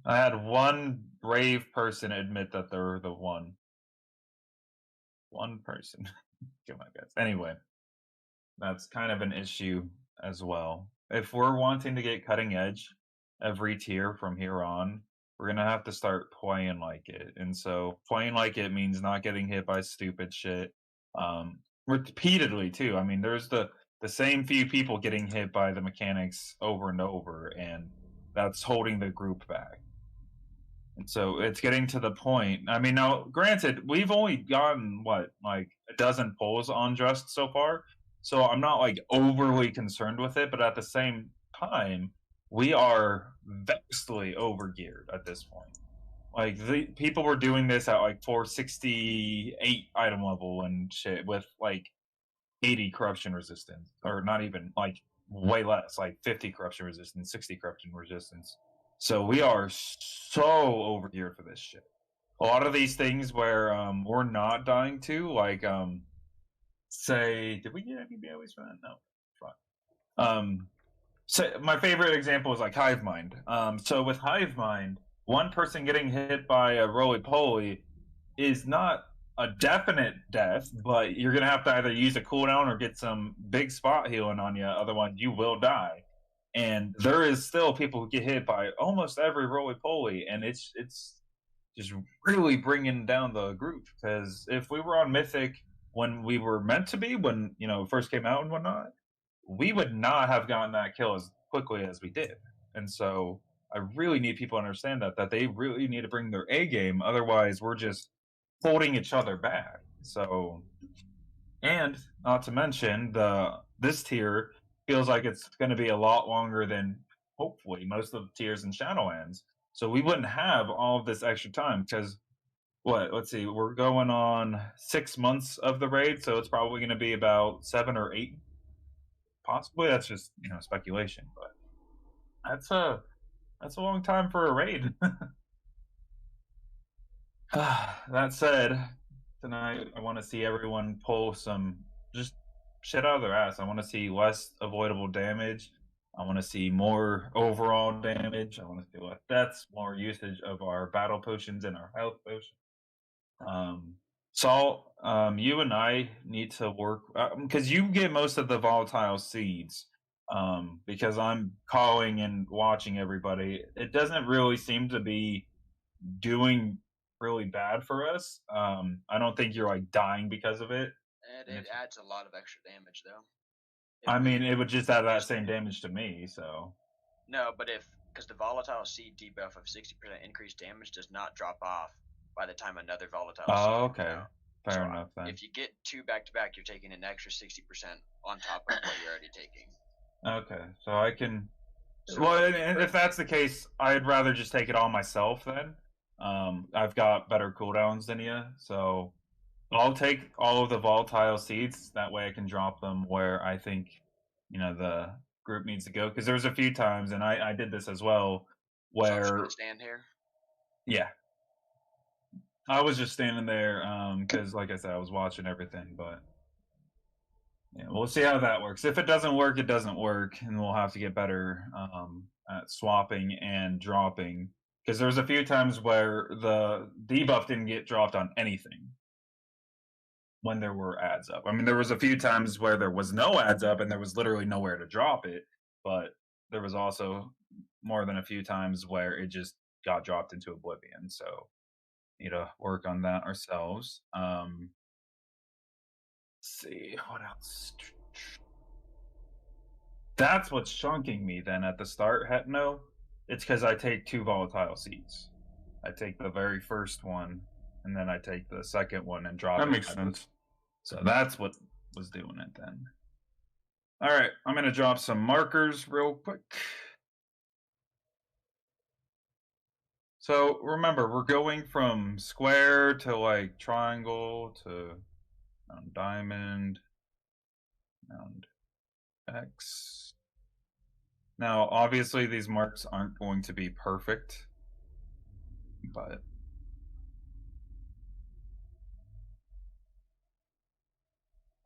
I had one brave person admit that they're the one. One person. Get my guess. Anyway, that's kind of an issue as well. If we're wanting to get cutting edge every tier from here on, we're gonna have to start playing like it. And so playing like it means not getting hit by stupid shit. Repeatedly too. I mean, there's the same few people getting hit by the mechanics over and over, and that's holding the group back. And so it's getting to the point. I mean, now granted, we've only gotten what, like a dozen polls on Just so far. So I'm not like overly concerned with it, but at the same time, we are vastly overgeared at this point. Like the people were doing this at like 468 item level and shit with like 80 corruption resistance, or not even like way less, like 50 corruption resistance, 60 corruption resistance. So we are so overgeared for this shit. A lot of these things where we're not dying to, like say, did we get any BOEs for that? No. Fuck. So my favorite example is like Hive Mind. So with Hive Mind, one person getting hit by a roly poly is not a definite death, but you're gonna have to either use a cooldown or get some big spot healing on you. Otherwise, you will die. And there is still people who get hit by almost every roly poly, and it's just really bringing down the group. Because if we were on Mythic when we were meant to be, when it first came out and whatnot, we would not have gotten that kill as quickly as we did. And so I really need people to understand that they really need to bring their A game. Otherwise, we're just holding each other back. So, and not to mention this tier feels like it's going to be a lot longer than hopefully most of the tiers in Shadowlands. So we wouldn't have all of this extra time because what? Let's see, we're going on 6 months of the raid, so it's probably going to be about 7 or 8 possibly. That's just speculation, but that's a that's a long time for a raid. That said, tonight I want to see everyone pull some just shit out of their ass. I want to see less avoidable damage. I want to see more overall damage. I want to see less deaths, more usage of our battle potions and our health potions. Saul, you and I need to work because you get most of the volatile seeds. Because I'm calling and watching everybody, it doesn't really seem to be doing really bad for us. I don't think you're like dying because of it. And And it adds a lot of extra damage though. If I mean, we it would just add that use same damage to me. So, no, but if because the volatile seed debuff of 60% increased damage does not drop off by the time another volatile seed oh, comes okay, out. fair So enough then. if you get two back to back, you're taking an extra 60% on top of what you're already taking. Okay, so I can. So Well, and if that's the case, I'd rather just take it all myself then. I've got better cooldowns than you, so I'll take all of the volatile seeds. That way, I can drop them where I think the group needs to go. Because there was a few times, and I did this as well, so I'm just gonna where stand here. yeah, I was just standing there because, like I said, I was watching everything. But yeah, we'll see how that works. If it doesn't work, it doesn't work, and we'll have to get better at swapping and dropping. Because there was a few times where the debuff didn't get dropped on anything when there were ads up. I mean, there was a few times where there was no ads up and there was literally nowhere to drop it, but there was also more than a few times where it just got dropped into oblivion. So need to work on that ourselves. Let's see what else. That's what's chunking me then at the start, Hetno. It's because I take two volatile seeds. I take the very first one, and then I take the second one and drop That it. makes sense. So that's what was doing it then. All right, I'm going to drop some markers real quick. So remember, we're going from square to like triangle to diamond, round X. Now, obviously, these marks aren't going to be perfect, but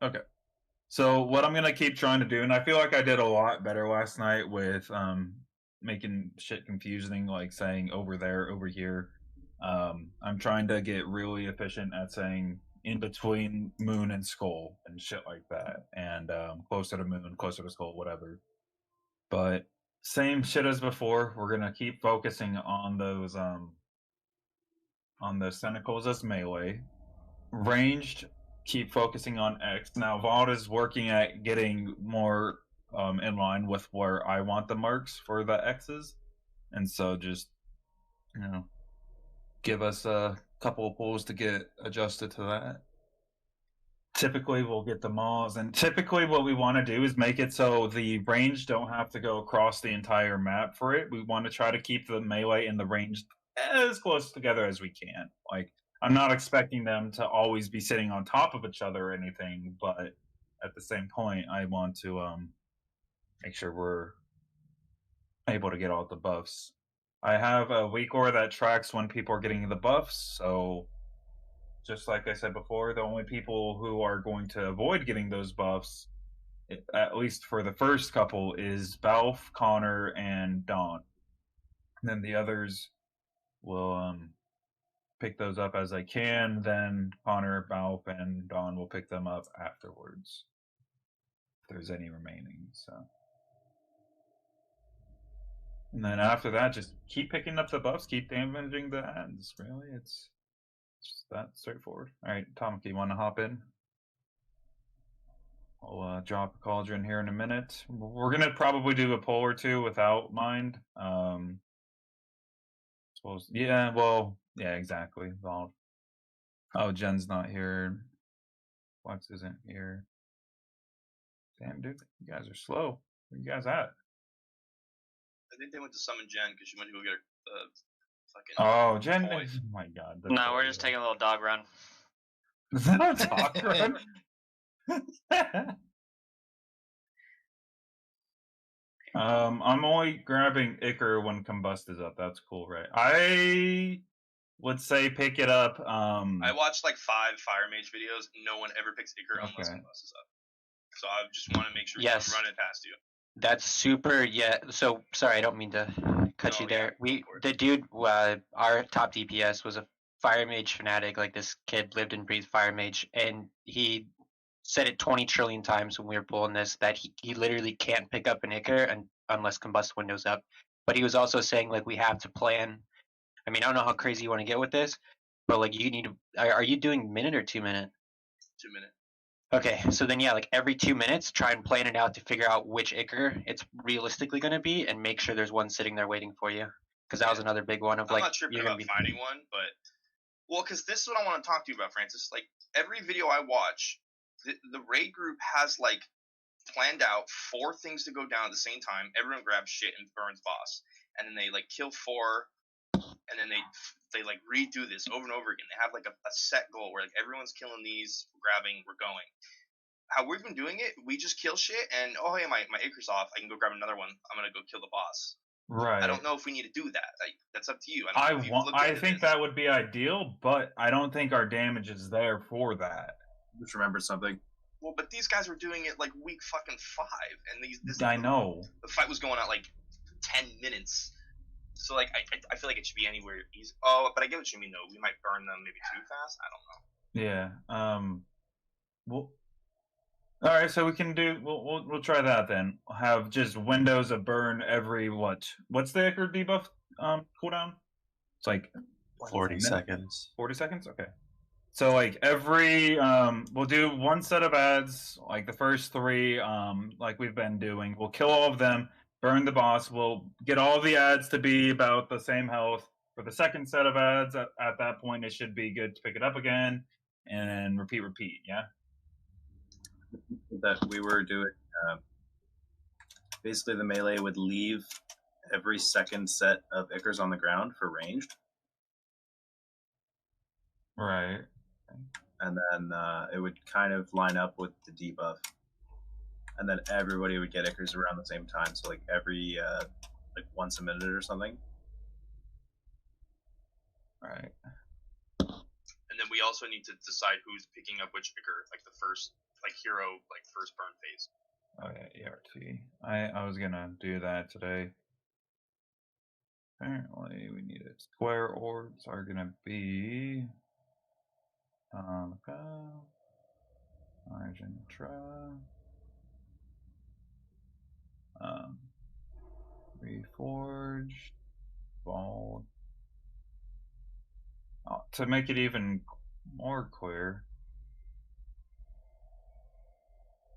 okay. So what I'm gonna keep trying to do, and I feel like I did a lot better last night with making shit confusing, like saying over there, over here. I'm trying to get really efficient at saying in between moon and skull and shit like that, and closer to moon, closer to skull, whatever. But same shit as before. We're gonna keep focusing on those tentacles as melee. Ranged, keep focusing on X. Now Vault is working at getting more in line with where I want the marks for the X's, and so just give us a couple of pulls to get adjusted to that. Typically we'll get the Maws, and typically what we want to do is make it so the range don't have to go across the entire map for it. We want to try to keep the melee and the range as close together as we can. Like, I'm not expecting them to always be sitting on top of each other or anything, but at the same point I want to make sure we're able to get all the buffs. I have a weak aura that tracks when people are getting the buffs, so just like I said before, the only people who are going to avoid getting those buffs, at least for the first couple, is Balf, Connor, and Dawn. And then the others will pick those up as I can. Then Connor, Balf, and Dawn will pick them up afterwards, if there's any remaining. So, and then after that, just keep picking up the buffs, keep damaging the ads. Really, it's just that straightforward. All right, Tomik, you want to hop in? I'll drop a cauldron here in a minute. We're gonna probably do a pull or two without mind. Suppose, yeah, well, yeah, exactly. Well, oh, Jen's not here. Flex isn't here. Damn, dude, you guys are slow. Where you guys at? I think they went to summon Jen because she went to go get her fucking. Oh, Jen! toy. Oh my god. No, we're just taking a little dog run. Is that a dog run? I'm only grabbing Icar when Combust is up. That's cool, right? I would say pick it up. I watched like 5 Fire Mage videos. No one ever picks Icar unless Combust is up. So I just want to make sure you run it past you. That's super. Yeah. So sorry, I don't mean to cut you there. The dude, our top DPS was a Fire Mage fanatic. Like, this kid lived and breathed Fire Mage, and he said it 20 trillion times when we were pulling this that he literally can't pick up an Icar unless Combust window's up. But he was also saying, like, we have to plan. I mean, I don't know how crazy you want to get with this, but like, you need to. Are you doing minute or 2 minute? 2 minute. Okay, so then, yeah, like every 2 minutes, try and plan it out to figure out which Icar it's realistically going to be, and make sure there's one sitting there waiting for you. Because that was another big one of, like, I'm not tripping about finding one, but because this is what I want to talk to you about, Francis. Like, every video I watch, the raid group has like planned out 4 things to go down at the same time. Everyone grabs shit and burns boss, and then they like kill 4, and then they like redo this over and over again. They have like a set goal where like everyone's killing these, we're grabbing, we're going. How we've been doing it, we just kill shit, and oh hey, my Icar's off, I can go grab another one. I'm gonna go kill the boss. Right. I don't know if we need to do that. Like, that's up to you. I think that would be ideal, but I don't think our damage is there for that. Just remember something. Well, but these guys were doing it like week fucking 5, and I know the fight was going on like 10 minutes. So like I feel like it should be anywhere easy. Oh, but I get what you mean though. We might burn them maybe too fast. I don't know. Yeah. Well, all right. So we can do. We'll try that then. We'll have just windows of burn every what? What's the Icar debuff cooldown? It's like 40 seconds. 40 seconds. Okay. So like every we'll do one set of ads, like the first 3, like we've been doing. We'll kill all of them, burn the boss. We'll get all the ads to be about the same health. For the second set of ads, at that point, it should be good to pick it up again and repeat. Yeah. That we were doing. Basically, the melee would leave every second set of Icars on the ground for ranged. Right. And then it would kind of line up with the debuff, and then everybody would get Icars around the same time. So like every like once a minute or something. Right. And then we also need to decide who's picking up which Icar, like the first hero, like first burn phase. Oh yeah, ERT. I was gonna do that today. Apparently, we need it. Square orbs are gonna be Argentra, Reforged, Bald. To make it even more clear,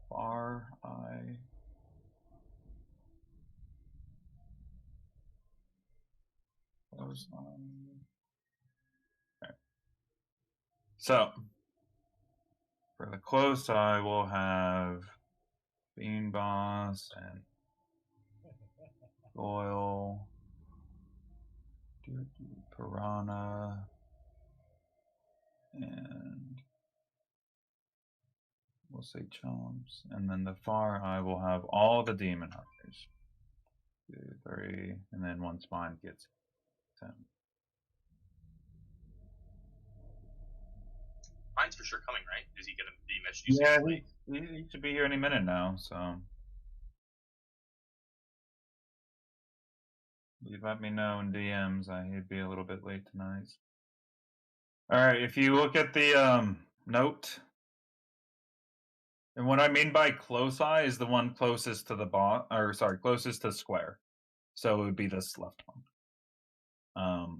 Far Eye. Close on. Okay. So, for the close eye, we'll have Bean Boss and Oil, Piranha, and we'll say Chomps. And then the far eye will have all the Demon Hunters. 2, 3, and then once mine gets 10. Mine's for sure coming, right? Is he gonna be messaged? Yeah, he should be here any minute now, so. You let me know in DMs. He'd be a little bit late tonight. Alright, if you look at the note, and what I mean by close eye is the one closest to the closest to square. So it would be this left one.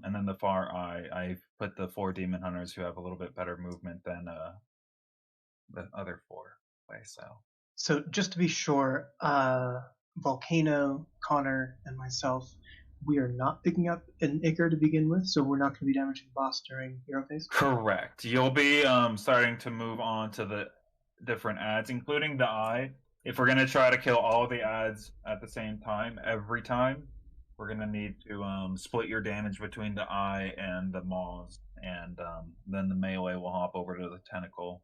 And then the far eye, I put the 4 demon hunters who have a little bit better movement than the other 4 way. So just to be sure, Volcano, Connor, and myself, we are not picking up an Icar to begin with, so we're not going to be damaging the boss during hero phase? Correct. You'll be starting to move on to the different ads, including the eye. If we're going to try to kill all the ads at the same time, every time, we're going to need to split your damage between the eye and the maws, and then the melee will hop over to the tentacle.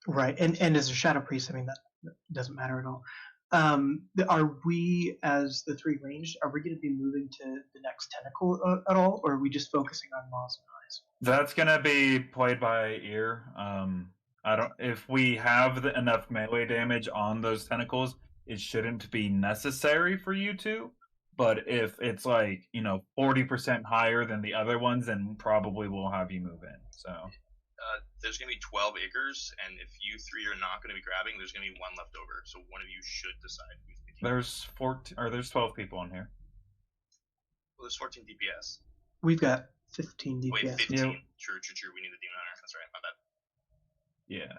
Right, and as a Shadow Priest, I mean, that doesn't matter at all. Are we, as the 3 ranged, are we going to be moving to the next tentacle at all, or are we just focusing on maws and eyes? That's going to be played by ear. If we have enough melee damage on those tentacles, it shouldn't be necessary for you to. But if it's 40% higher than the other ones, then probably we'll have you move in. So there's going to be 12 acres, and if you 3 are not going to be grabbing, there's going to be 1 left over. So one of you should decide who's picking. There's 12 people in here. Well, there's 14 DPS. We've got 15 DPS. Wait, 15. Yeah. True. We need the Demon Hunter. That's right. My bad. Yeah.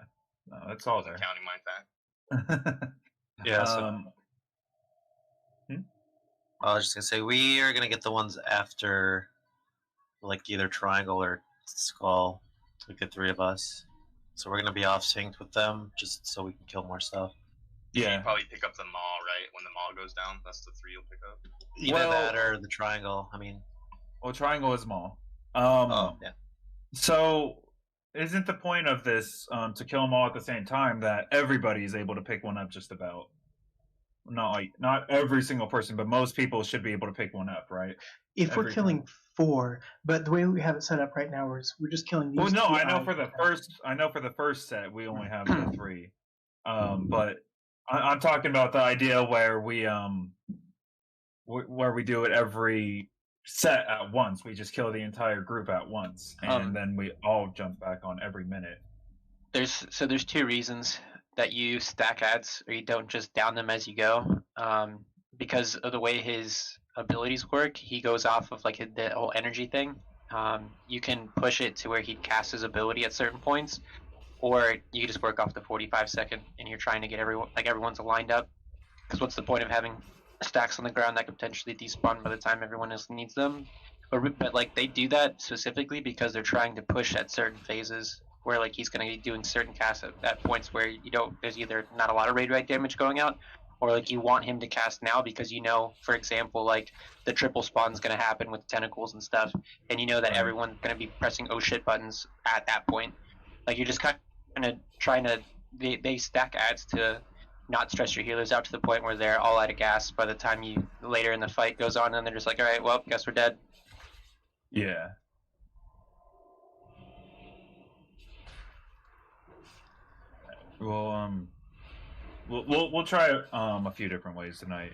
No, that's all there. Counting my fact. Yeah. So I was just gonna say we are gonna get the ones after, either triangle or skull, the 3 of us. So we're gonna be off synced with them just so we can kill more stuff. Yeah. You probably pick up the maw, right? When the maw goes down, that's the 3 you'll pick up. Either that or the triangle. I mean, well, triangle is maul. yeah. So isn't the point of this to kill them all at the same time that everybody is able to pick one up just about? Not every single person, but most people should be able to pick one up, right? If we're killing 4, but the way we have it set up right now, we're just killing these. Well, no, I know for the first set we only have the 3, but I'm talking about the idea where we do it every set at once. We just kill the entire group at once, and then we all jump back on every minute. There's 2 reasons that you stack ads, or you don't just down them as you go. Because of the way his abilities work, he goes off of the whole energy thing. You can push it to where he casts his ability at certain points, or you just work off the 45-second, and you're trying to get everyone's aligned up. Because what's the point of having stacks on the ground that could potentially despawn by the time everyone else needs them? But they do that specifically because they're trying to push at certain phases where he's going to be doing certain casts at points where there's either not a lot of raid rate damage going out, or you want him to cast now because for example, the triple spawn is going to happen with tentacles and stuff, and that everyone's going to be pressing oh shit buttons at that point. You're just kind of trying to they stack ads to not stress your healers out to the point where they're all out of gas by the time later in the fight goes on, and they're just all right, well, guess we're dead. Yeah. Well, we'll try a few different ways tonight.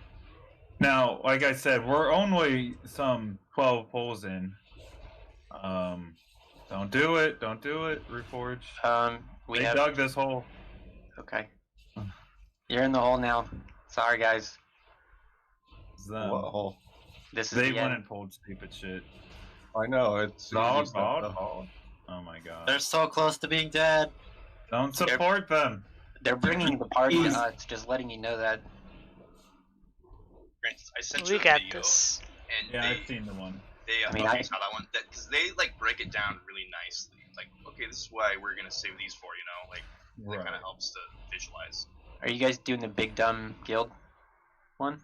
Now, like I said, we're only some 12 pulls in. Don't do it. Don't do it, Reforge. We They have dug this hole. Okay. You're in the hole now. Sorry, guys. It's them. What hole? This is They the went end. and pulled stupid shit. I know, it's Bald, easy stuff, bald, though. bald. Oh my god. They're so close to being dead. Don't support them. They're bringing the party to Easy. us. Just letting you know that. Francis, I sent We you a got video, this. and Yeah, they, I've seen the one. they I mean, okay, I- so that one, because they like break it down really nicely. Like, okay, this is why we're gonna save these for, you know, like that kind of helps to visualize. Are you guys doing the big dumb guild one?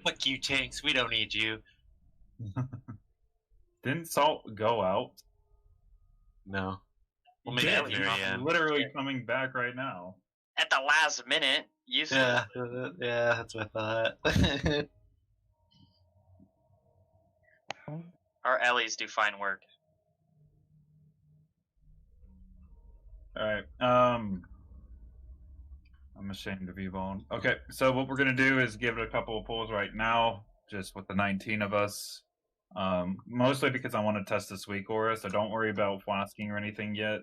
Fuck you, tanks. We don't need you. Didn't Salt go out? No. We'll He make it did. at the very He's end. literally coming back right now. At the last minute, you Yeah, yeah, that's what I thought. our Ellies do fine work. Alright, I'm ashamed of you, Vaughn. Okay, so what we're gonna do is give it a couple of pulls right now, just with the 19 of us. Mostly because I want to test this week aura, so don't worry about flasking or anything yet,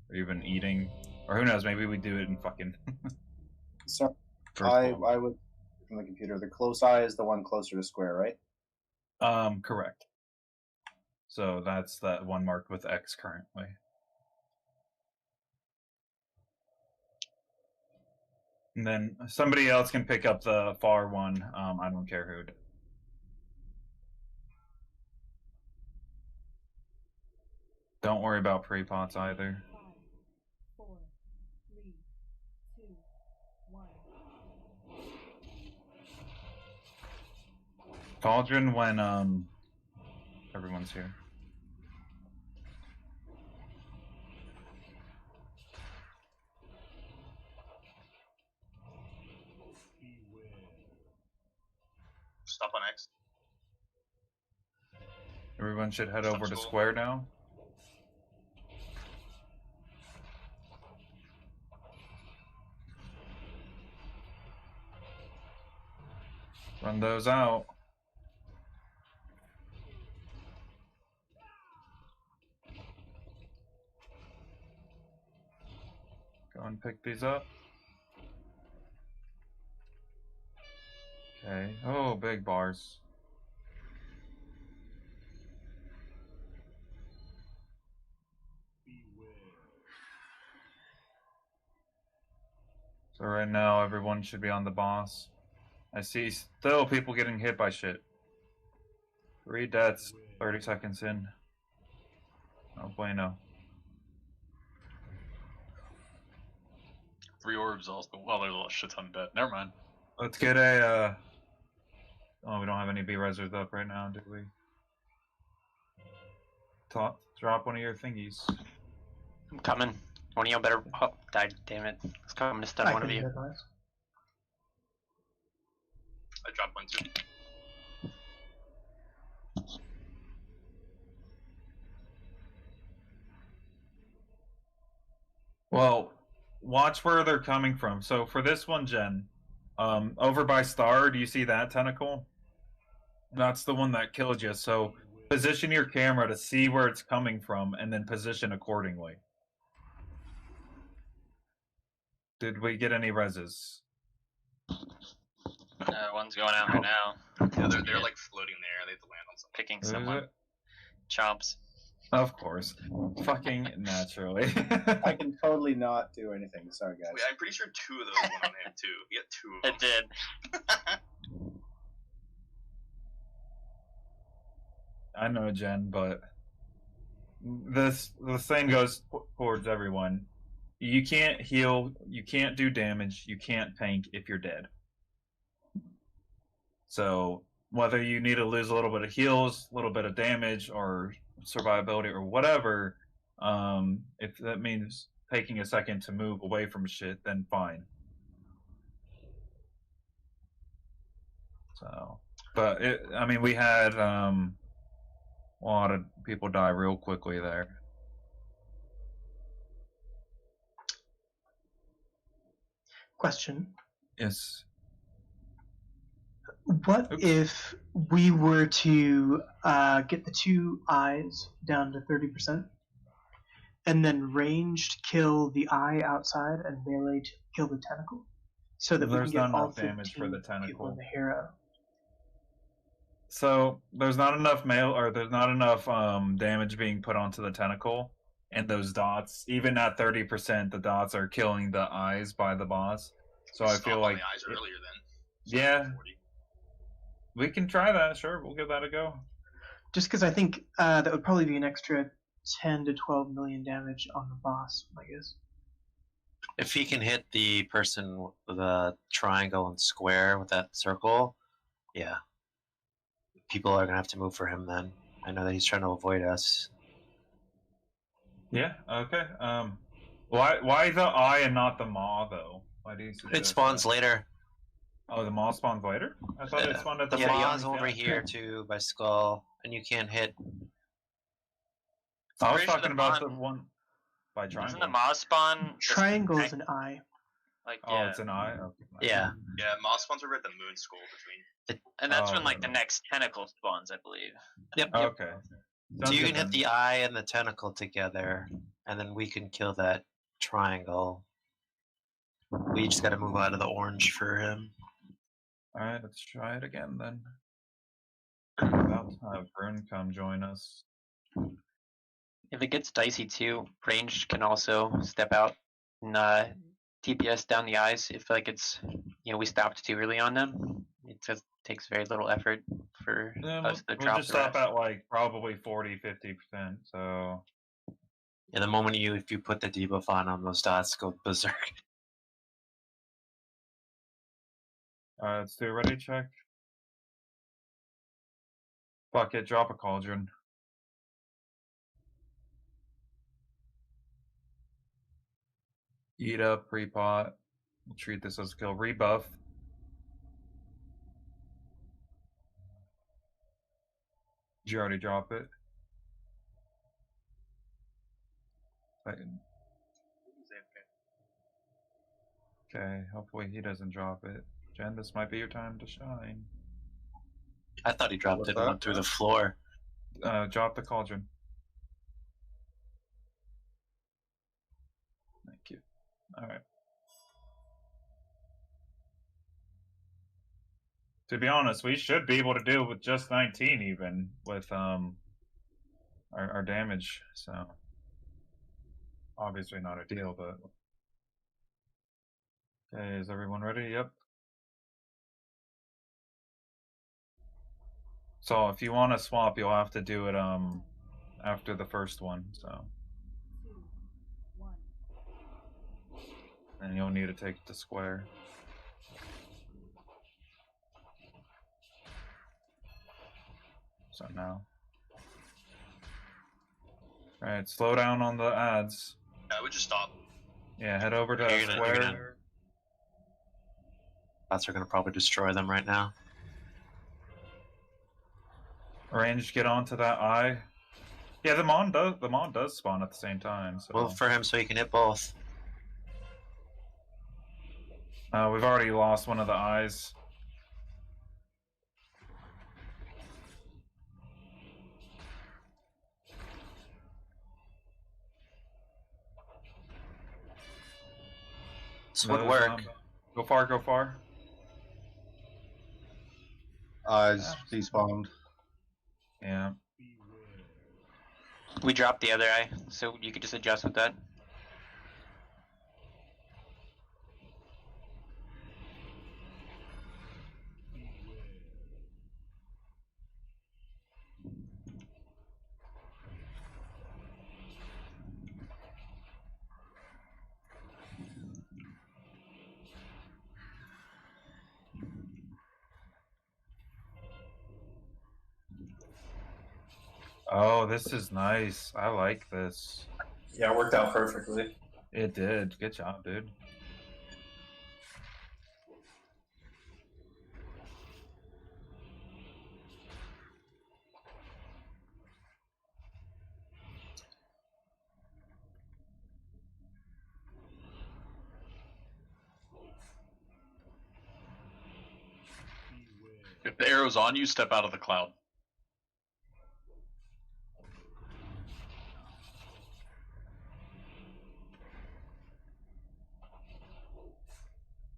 or even eating, or who knows, maybe we do it in fucking. So first pull. I would from the computer. The close eye is the one closer to square, right? Correct. So that's that one marked with X currently. And then somebody else can pick up the far one. I don't care who. Don't worry about pre-pots either. 5, 4, 3, 2, 1. Cauldron when everyone's here. Stop on X. Everyone should head over to Cool. square now. Run those out. Go and pick these up. Okay. Oh, big bars. So right now, everyone should be on the boss. I see still people getting hit by shit. 3 deaths, 30 seconds in. Oh bueno. 3 orbs also. Well, there's a shit ton dead. Never mind. Let's get a, oh, we don't have any B-resers up right now, do we? Drop one of your thingies. I'm coming. One of y'all better. Oh, died. Damn it. It's coming to stun I one of can you. advise. I dropped one too. Well, watch where they're coming from. So for this one, Jen, over by Star, do you see that tentacle? That's the one that killed you. So position your camera to see where it's coming from and then position accordingly. Did we get any reses? One's going out right now. Yeah, they're like floating there. They have to land on something. Picking Who is someone. it? Chomps. Of course. Fucking naturally. I can totally not do anything. Sorry, guys. Wait, I'm pretty sure 2 of those went on him too. He got 2 of them. It did. I know, Jen, but the same goes towards everyone. You can't heal, you can't do damage, you can't tank if you're dead. So whether you need to lose a little bit of heals, a little bit of damage, or survivability, or whatever, if that means taking a second to move away from shit, then fine. So, but I mean, we had a lot of people die real quickly there. Question. Yes. What Oops. if we were to get the 2 eyes down to 30%, and then ranged kill the eye outside and melee kill the tentacle, so that we There's can get not all enough damage for 15 the people in tentacle. the hero? So there's not enough there's not enough damage being put onto the tentacle, and those dots, even at 30%, the dots are killing the eyes by the boss. So I feel like the eyes earlier then. Yeah, we can try that. Sure, we'll give that a go. Just because I think that would probably be an extra 10 to 12 million damage on the boss, I guess. If he can hit the person with the triangle and square with that circle, yeah. People are gonna have to move for him then. I know that he's trying to avoid us. Yeah. Okay. Why the eye and not the maw though? Why do you suggest It spawns that? later. Oh, the maw spawns later. I thought it spawned at the The beginning. maw's over here too by skull, and you can't hit. I was Pretty sure talking the about maw- the one by Doesn't triangle. the Maw spawn? Triangle is an eye. Like Oh, yeah, it's an eye. Okay. Yeah. Yeah, Moss spawns over at the moon skull between. and that's Oh, when like the no. next tentacle spawns, I believe. Yep. Okay. So Sounds you good can hit then. the eye and the tentacle together, and then we can kill that triangle. We just got to move out of the orange for him. All right, let's try it again then. About to have Brune come join us. If it gets dicey too, ranged can also step out and DPS down the eyes if like it's we stopped too early on them. It just takes very little effort for Yeah, us to we'll drop just the stop rest. at like probably 40-50%. So Yeah, the moment if you put the debuff on those dots go berserk. let's do a ready check. Fuck it, drop a cauldron. Eat up, pre-pot. We'll treat this as a kill. Rebuff. Did you already drop it? Okay, hopefully he doesn't drop it. Jen, this might be your time to shine. I thought he dropped it and went through the floor. Drop the cauldron. Thank you. Alright. To be honest, we should be able to do with just 19 even with our damage, so obviously not ideal, but okay, is everyone ready? Yep. So if you want to swap, you'll have to do it after the first one, so 2, 1. and you'll need to take it to square. So now. Alright, slow down on the ads. Yeah, I would just stop. Yeah, head over to You're square. gonna- Bots are gonna probably destroy them right now. Range, get onto that eye. Yeah, the Mon does spawn at the same time, so Move for him so he can hit both. we've already lost one of the eyes. This would Those, work. Go far, go far. Eyes despawned. Yeah. We dropped the other eye, so you could just adjust with that. Oh, this is nice. I like this. Yeah, it worked out perfectly. It did. Good job, dude. If the arrow's on you, step out of the cloud.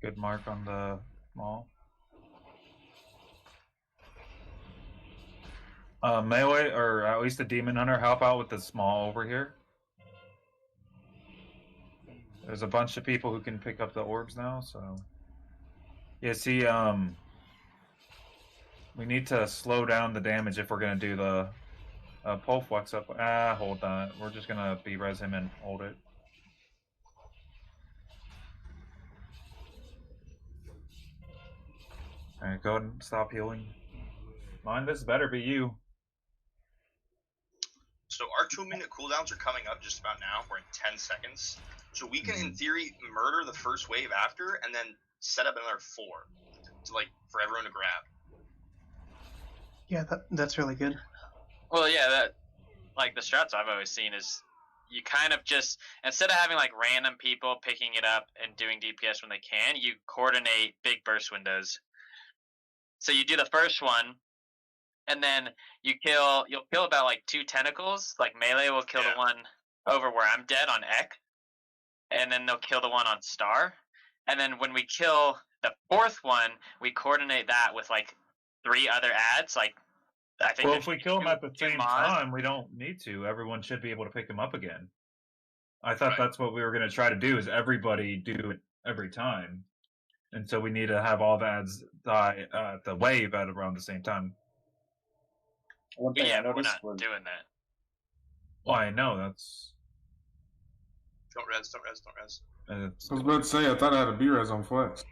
Good mark on the mall. Melee, or at least the Demon Hunter, help out with the small over here. There's a bunch of people who can pick up the orbs now, so... Yeah, see, we need to slow down the damage if we're going to do the pole flex up. Hold that. We're just going to B-res him and hold it. Alright, go ahead and stop healing. Mind, this better be you. So our 2-minute cooldowns are coming up just about now. We're in 10 seconds. So we can, in theory, murder the first wave after, and then set up another 4 to for everyone to grab. Yeah, that's really good. Well, yeah, that the strats I've always seen is you kind of just, instead of having random people picking it up and doing DPS when they can, you coordinate big burst windows. So you do the first one, and then you'll kill about 2 tentacles. Melee will kill the one over where I'm dead on Ek, and then they'll kill the one on Star. And then when we kill the 4th one, we coordinate that with 3 other ads. I think. Well, if we kill them at the same time, we don't need to. Everyone should be able to pick them up again. I thought that's what we were going to try to do, is everybody do it every time. And so we need to have all the ads die at the wave at around the same time. One thing I we're noticed not was doing that. Well, I know, that's... Don't res, don't res, don't res. I was about to say, I thought I had a B-res on flex.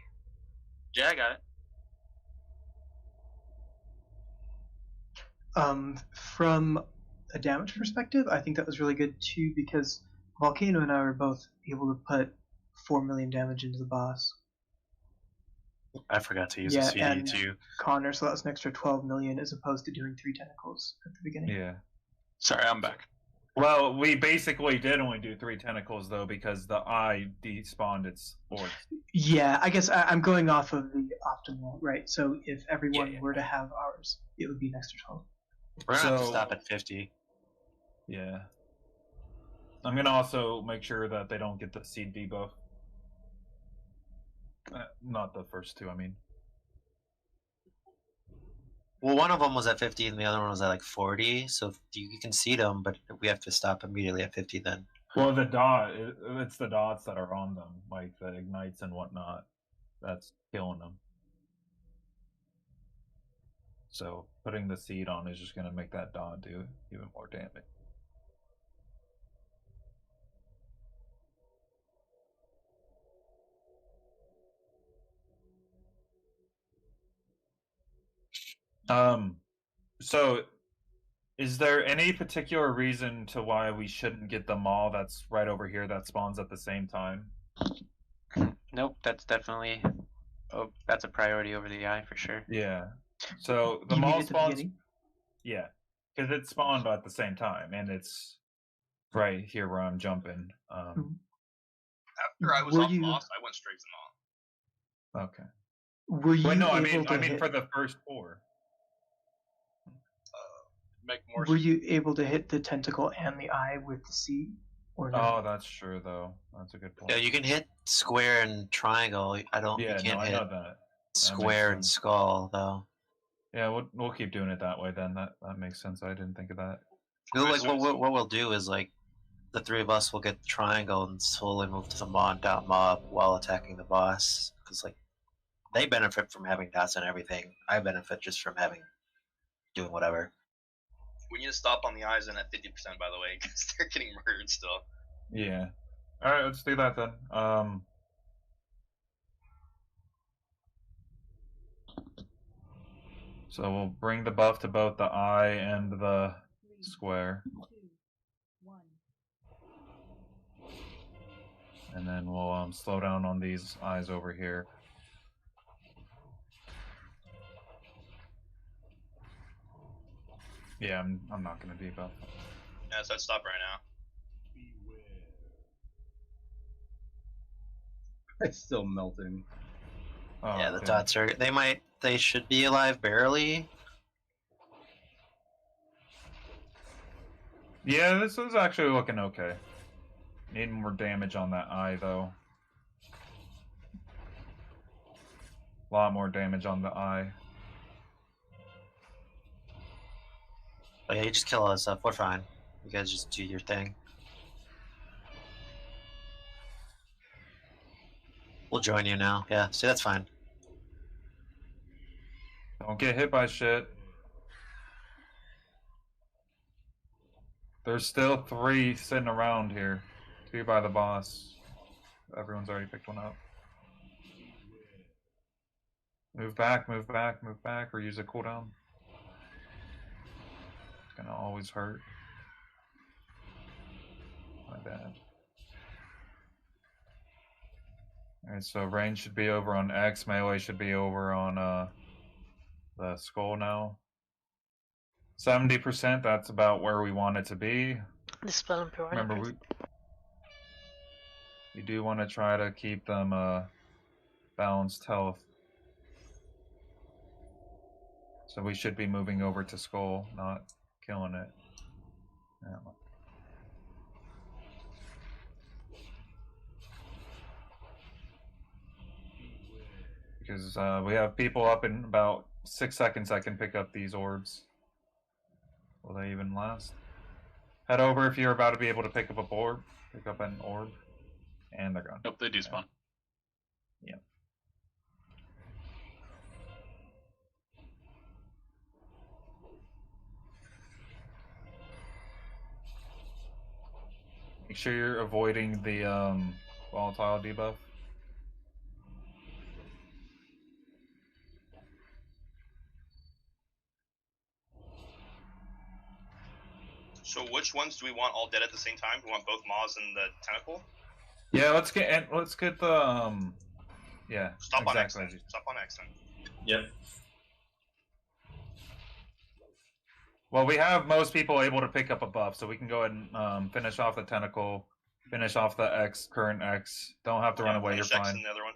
Yeah, I got it. From a damage perspective, I think that was really good too, because Volcano and I were both able to put 4 million damage into the boss. I forgot to use the CD and too. Connor, so that was an extra 12 million as opposed to doing 3 tentacles at the beginning. Yeah. Sorry, I'm back. Well, we basically did only do 3 tentacles, though, because the eye despawned its orbs. Yeah, I guess I'm going off of the optimal, right? So if everyone were to have ours, it would be an extra 12. We're gonna have to stop at 50. Yeah. I'm gonna also make sure that they don't get the seed debuff. Not the first 2, I mean. Well, one of them was at 50 and the other one was at 40, so you can see them, but we have to stop immediately at 50 then. Well, it's the dots that are on them, like the ignites and whatnot, that's killing them. So putting the seed on is just going to make that dot do even more damage. So is there any particular reason to why we shouldn't get the mall that's right over here that spawns at the same time? Nope, that's definitely that's a priority over the eye for sure. Yeah. So the mall spawns. Yeah, because it spawned at the same time, and it's right here where I'm jumping. After I was off boss, I went straight to the mall. Okay. Were you? Wait, no, I able to mean hit... for the first 4. Make more. Were you able to hit the tentacle and the eye with the seed? Or no? Oh, that's true though. That's a good point. Yeah, you can hit square and triangle. Yeah, you can't no, I hit know that. square and skull though. Yeah, we'll keep doing it that way then. That makes sense. I didn't think of that. You know, what we'll do is the 3 of us will get the triangle and slowly move to the mob while attacking the boss, because they benefit from having dots and everything. I benefit just from doing whatever. We need to stop on the eyes and at 50%, by the way, because they're getting murdered still. Yeah. All right, let's do that then. So we'll bring the buff to both the eye and the square. 3, 2, 1. And then we'll slow down on these eyes over here. Yeah, I'm not gonna debuff. Yeah, so I'd stop right now. It's still melting. Oh, Yeah, the okay. dots are. They might They should be alive barely. Yeah, this is actually looking okay. Need more damage on that eye, though. A lot more damage on the eye. Oh yeah, you just kill all this stuff. We're fine. You guys just do your thing. We'll join you now. Yeah, see, that's fine. Don't get hit by shit. There's still 3 sitting around here. 2 by the boss. Everyone's already picked one up. Move back, move back, move back, or use a cooldown. It's gonna always hurt. My bad. Alright, so range should be over on X, melee should be over on the skull now. 70%, that's about where we want it to be. Remember, we do want to try to keep them balanced health. So we should be moving over to skull, not killing it. Yeah. Because we have people up in about 6 seconds that can pick up these orbs. Will they even last? Head over if you're about to be able to pick up a orb. Pick up an orb. And they're gone. Nope, they despawn. Yeah. Make sure you're avoiding the volatile debuff. So which ones do we want all dead at the same time? We want both Maws and the tentacle? Yeah, let's get the yeah. Stop exactly. on X then. Stop on X then. Yep. Well, we have most people able to pick up a buff, so we can go ahead and finish off the tentacle, finish off the current X. Don't have to run away, you're finish X fine. and the other one.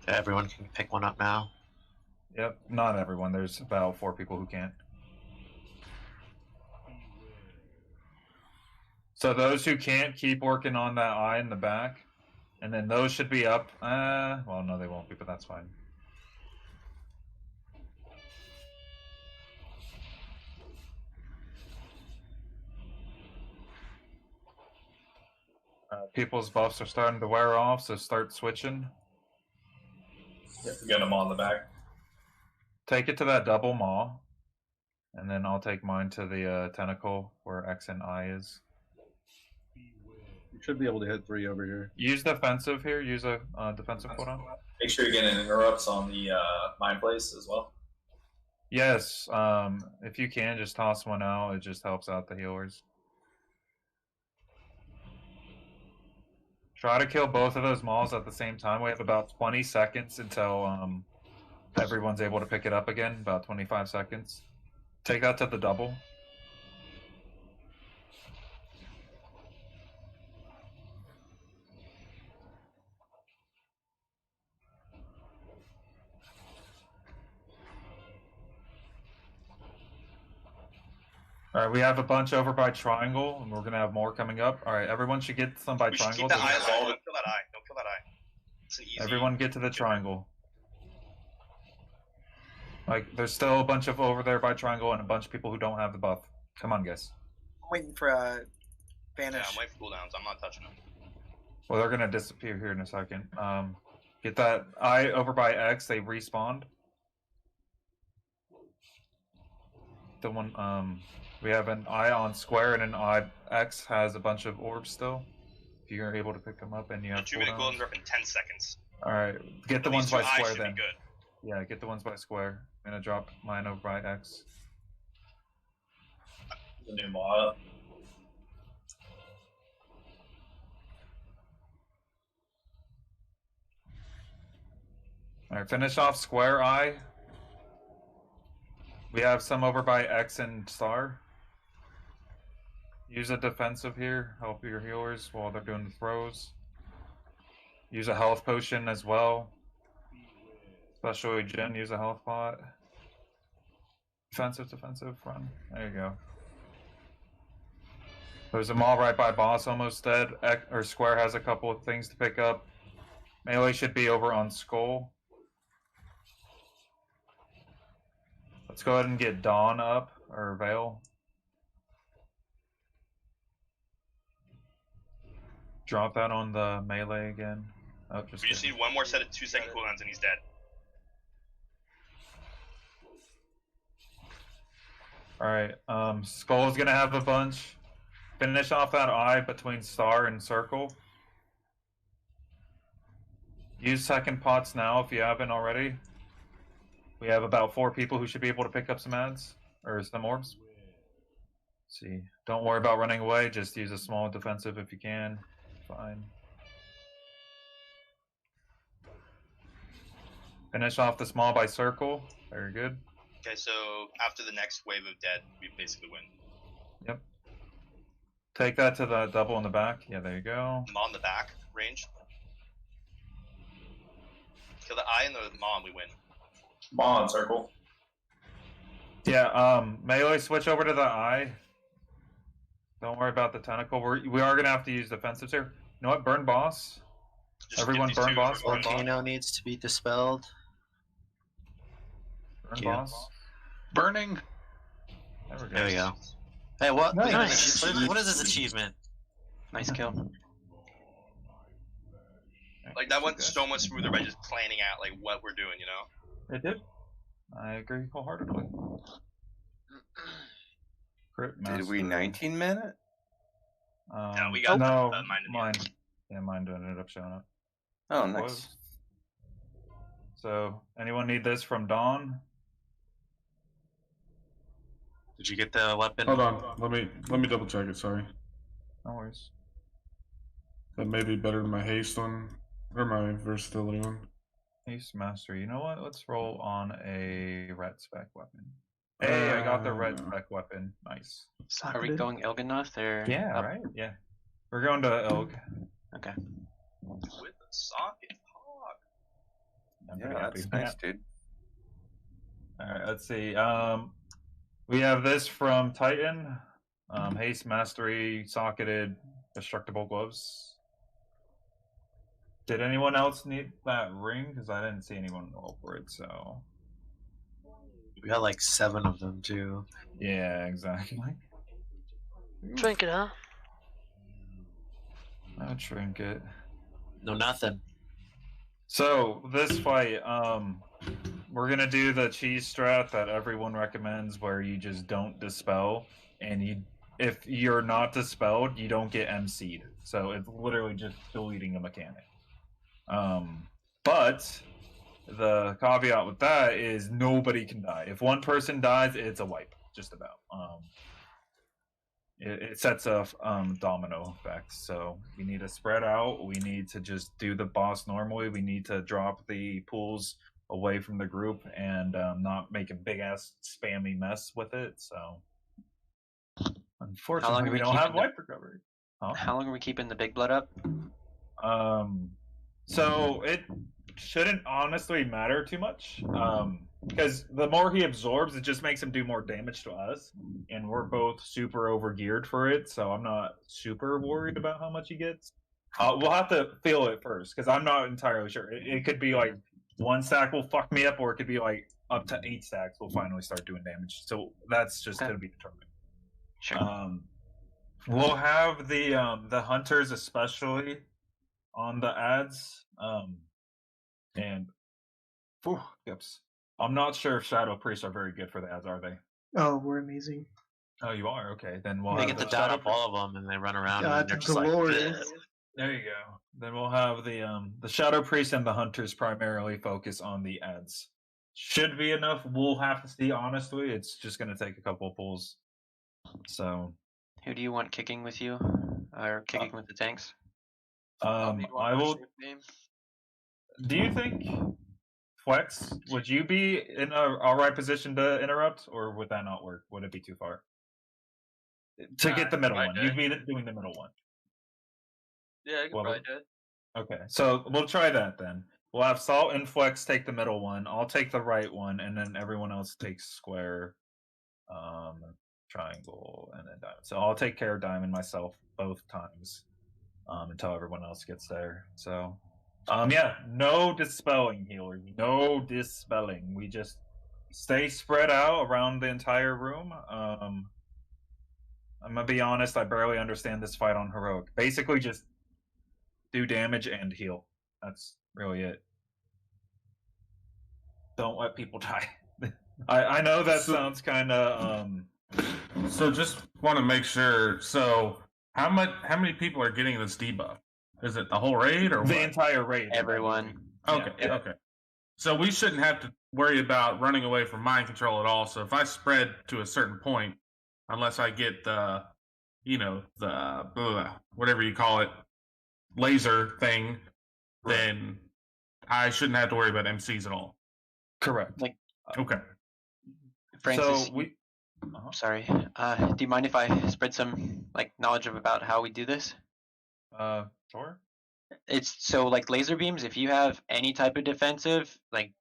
Yeah, everyone can pick one up now. Yep, not everyone. There's about 4 people who can't. So those who can't, keep working on that eye in the back. And then those should be up. Well, no, they won't be, but that's fine. People's buffs are starting to wear off, so start switching. Yep, get them on the back. Take it to that double maw. And then I'll take mine to the tentacle where X and I is. You should be able to hit 3 over here. Use defensive here. Use a defensive cooldown. Make sure you're getting interrupts on the mind place as well. Yes. If you can, just toss one out. It just helps out the healers. Try to kill both of those mauls at the same time. We have about 20 seconds until everyone's able to pick it up again. About 25 seconds. Take that to the double. All right, we have a bunch over by triangle, and we're gonna have more coming up. All right, everyone should get some by We should triangle. keep that eye alive. Don't kill that eye. Don't kill that eye. It's an easy. Everyone get to the triangle. Like, there's still a bunch of over there by triangle and a bunch of people who don't have the buff. Come on, guys. I'm waiting for a vanish. Yeah, I'm waiting for cooldowns. I'm not touching them. Well, they're gonna disappear here in a second. Get that eye over by X. They respawned. The one, we have an eye on square and an eye X has a bunch of orbs still. If you're able to pick them up and you have 2-minute cooldowns. cooldowns are up in 10 seconds. All right, get the These ones two by eyes square should be then. good. Yeah, get the ones by square. I'm gonna drop mine over by X. The new mod. All right, finish off square eye. We have some over by X and star. Use a defensive here. Help your healers while they're doing the throws. Use a health potion as well. Especially Jin, use a health pot. Defensive, run. There you go. There's a maul right by boss, almost dead. Or Square has a couple of things to pick up. Melee should be over on Skull. Let's go ahead and get Dawn up, or Veil. Drop that on the melee again. Oh, We just need one more set of 2-second cooldowns and he's dead. Alright, Skull's gonna have a bunch. Finish off that eye between star and circle. Use second pots now if you haven't already. We have about 4 people who should be able to pick up some ads, or some orbs. Let's see, don't worry about running away, just use a small defensive if you can. Fine. Finish off the small by circle. Very good. Okay, so after the next wave of dead, we basically win. Yep. Take that to the double in the back. Yeah, there you go. I'm on the back range. Kill the eye and the maw and we win. Maw on circle. Yeah, melee switch over to the eye. Don't worry about the tentacle. We are gonna have to use defensives here. You know what? Burn boss. Just Everyone burn boss. Burn boss. Volcano needs to be dispelled. Burn boss. Burning. There we go. Hey, what? Nice. What is this achievement? Nice kill. Like that went so much smoother by just planning out like what we're doing, you know? It did. I agree wholeheartedly. Crit Did we master. 19 minute? No, we got no, mine in the mine. end. Yeah, mine ended up showing up. Oh, Close. nice. So, anyone need this from Dawn? Did you get the weapon? Hold on, let me double check it. Sorry, No worries. that may be better than my haste one or my versatility one. Haste master. You know what? Let's roll on a red spec weapon. Hey, I got the red spec weapon. Nice. Are we going Ilganoth or? Yeah, up? right? Yeah. We're going to Elg. Okay. With the socket hog. I'm Yeah, pretty happy. that's nice, dude. Alright, let's see. We have this from Titan. Haste Mastery, socketed, destructible gloves. Did anyone else need that ring? Because I didn't see anyone roll for it, so. We got like 7 of them too. Yeah, exactly. Trinket, huh? No trinket. No, nothing. So this fight, we're gonna do the cheese strat that everyone recommends, where you just don't dispel, and if you're not dispelled, you don't get MC'd. So it's literally just deleting a mechanic. But the caveat with that is nobody can die. If one person dies, it's a wipe, just about. It sets a domino effect. So we need to spread out. We need to just do the boss normally. We need to drop the pools away from the group and not make a big ass spammy mess with it. So unfortunately, we don't have wipe recovery. Huh? How long are we keeping the big blood up? So it shouldn't honestly matter too much. Because the more he absorbs, it just makes him do more damage to us, and we're both super overgeared for it, so I'm not super worried about how much he gets. We'll have to feel it first, because I'm not entirely sure. It could be like 1 stack will fuck me up, or it could be like up to 8 stacks will finally start doing damage. So that's just going to be determined. Sure. We'll have the hunters especially on the ads, and yips. I'm not sure if Shadow Priests are very good for the ads, are they? Oh, we're amazing. Oh, you are? Okay, then we'll They have get the to dot Shadow up all of them and they run around God, and they're just like, glorious. "Bleh." There you go. Then we'll have the Shadow Priest and the Hunters primarily focus on the ads. Should be enough. We'll have to see. Honestly, it's just going to take a couple of pulls. So, Who do you want kicking with you, or kicking with the tanks? I will. Do you think, Flex, would you be in a alright position to interrupt, or would that not work? Would it be too far? To get the middle one, you'd be doing the middle one. Yeah, I could probably do it. Okay, so we'll try that then. We'll have Salt and Flex take the middle one. I'll take the right one, and then everyone else takes square, triangle, and then diamond. So I'll take care of diamond myself both times until everyone else gets there. So, yeah, no dispelling, healers. No dispelling. We just stay spread out around the entire room. I'm gonna be honest, I barely understand this fight on heroic. Basically, just do damage and heal. That's really it. Don't let people die. I know that sounds kind of. So just want to make sure. So how many people are getting this debuff? Is it the whole raid or the what? entire raid? Everyone. Okay, Yeah. okay. So we shouldn't have to worry about running away from mind control at all. So if I spread to a certain point, unless I get the, whatever you call it, laser thing, then I shouldn't have to worry about MCs at all. Correct. Like, okay. Francis, So we. sorry. Do you mind if I spread some knowledge about how we do this? Sure. It's so laser beams. If you have any type of defensive,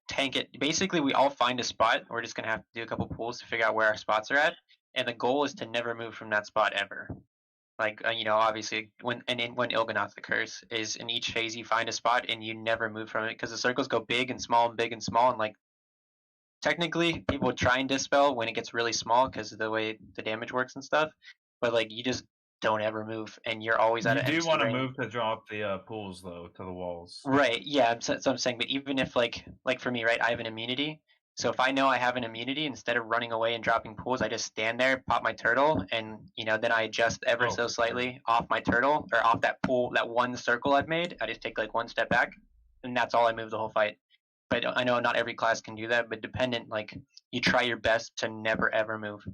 tank it. Basically, we all find a spot. We're just gonna have to do a couple pulls to figure out where our spots are at, and the goal is to never move from that spot ever. Obviously, when Il'gynoth occurs, is in each phase you find a spot and you never move from it because the circles go big and small and big and small, and technically people try and dispel when it gets really small because of the way the damage works and stuff, but you just don't ever move and you're always at an You do MC want to range. move to drop the pools though to the walls. Right, yeah, so I'm saying, but even if like for me, right, I have an immunity. So if I know I have an immunity, instead of running away and dropping pools, I just stand there, pop my turtle, and then I adjust ever so slightly off my turtle or off that pool, that one circle I've made. I just take one step back, and that's all I move the whole fight. But I know not every class can do that, but dependent, you try your best to never ever move.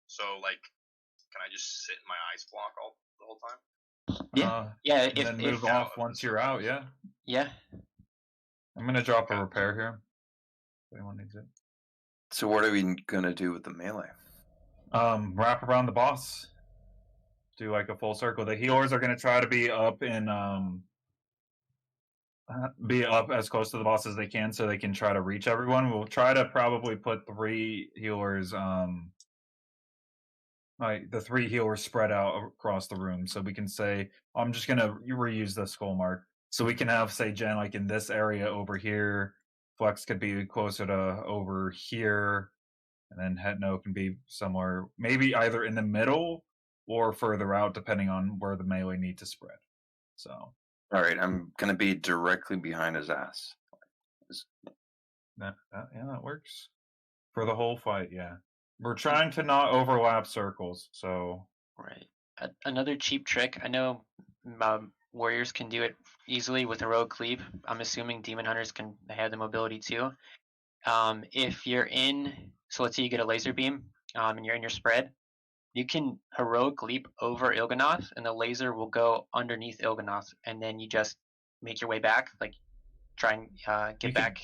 So can I just sit in my ice block the whole time? Yeah. And then move off once you're out. Yeah. Yeah. I'm gonna drop a repair here. If anyone needs it. So what are we gonna do with the melee? Wrap around the boss. Do a full circle. The healers are gonna try to be up be up as close to the boss as they can, so they can try to reach everyone. We'll try to probably put 3 healers. The 3 healers spread out across the room, so we can say, I'm just gonna reuse the skull mark. So we can have, say, Jen in this area over here. Flex could be closer to over here, and then Hetno can be somewhere, maybe either in the middle or further out, depending on where the melee need to spread. So. All right, I'm gonna be directly behind his ass. That works for the whole fight. Yeah. We're trying to not overlap circles, so. Right. Another cheap trick. I know warriors can do it easily with heroic cleave. I'm assuming demon hunters can have the mobility too. If you're so let's say you get a laser beam, and you're in your spread, you can heroic leap over Il'gynoth, and the laser will go underneath Il'gynoth, and then you just make your way back, try and get back.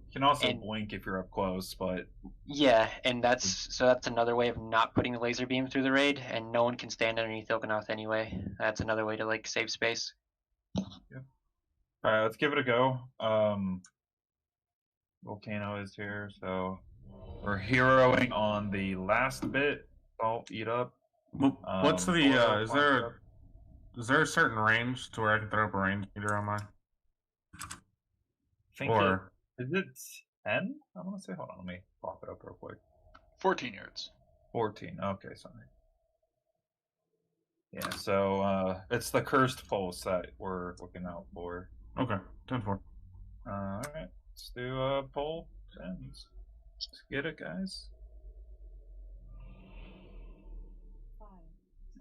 You can also blink if you're up close, but yeah, and that's another way of not putting the laser beam through the raid, and no one can stand underneath Il'gynoth anyway. That's another way to save space. Yep. All right, let's give it a go. Volcano is here, so we're heroing on the last bit. Salt, eat up. What's the is there a certain range to where I can throw up a range meter on mine? Is it 10? I want to say, hold on, let me pop it up real quick. 14 yards. 14, okay, sorry. Yeah, so it's the cursed pulse that we're looking out for. Okay, 10-4. Alright, let's do a pull. Let's get it, guys.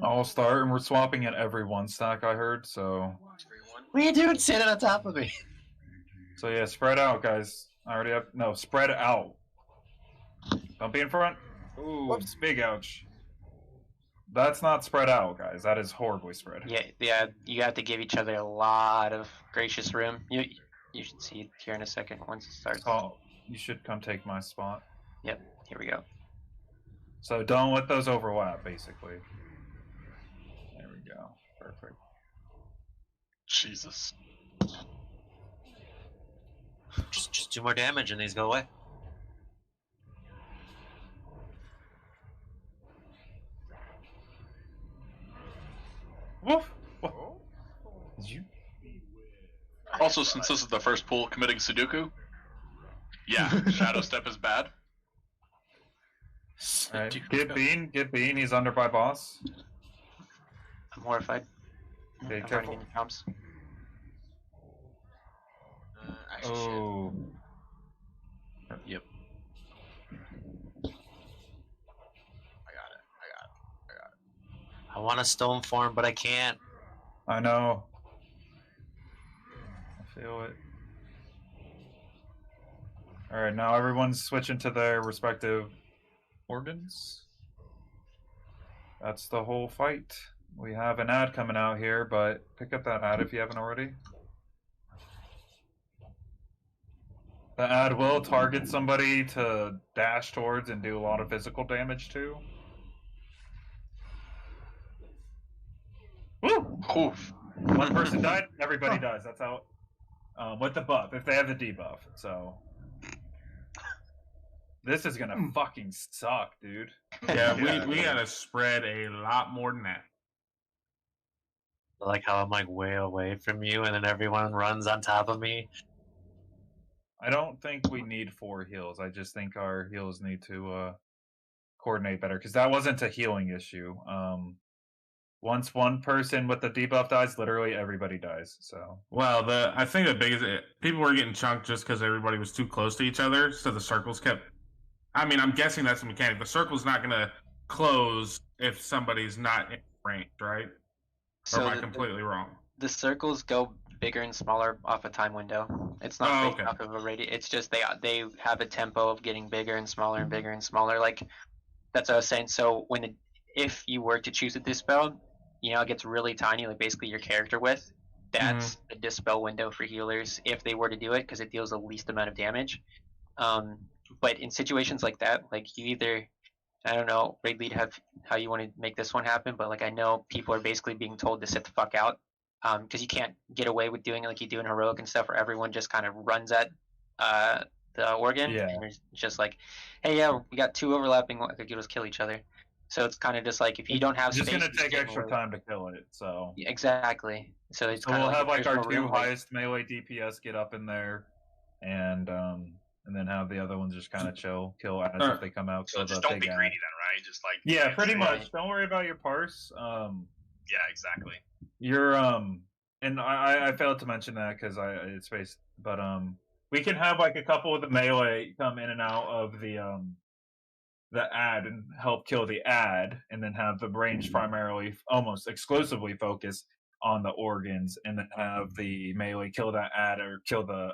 I'll start, and we're swapping at every 1 stack, I heard, so. What are you doing sitting on top of me? So yeah, spread out, guys. I already have spread out. Don't be in front. Ooh, whoops, big ouch. That's not spread out, guys. That is horribly spread. Yeah. You have to give each other a lot of gracious room. You should see it here in a second once it starts. Oh, you should come take my spot. Yep. Here we go. So don't let those overlap, basically. go. Perfect. Jesus. Just do more damage and these go away. Woof. Did you? Also, since this is the first pool committing Sudoku, yeah, Shadow Step is bad. Alright, get Bean. He's under by boss. I'm horrified. Okay, I'm careful. running into comps. Oh. Yep. I want a stone form, but I can't. I know. I feel it. Alright, now everyone's switching to their respective organs. That's the whole fight. We have an ad coming out here, but pick up that ad if you haven't already. The ad will target somebody to dash towards and do a lot of physical damage to. Woo! Oof. One person died, everybody dies. That's how. With the buff, if they have the debuff. So. This is gonna fucking suck, dude. Yeah, we gotta spread a lot more than that. I like how I'm like way away from you, and then everyone runs on top of me. I don't think we need 4 heals. I just think our heals need to coordinate better because that wasn't a healing issue. Once one person with the debuff dies, literally everybody dies. So well, I think the biggest people were getting chunked just because everybody was too close to each other, so the circles kept. I mean, I'm guessing that's the mechanic. The circle's not gonna close if somebody's not in range, right? Or am I completely wrong? The circles go bigger and smaller off a time window. It's not based off of a radius. It's just they have a tempo of getting bigger and smaller and bigger and smaller. Like that's what I was saying. So if you were to choose a dispel, it gets really tiny, like basically your character width. That's the dispel window for healers if they were to do it because it deals the least amount of damage. But in situations like that, like you either, I don't know, Raid Lead, have how you want to make this one happen, but like I know people are basically being told to sit the fuck out because you can't get away with doing it like you do in Heroic and stuff where everyone just kind of runs at the organ and it's just like, hey, yeah, we got 2 overlapping, like you just kill each other. So it's kind of just like if you don't have it's space, just gonna take extra time to kill it. So exactly. So it's kind we'll of have like our 2 room, highest melee DPS get up in there, and then have the other ones just kind of chill, kill ads if they come out. So just don't be greedy then, right? Just like pretty much. Don't worry about your parse. Yeah, exactly. You're and I failed to mention that because it's spaced, but we can have like a couple of the melee come in and out of the ad and help kill the ad, and then have the range primarily almost exclusively focus on the organs, and then have the melee kill that ad or kill the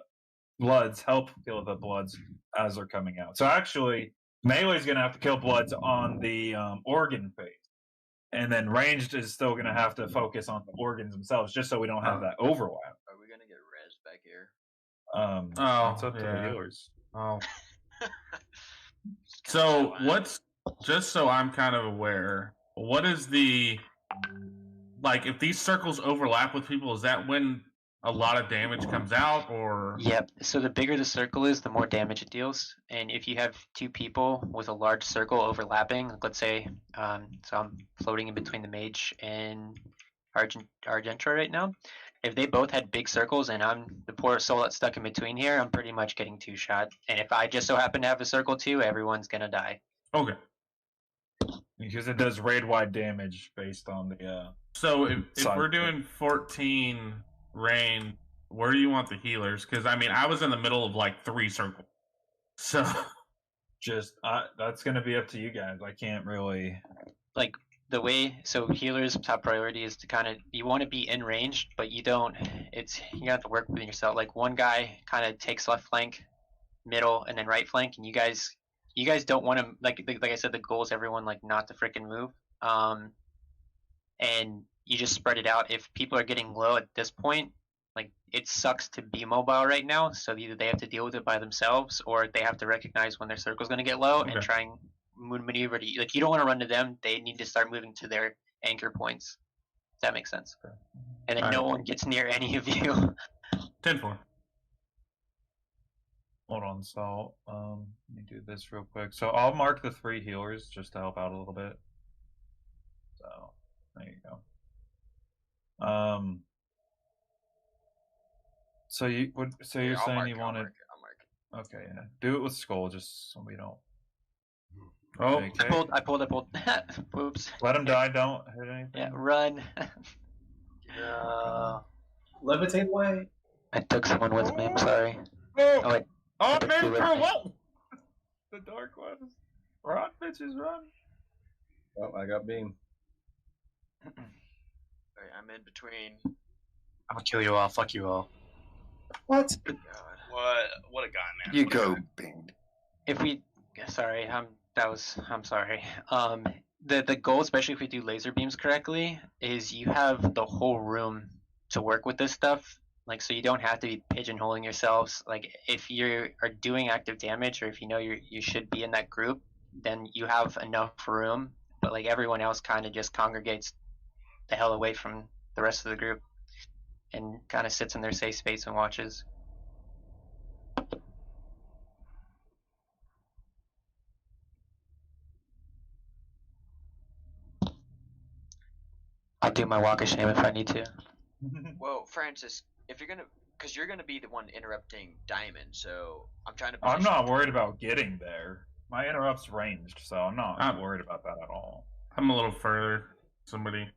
bloods, help kill the bloods as they're coming out. So actually, melee's gonna have to kill bloods on the organ phase, and then ranged is still gonna have to focus on the organs themselves, just so we don't have that overlap. Are we gonna get res back here? It's up to the healers. Oh. So just so I'm kind of aware, what is if these circles overlap with people, is that when a lot of damage comes out, or? Yep. So the bigger the circle is, the more damage it deals. And if you have 2 people with a large circle overlapping, like let's say, so I'm floating in between the mage and Argentra right now. If they both had big circles and I'm the poor soul that's stuck in between here, I'm pretty much getting 2 shot. And if I just so happen to have a circle too, everyone's gonna die. Okay. Because it does raid-wide damage based on the. So if we're doing 14 range, where do you want the healers? Because I mean, I was in the middle of like 3 circles. So just that's gonna be up to you guys. I can't really. Like the way, so healers top priority is to kind of, you want to be in range, but you have to work within yourself. Like one guy kind of takes left flank, middle, and then right flank, and you guys don't want to, like I said, the goal is everyone like not to freaking move, and you just spread it out. If people are getting low at this point, like it sucks to be mobile right now, so either they have to deal with it by themselves or they have to recognize when their circle's going to get low and try and maneuver to, like, you don't want to run to them. They need to start moving to their anchor points. That makes sense. And then no Alright. one gets near any of you. 10-4. Hold on, so let me do this real quick. So I'll mark the 3 healers just to help out a little bit. So there you go. So you would you're saying you wanted I'll mark it. okay, yeah. Do it with skull just so we don't. Oh, JK. I pulled. Oops. Let him die, don't hit anything. Yeah, run. Levitate away. I took someone with me, I'm sorry. Oh, wait. Oh, took man, two with for me. what? The dark ones. Run, bitches, run. Oh, I got beam. Alright, I'm in between. I'm gonna kill you all. Fuck you all. What? God. What a guy, man. You What a go, guy. Bing. If we, sorry, I'm sorry. The goal, especially if we do laser beams correctly, is you have the whole room to work with this stuff. Like, so you don't have to be pigeonholing yourselves. Like, if you are doing active damage, or if you know you should be in that group, then you have enough room. But like everyone else, kind of just congregates the hell away from the rest of the group, and kind of sits in their safe space and watches. I'll do my walk of shame if I need to. Well, Francis, if you're gonna, because you're gonna be the one interrupting Diamond, so I'm trying to. I'm not worried about getting there. My interrupt's ranged, so I'm not worried about that at all. I'm a little further. Somebody.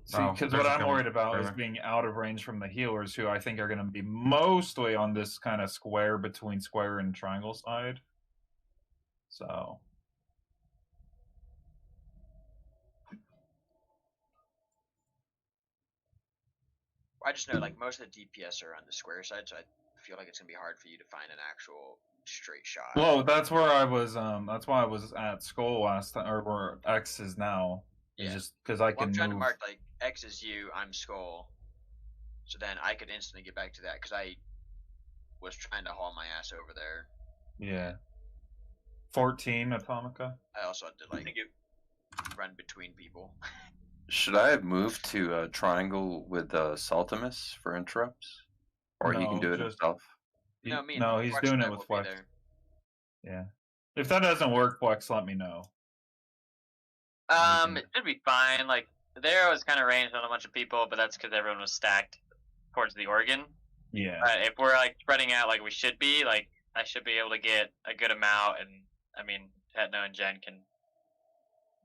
See, Oh, because there's what a I'm couple worried about is further. being out of range from the healers, who I think are going to be mostly on this kind of square between square and triangle side. So. I just know like most of the DPS are on the square side, so I feel like it's gonna be hard for you to find an actual straight shot. Well, that's where I was. That's why I was at Skull last time, or where X is now. Is just because I can I'm trying to move. mark like X is you, I'm Skull, so then I could instantly get back to that because I was trying to haul my ass over there. Yeah. 14 Atomica. I also had to like run between people. Should I have moved to Triangle with Saltimus for interrupts? Or he can No, do it just- himself? No, he's doing it with Flex. Yeah. If that doesn't work, Flex, let me know. It should be fine. Like the arrow was kind of ranged on a bunch of people, but that's because everyone was stacked towards the organ. Yeah. If we're like spreading out like we should be, like I should be able to get a good amount, and I mean, Hetno and Jen can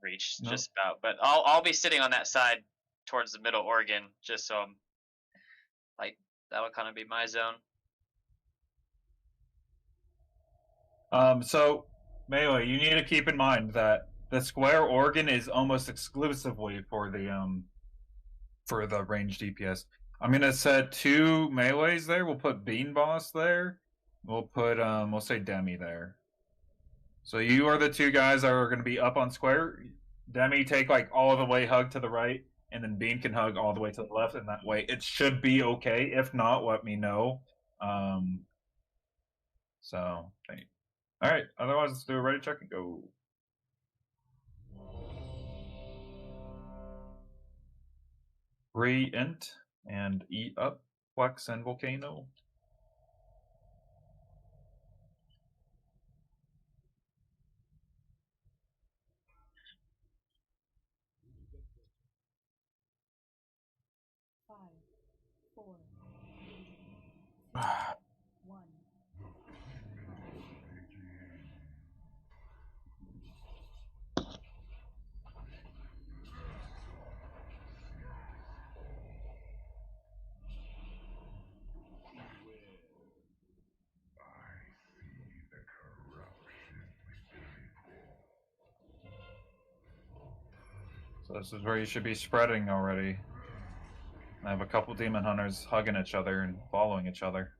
reach just about. But I'll be sitting on that side towards the middle organ, just so I'm like that'll kind of be my zone. So Melee, you need to keep in mind that the square organ is almost exclusively for the range DPS. I'm gonna set 2 melees there. We'll put Bean Boss there. We'll put we'll say Demi there. So you are the 2 guys that are gonna be up on square. Demi take like all the way hug to the right, and then Bean can hug all the way to the left, and that way it should be okay. If not, let me know. So all right. Otherwise, let's do a ready check and go. Re-int and eat up Flex and Volcano. Five, four, one. So this is where you should be spreading already. I have a couple demon hunters hugging each other and following each other.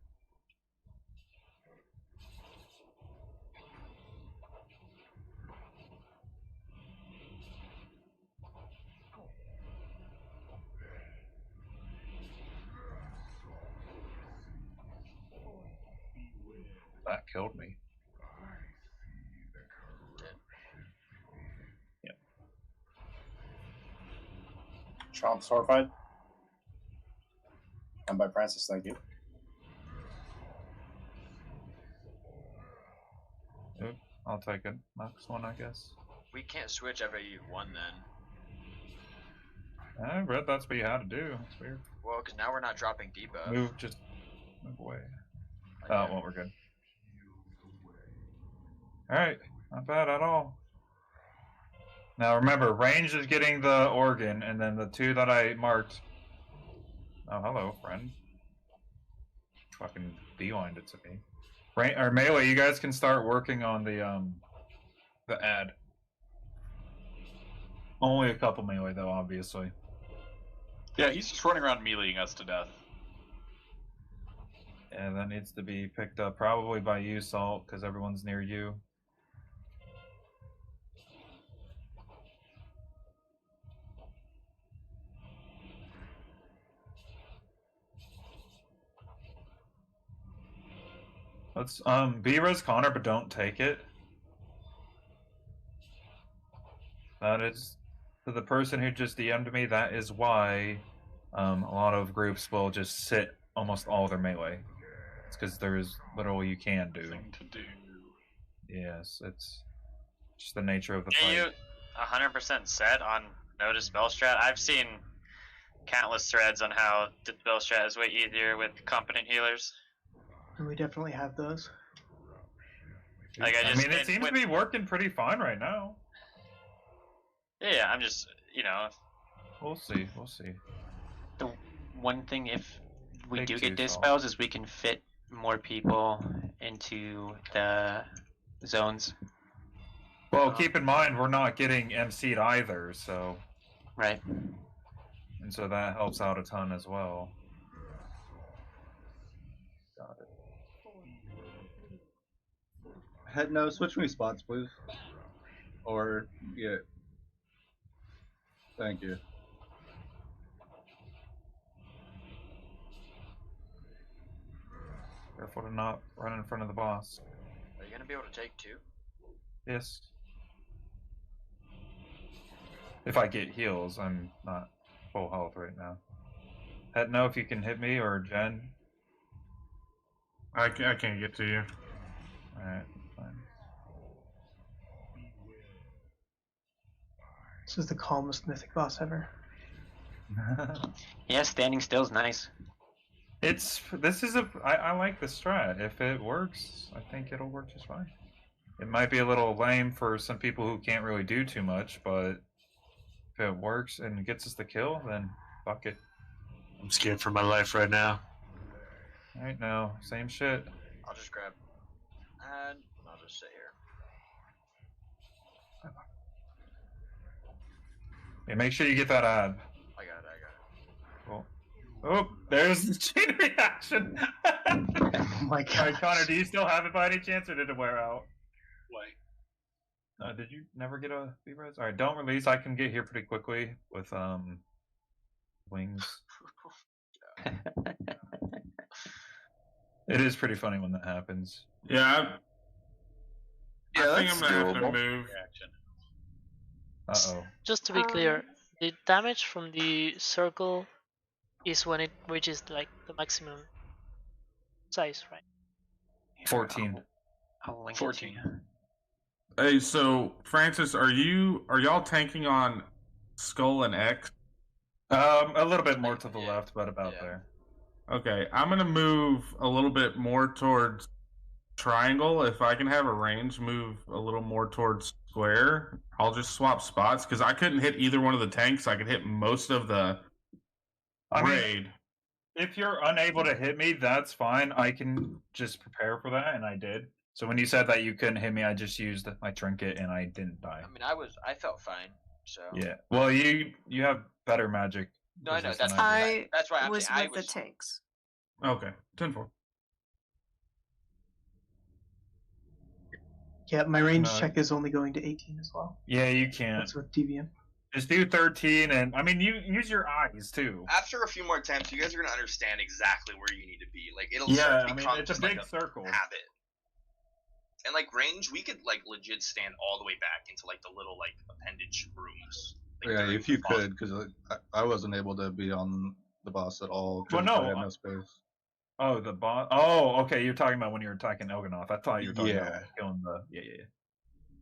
That killed me. Yep. Chomp's horrified. And by Francis, thank you. Oop, I'll take it. Next one, I guess. We can't switch every one then. I read that's what you had to do. It's weird. Well, because now we're not dropping debuff. Move away. Oh, well, we're good. Alright, not bad at all. Now remember, range is getting the organ, and then the two that I marked. Oh, hello, friend. Fucking beelined it to me. Or melee, you guys can start working on the ad. Only a couple melee though, obviously. Yeah, he's just running around meleeing us to death. Yeah, that needs to be picked up probably by you, Salt, because everyone's near you. Let's B-res Connor, but don't take it. That is, to the person who just DM'd me, that is why a lot of groups will just sit almost all their melee. It's because there's literally you can do. Thing to do. Yes, it's just the nature of the Are fight. you 100% set on no dispel strat? I've seen countless threads on how dispel strat is way easier with competent healers. And we definitely have those. Like I mean, it seems to be working pretty fine right now. Yeah, I'm just, you know. We'll see. We'll see. The one thing, if we Take do two, get dispels, is we can fit more people into the zones. Well, keep in mind we're not getting MC'd either, so. Right. And so that helps out a ton as well. Got it. No, switch me spots, please. Or, yeah. Thank you. Careful to not run in front of the boss. Are you gonna be able to take two? Yes. If I get heals, I'm not full health right now. Het, know if you can hit me, or Jen. I can't get to you. Alright, fine. This is the calmest mythic boss ever. Yeah, standing still is nice. I like the strat. If it works, I think it'll work just fine. It might be a little lame for some people who can't really do too much, but if it works and gets us the kill, then fuck it. I'm scared for my life right now. Alright, now, same shit. I'll just grab, and I'll just sit here. Yeah, make sure you get that ad. I got it. Cool. Oh, there's the chain reaction. Oh my god. Alright, Connor, do you still have it by any chance, or did it wear out? Wait. Did you never get a B-res? Alright, don't release. I can get here pretty quickly with wings. It is pretty funny when that happens. Yeah. I think that's I'm gonna have to doable. move. Uh-oh. Just to be clear, the damage from the circle is when it reaches like the maximum size, right? 14. I'll link 14. it to you. Hey, so Francis, are y'all tanking on Skull and X? A little bit more to the left, but about there. Okay, I'm gonna move a little bit more towards triangle. If I can have a range move a little more towards square, I'll just swap spots because I couldn't hit either one of the tanks. I could hit most of the raid. If you're unable to hit me, that's fine. I can just prepare for that, and I did. So when you said that you couldn't hit me, I just used my trinket, and I didn't die. I mean, I felt fine. So. Yeah. Well, you have better magic. No, I know. resist That's than I do. why. That's why I'm was saying with the tanks. Okay, 10-4. Yeah, my range No. check is only going to 18 as well. Yeah, you can't. That's with DVM. Just do 13, and I mean, you use your eyes too. After a few more attempts, you guys are gonna understand exactly where you need to be. Like it'll Yeah, start to I mean, become it's a just big like circle. habit. And like range, we could like legit stand all the way back into like the little like appendage rooms. Yeah, if you could, because I wasn't able to be on the boss at all because Well, no, I had no space. Oh, the boss. Oh, okay. You're talking about when you're attacking Elganoth. I thought you were talking about Yeah. when killing the. Yeah.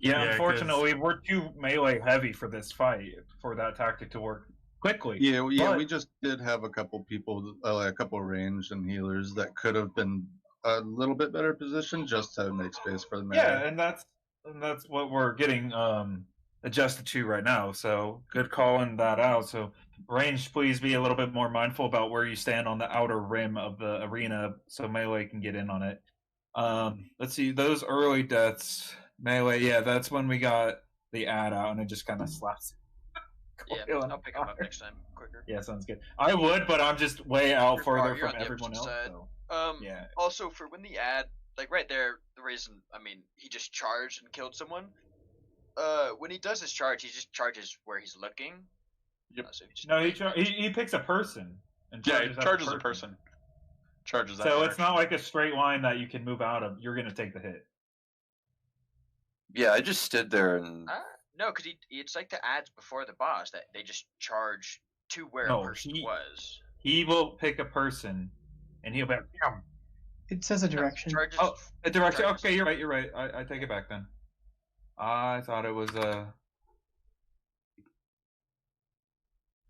Yeah, 'cause- Unfortunately, we're too melee heavy for this fight for that tactic to work quickly. Yeah, But- we just did have a couple people, a couple ranged and healers that could have been a little bit better positioned just to make space for the melee. Yeah, and that's what we're getting adjusted to right now. So good calling that out. So range, please be a little bit more mindful about where you stand on the outer rim of the arena, so melee can get in on it. Let's see those early deaths. Melee, yeah, that's when we got the ad out, and it just kind of slaps. Yeah, I'll pick him up next time quicker. Yeah, sounds good. I would, but I'm just way out You're further you're from on the everyone else. opposite So. side. Yeah. Also, for when the ad, like right there, the reason, I mean, he just charged and killed someone. When he does his charge, he just charges where he's looking. Yep. So No, he picks a person. And Yeah, he charges at the charges a person. Charges that So it's direction. not like a straight line that you can move out of. You're gonna take the hit. Yeah, I just stood there and No, because it's like the ads before the boss that they just charge to where No, a person was. He will pick a person, and he'll be like, "Bam." It says a direction. Charges. Oh, a direction. Okay, you're right. You're right. I take it back then. I thought it was All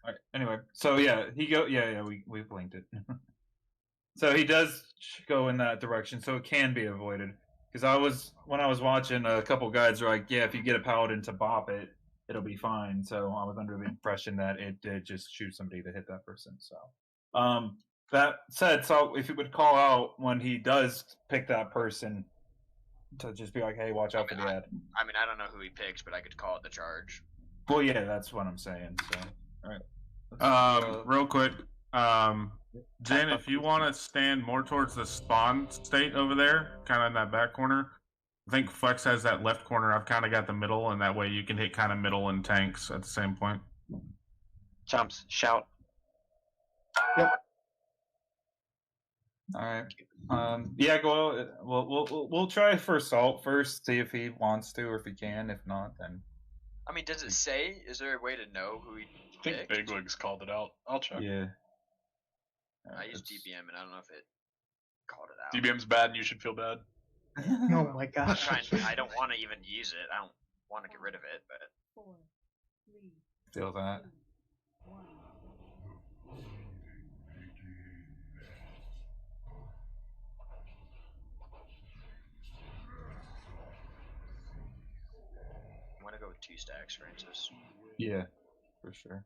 right. Anyway, so yeah, he go. Yeah. We blinked it. So he does go in that direction, so it can be avoided. Because when I was watching, a couple guides are like, yeah, if you get a paladin to bop it, it'll be fine. So I was under the impression that it did just shoot somebody to hit that person. So, that said, so if you would call out when he does pick that person, to just be like, hey, watch out for the ad. I mean, I don't know who he picks, but I could call it the charge. Well, yeah, that's what I'm saying. So, all right. Real quick, Jen, if you want to stand more towards the spawn state over there, kind of in that back corner, I think Flex has that left corner. I've kind of got the middle, and that way you can hit kind of middle and tanks at the same point. Chumps, shout. Yep. All right. Yeah, go. We'll try for Assault first. See if he wants to, or if he can. If not, then. I mean, does it say? Is there a way to know who he I think picked? Bigwig's called it out. I'll check. Yeah. I use DBM and I don't know if it called it out. DBM's bad, and you should feel bad. Oh my I'm gosh. trying. I don't want to even use it. I don't want to get rid of it, but 4, 3, Feel that. 1. I'm gonna go with 2 stacks, Francis. Yeah, for sure.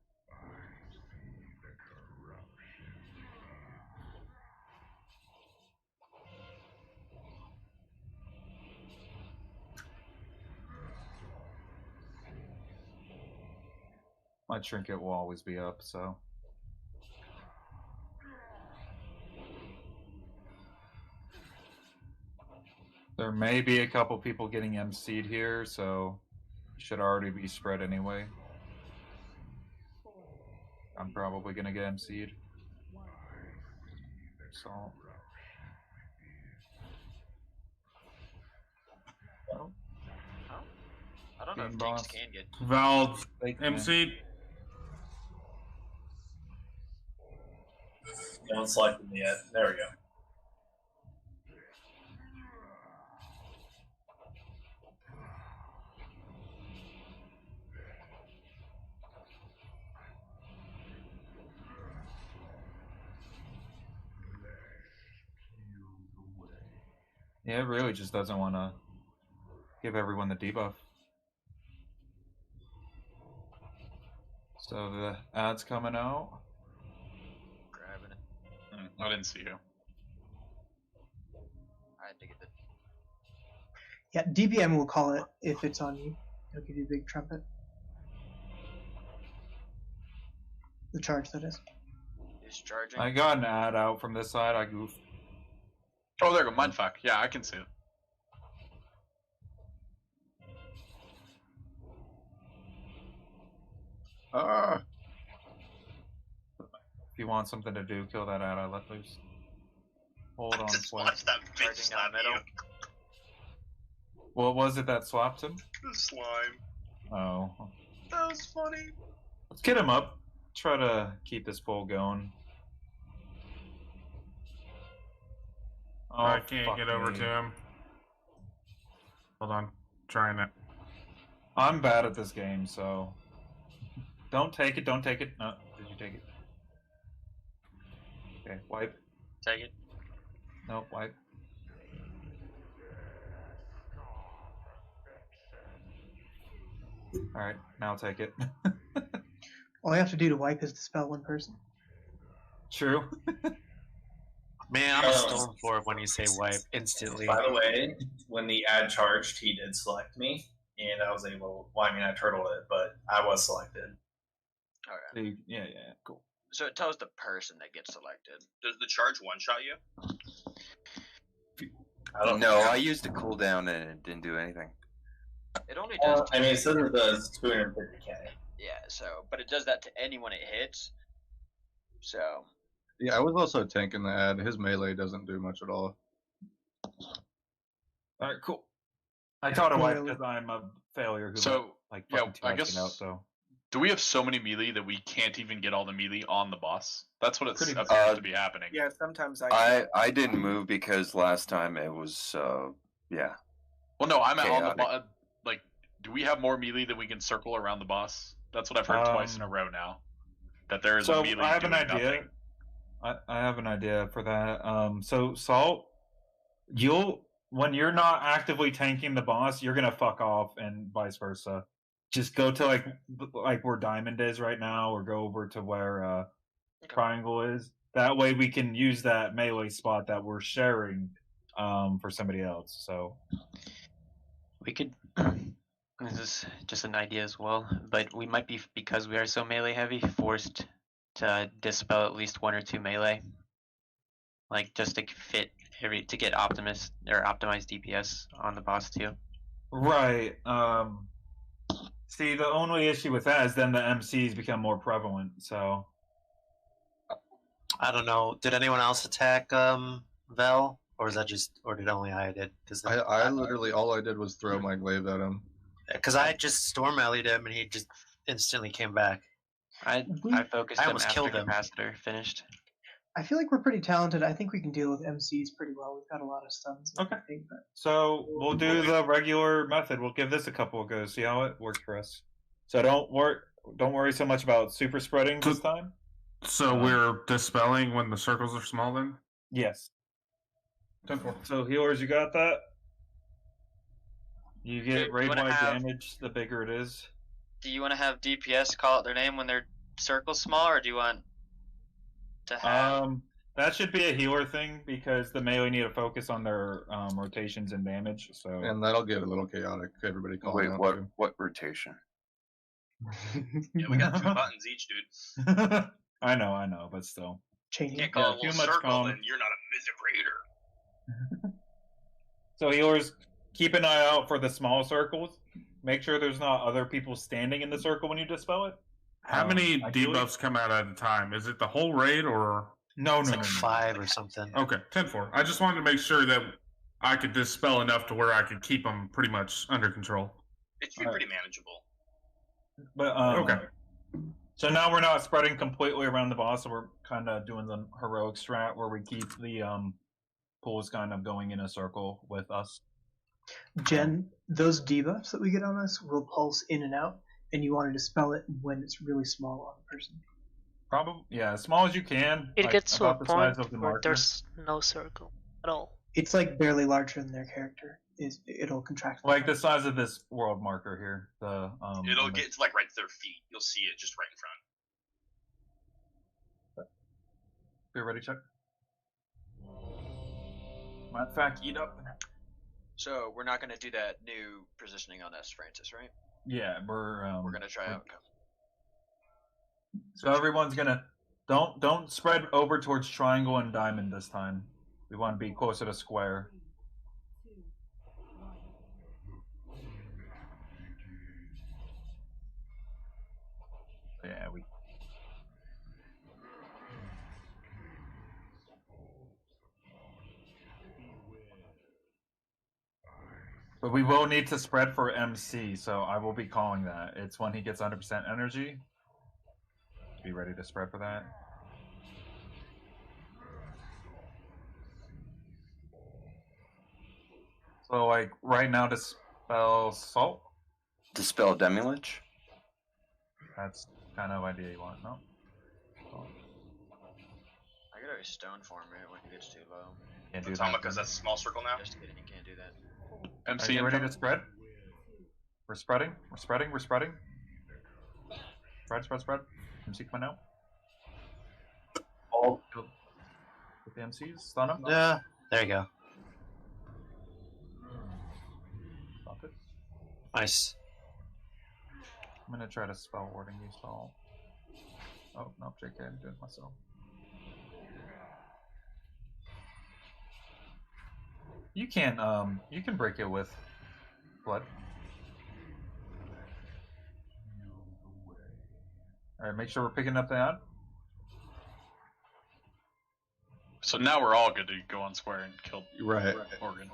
My trinket will always be up, so. There may be a couple people getting MC'd here, so should already be spread anyway. I'm probably gonna get MC'd. So. I don't know if Game tanks boss. can get. Valve Fake MC. No one selected me yet. There we go. Yeah, it really just doesn't want to give everyone the debuff. So the ad's coming out. Grabbing it. I didn't see you. I had to get the. Yeah, DBM will call it if it's on you. It'll give you a big trumpet. The charge, that is. Is charging. I got an ad out from this side. I goofed. Oh, there you go. Mindfuck. Yeah, I can see it. If you want something to do, kill that ad I let loose. Hold on, Just Flex. watch that bitch Charging down slap middle. you. What was it that swapped him? The slime. Oh. That was funny. Let's get him up. Try to keep this poll going. Oh, I can't fuck get over me. to him. Hold on. Trying it. I'm bad at this game, so don't take it. Don't take it. No, did you take it? Okay, wipe. Take it. No, wipe. All right, now take it. All I have to do to wipe is dispel one person. True. Man, I'm a stone for it when you say wipe instantly. By the way, when the ad charged, he did select me, and I was able. Well, I mean, I turtled it, but I was selected. Okay. Yeah, cool. So it tells the person that gets selected. Does the charge one-shot you? No, I used a cooldown and it didn't do anything. It only does. I mean, it says it does 250k. Yeah. So, but it does that to anyone it hits. So. Yeah, I was also tanking the ad. His melee doesn't do much at all. All right, cool. I taught a wipe because I'm a failure. Who So, like yeah, fucking I guess. out, so. Do we have so many melee that we can't even get all the melee on the boss? That's what Pretty much. appears to be happening. Yeah, sometimes I didn't move because last time it was yeah. Well, no, I'm on the Chaotic. boss. Like, do we have more melee that we can circle around the boss? That's what I've heard twice in a row now. That there is a melee I have an doing idea. nothing. I have an idea for that. So Salt, when you're not actively tanking the boss, you're gonna fuck off, and vice versa. Just go to like where Diamond is right now, or go over to where Triangle is. That way, we can use that melee spot that we're sharing for somebody else. So We could. This is just an idea as well, but we might be, because we are so melee heavy, forced to dispel at least 1 or 2 melee, like just to fit to get optimized DPS on the boss too. right. See, the only issue with that is then the MCs become more prevalent. So I don't know. Did anyone else attack Vel, or is that just, or did only I did? Because I literally all I did was throw my glaive at him. Because I just storm rallied him and he just instantly came back. I focused I him almost after killed him. capacitor finished. I feel like we're pretty talented. I think we can deal with MCs pretty well. We've got a lot of stuns. Okay. I think, but So we'll do the regular method. We'll give this a couple of goes, see how it works for us. So don't worry so much about super spreading this time. So we're dispelling when the circles are small then? Yes. 10-4. So healers, you got that? You Do get you raid wanna wide have- damage the bigger it is. Do you want to have DPS call out their name when their circle's small, or do you want to have? That should be a healer thing because the melee need to focus on their rotations and damage. So And that'll get a little chaotic. Everybody calling Wait, out. what rotation? Yeah, we got 2 buttons each, dude. I know, but still. chaining. Can't call Yeah, it a too little much circle, calm. then you're not a Mythic Raider. So healers, keep an eye out for the small circles. Make sure there's not other people standing in the circle when you dispel it. How many ideally- debuffs come out at a time? Is it the whole raid or? No, It's no, like no, no. 5 or something. Okay, 10-4. I just wanted to make sure that I could dispel enough to where I could keep them pretty much under control. It should be pretty manageable. But Okay. So now we're not spreading completely around the boss. So we're kind of doing the heroic strat where we keep the pools kind of going in a circle with us. Jen, those debuffs that we get on us will pulse in and out, and you want to dispel it when it's really small on the person. Probably, yeah, as small as you can. It like, gets to a about the size point of the where marker. there's no circle at all. It's like barely larger than their character. It'll contract. Like the size of this world marker here. The It'll get to like right to their feet. You'll see it just right in front. You ready, Chuck? Matter of fact, eat up. So we're not going to do that new positioning on us, Francis, right? Yeah, we're going to try out. So everyone's gonna don't spread over towards triangle and diamond this time. We want to be closer to square. Yeah, we. But we will need to spread for MC, so I will be calling that. It's when he gets 100% energy. be ready to spread for that. So, like, right now, dispel salt? Dispel Demilich? That's kind of idea you want, no? Oh. I could always stone form it when it gets too low. Can't do Tama, that. because that's a small circle now. Just kidding, you can't do that. Are MC you ready incoming. to spread? We're spreading. We're spreading. We're spreading. Spread, spread, spread. MC coming out. Oh, With the MCs. Stun him. Yeah, there you go. Stop it. Nice. I'm gonna try to spell warding you stall. Oh, no, JK, I'm doing it myself. You can break it with blood. Alright, make sure we're picking up the ad. So now we're all good to go on square and kill Right. Morgan.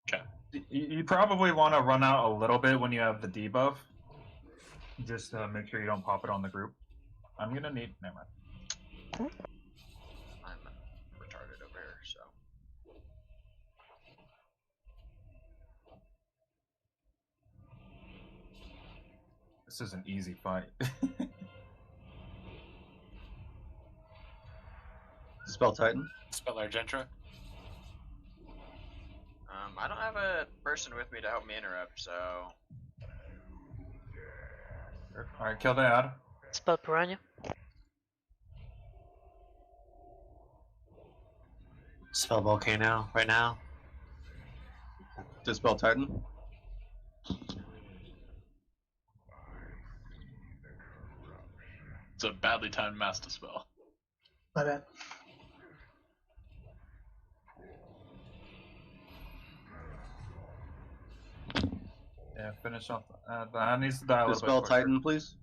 Okay. You probably want to run out a little bit when you have the debuff. Just make sure you don't pop it on the group. I'm gonna need. Never mind. I'm retarded over here, so. This is an easy fight. Spell Titan. Spell Argentra. I don't have a person with me to help me interrupt, so. Alright, kill the ad. Spell Piranha. Spell Volcano right now. Dispel Titan. It's a badly timed Master spell. My bad. Yeah, finish off. The ad needs to die a little Dispel bit quicker. Titan, please.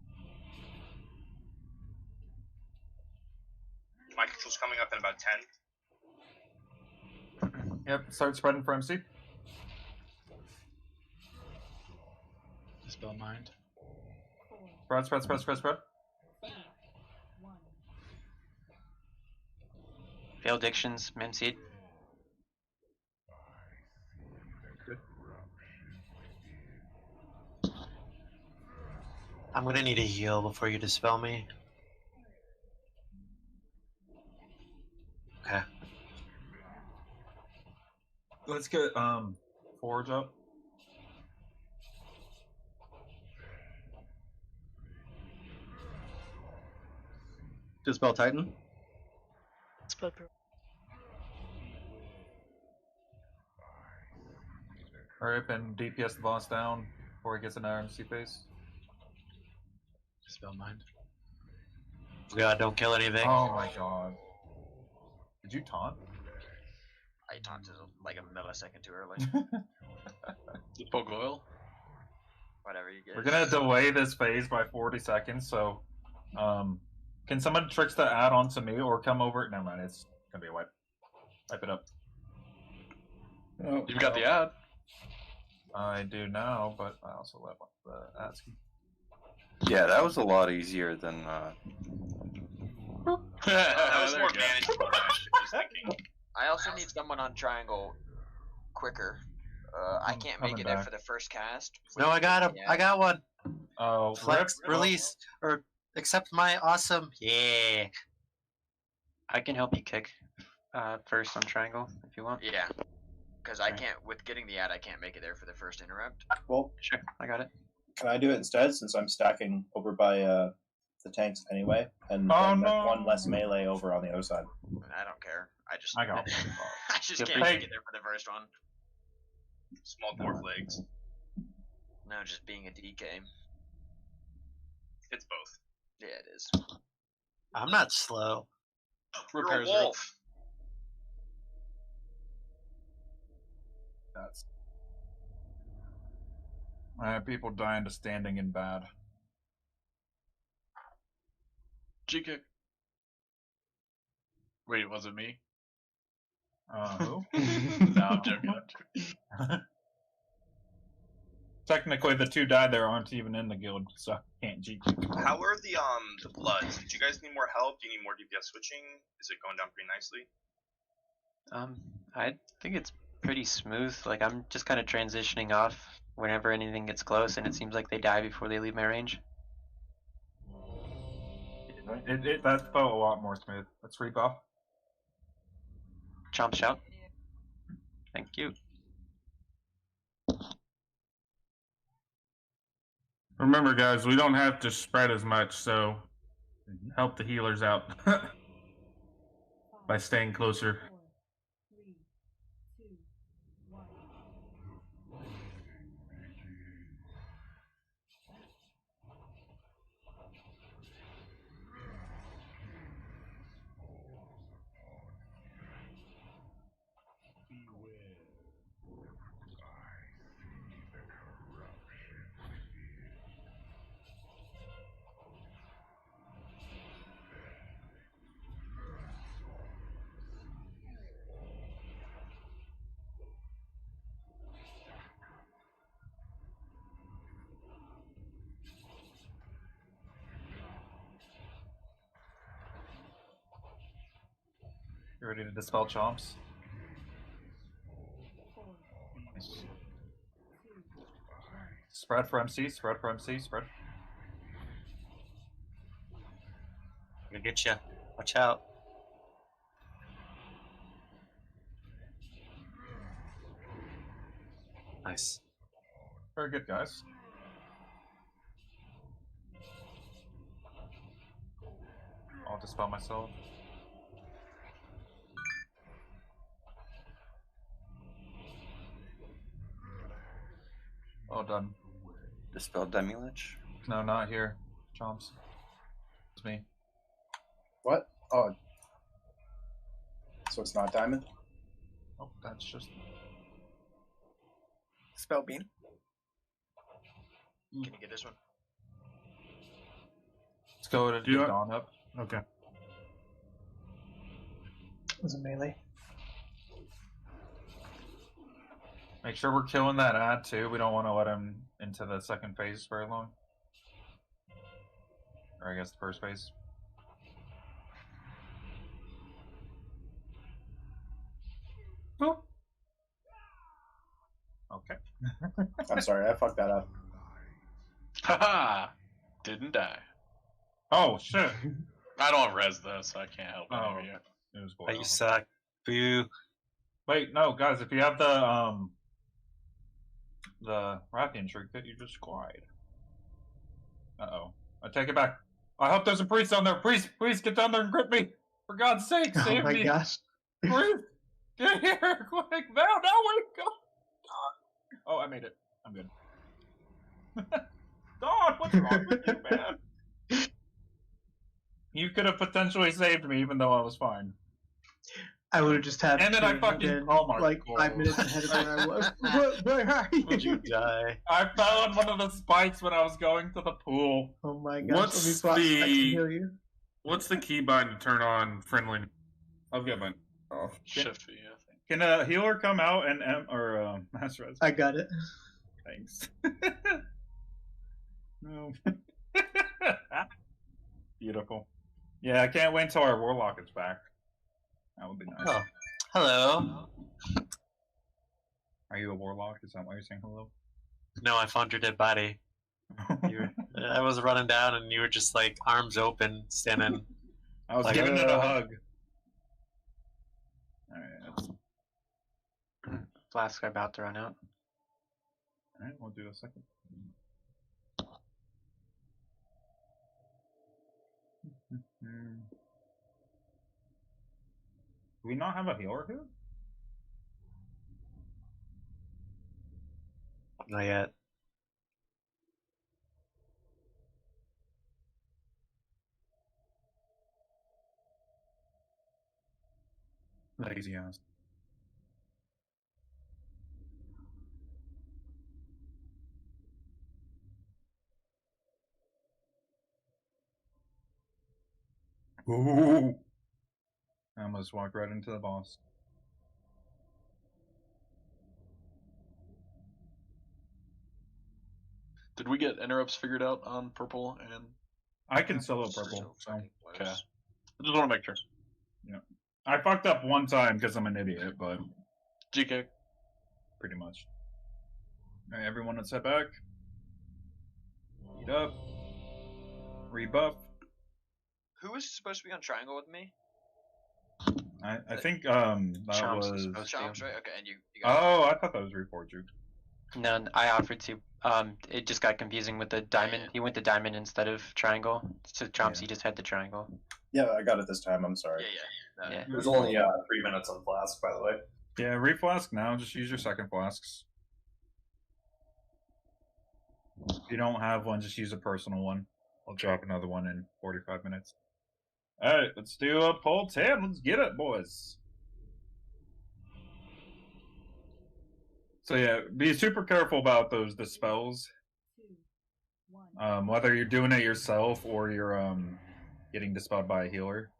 My control's coming up in about 10. Yep, start spreading for MC. Dispel Mind. Spread, spread, spread, spread, spread. Failed Dictions, Memseed. Good. I'm gonna need a heal before you dispel me. Okay. Let's get Forge up. Dispel Titan. Spell Piranha. Alright, and DPS the boss down before he gets an RMC phase. Dispel Mind. God, don't kill anything. Oh my god. Did you taunt? I taunted like a millisecond too early. Dispel Goyle. Whatever you get. We're gonna delay this phase by 40 seconds, so can someone tricks the ad onto me or come over? Never mind, it's gonna be a wipe. Wipe it up. Oh, You've got the ad. I do now, but I also let the ad ski. Yeah, that was a lot easier than. That was more manageable, actually, just thinking. I also need someone on triangle quicker. I can't make coming it there back. for the first cast. No, I got him. I got one. Oh, Flex, rip. release, or accept my awesome. Yeah. I can help you kick first on triangle if you want. Yeah, because I Okay. can't. With getting the ad, I can't make it there for the first interrupt. well, Sure, I got it. can I do it instead since I'm stacking over by the tanks anyway, and Oh, then no. one less melee over on the other side? I don't care. I just. I got I just Just can't take- make it there for the first one. Small dwarf legs. No, just being a DK. It's both. Yeah, it is. I'm not slow. You're a Repairs are up. wolf. That's. People dying to standing in bad. G kick. Wait, was it me? Who? No, I'm joking. I'm joking. Technically, the 2 died there aren't even in the guild, so can't GG. How are the Bloods? Did you guys need more help? Do you need more DPS switching? Is it going down pretty nicely? I think it's pretty smooth. Like I'm just kind of transitioning off whenever anything gets close, and it seems like they die before they leave my range. That felt a lot more smooth. Let's rebuff. Chomp shout. Thank you. Remember, guys, we don't have to spread as much, so help the healers out by staying closer. You ready to dispel chomps? Spread for MC, spread for MC, spread. I'm gonna get you. Watch out. Nice. Very good, guys. I'll dispel myself. Well done. Dispel Demi-Lich? No, not here. Chomps. It's me. What? Oh. So it's not diamond? Oh, that's just... Spell bean. Can you get this one? Let's go to Do you Dawn up. Okay. It was a melee. Make sure we're killing that ad too. We don't want to let him into the second phase very long. Or I guess the first phase. Boop. Okay. I'm sorry, I fucked that up. Haha! Didn't die. Oh shit! I don't have res though, so I can't help Oh. it yet. It was Oh, you suck. Boo. Wait, no, guys. If you have the Rathian trinket, you just glide. Uh-oh. I take it back. I hope there's a priest down there. Priest, get down there and grip me. For God's sake, save Oh my me. gosh. Priest, get here, quick. Now, where go? Oh, I made it. I'm good. Dawn, what's wrong with you, man? You could have potentially saved me, even though I was fine. I would have just had. And then I fucking been, like 5 minutes ahead of where I was. Where are you? Would you die? I fell on one of the spikes when I was going to the pool. Oh my gosh! What's Let me swap specs and the heal you. what's the keybind to turn on friendly? I've got mine off. Shift V, I think. Can a healer come out and mass res? I got it. Thanks. No. Beautiful. Yeah, I can't wait until our warlock is back. That would be nice. Oh, hello. Are you a warlock? Is that why you're saying hello? No, I found your dead body. I was running down, and you were just like arms open, standing. I was like, giving it a hug. Alright, Flasks are about to run out. alright, we'll do a second. Do we not have a healer here? Not yet. Lazy ass. Ooh. I almost walked right into the boss. Did we get interrupts figured out on purple and? I can solo purple. So. Okay. I just want to make sure. Yeah. I fucked up one time because I'm an idiot, but GK. Pretty much. All right, everyone, let's head back. Eat up. Rebuff. Who was supposed to be on triangle with me? I think that Chomps was. Chomps, right? Okay, and you Oh, I thought that was Reforger. No, I offered to. It just got confusing with the diamond. He went to diamond instead of triangle. So Chomsy just had the triangle. Yeah, I got it this time. I'm sorry. Yeah. There's only 3 minutes on flask, by the way. Yeah, reflask now. Just use your second flasks. If you don't have one, just use a personal one. I'll drop another one in 45 minutes. Alright, let's do a poll 10. Let's get it, boys. So yeah, be super careful about those dispels. Whether you're doing it yourself or you're getting dispelled by a healer.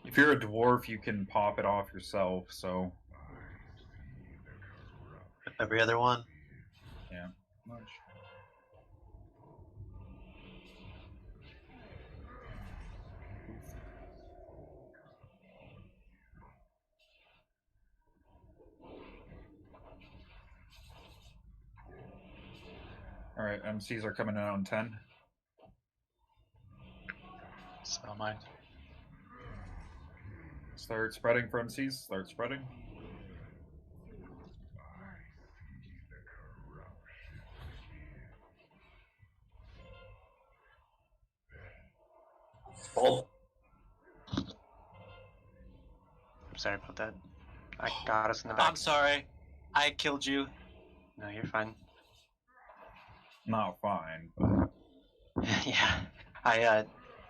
If you're a dwarf, you can pop it off yourself, so... Every other one? Yeah, much. Alright, MCs are coming in on 10. Spell mind. Start spreading for MCs. Start spreading. Bolt. I'm sorry about that. I got us in the back. I'm sorry. I killed you. No, you're fine. Not fine, but... Yeah. I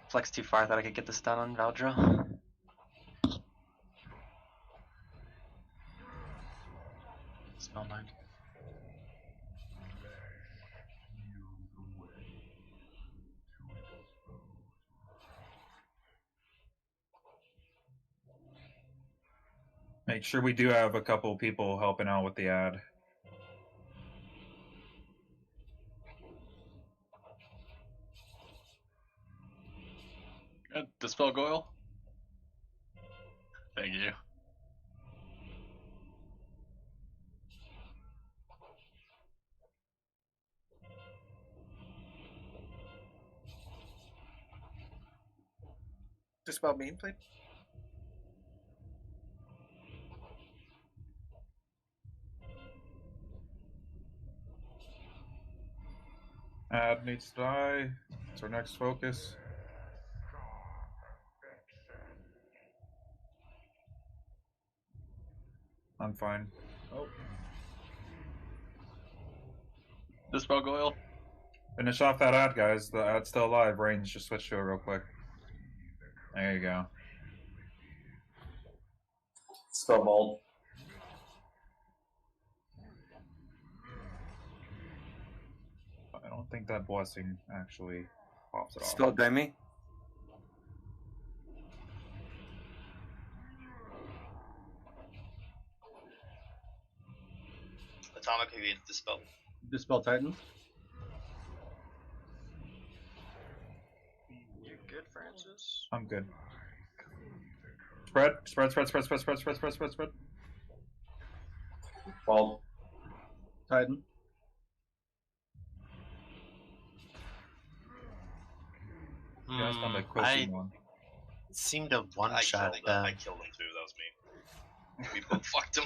flexed too far. I thought I could get this done on Valdrill. Spell mind. Make sure we do have a couple people helping out with the ad. Dispel Goyle. Thank you. Dispel mean, please. Ad needs to die. It's our next focus. I'm fine. Oh. Dispel Goyle. Finish off that ad, guys. The ad's still alive. Range, just switch to it real quick. There you go. Spell mold. I don't think that blessing actually pops it off. Spell Demi. Atomic against Dispel. Dispel Titan. You good, Francis? I'm good. Spread, spread, spread, spread, spread, spread, spread, spread, spread, spread. Bolt. Titan. Just on the I quickie one. seemed to I one-shot killed him. I them. killed him too. That was me. We both fucked him.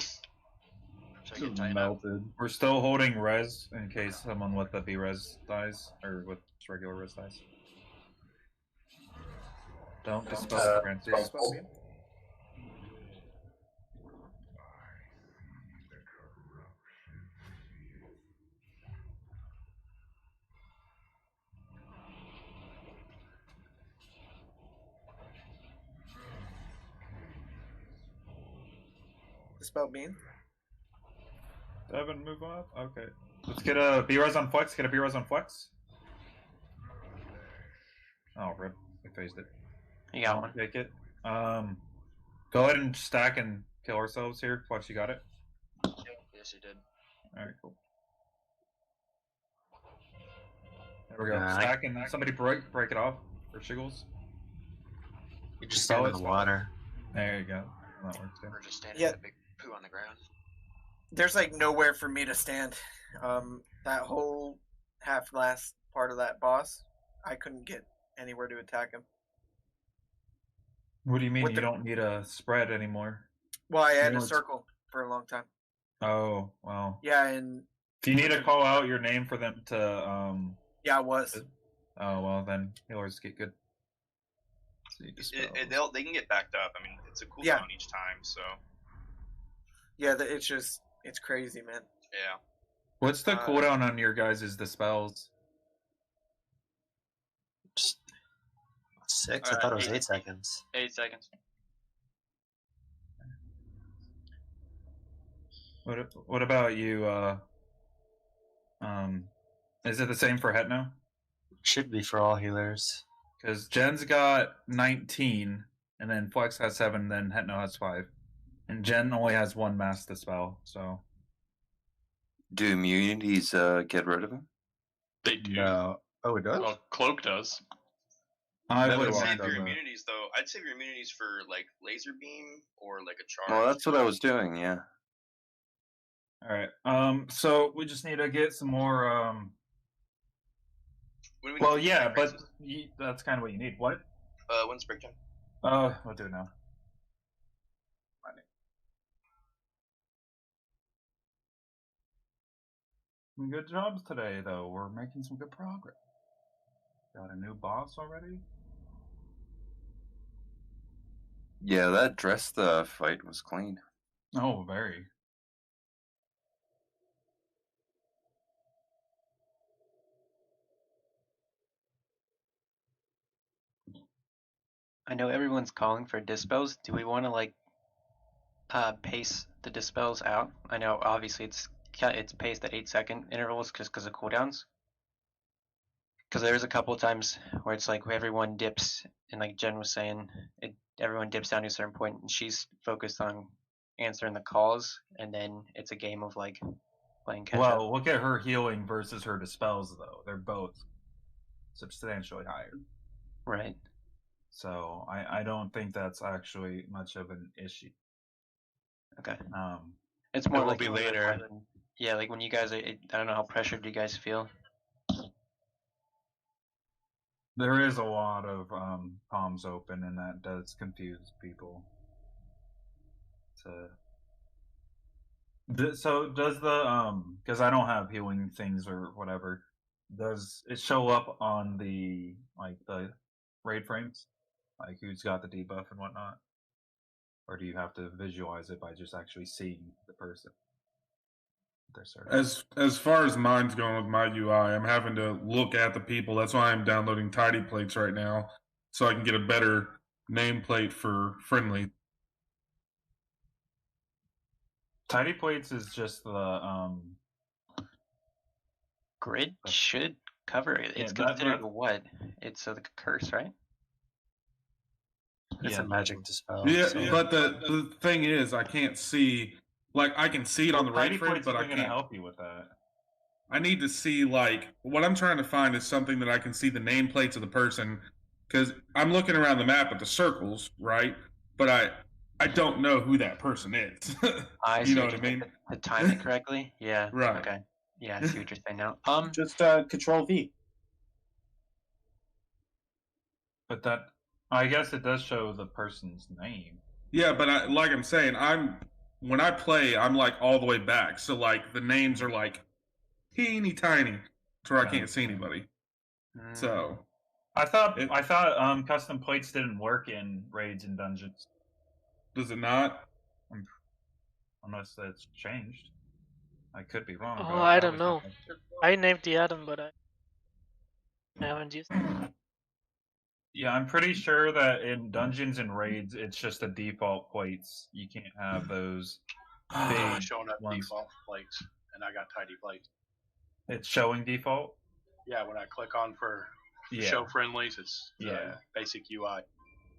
Should I get Just tightened up? melted. We're still holding res in case someone with the B-res dies, or with regular res dies. Don't dispel Francis. Dispel mean. Devin, move up. Okay. Let's get a B-res on flex. Get a B-res on flex. Oh, rip. I phased it. You got one. Take it. Go ahead and stack and kill ourselves here. Watch, you got it. Yes, he did. All right, cool. There we go. Stack and somebody break it off for Shiggles. You just stand in the water. There you go. That works too. Or just standing in a big poo on the ground. There's like nowhere for me to stand. That whole half last part of that boss, I couldn't get anywhere to attack him. What do you mean you don't need a spread anymore? Well, I had a circle for a long time. Oh, well. Yeah, and do you need to call out your name for them to Yeah, I was. Oh well, then healers get good. So they can get backed up. I mean, it's a cooldown each time, so. Yeah, it's crazy, man. Yeah. What's the cooldown on your guys' the spells? 6? I thought it was 8 seconds. 8 seconds. What about you? Is it the same for Hetno? Should be for all healers. Because Jen's got 19, and then Flex has 7, then Hetno has 5. And Jen only has 1 Master Spell, so. Do immunities get rid of him? They do. No. Oh, it does? Well, Cloak does. I would save your immunities, though. I'd save your immunities for, like, Laser Beam or, like, a Charge. Well, that's what I was doing, yeah. Alright, so we just need to get some more, well, yeah, but that's kind of what you need. What? When's break time? We'll do it now. Some good jobs today, though. We're making some good progress. Got a new boss already? Yeah, that dress fight was clean. Oh, very. I know everyone's calling for dispels. Do we want to like pace the dispels out? I know obviously it's paced at 8-second intervals just because of cooldowns. Because there's a couple of times where it's like everyone dips, and like Jen was saying, everyone dips down to a certain point, and she's focused on answering the calls, and then it's a game of like playing catch up. Well, look at her healing versus her dispels, though. They're both substantially higher. Right. So I don't think that's actually much of an issue. Okay. It's more like be later. Yeah, like when you guys are, I don't know how pressured you guys feel. There is a lot of palms open, and that does confuse people. So does the because I don't have healing things or whatever, does it show up on the the raid frames, like who's got the debuff and whatnot, or do you have to visualize it by just actually seeing the person? As far as mine's going with my UI, I'm having to look at the people. That's why I'm downloading tidy plates right now, so I can get a better nameplate for friendly. Tidy plates is just the grid should cover it. It's considered what? It's a curse, right? It's a magic dispel. Yeah, so. But the thing is, I can't see. Like, I can see it on the raid frame, but I can't help you with that. I need to see, like, what I'm trying to find is something that I can see the nameplates of the person, because I'm looking around the map at the circles, right? But I don't know who that person is. You know what I mean? To time it correctly? Yeah. Right. Okay. Yeah, I see what you're saying now. Just Control V. But that, I guess it does show the person's name. Yeah, but like I'm saying, when I play, I'm like all the way back, so like the names are like teeny tiny, to where I can't see anybody. So I thought custom plates didn't work in raids and dungeons. Does it not? Unless that's changed. I could be wrong. Oh, I don't know. I named the atom, but I haven't used it. Yeah, I'm pretty sure that in dungeons and raids, it's just the default plates. You can't have those big showing up ones. default plates, and I got tidy plates. It's showing default? Yeah, when I click on for Yeah. show friendlies, it's Yeah. basic UI.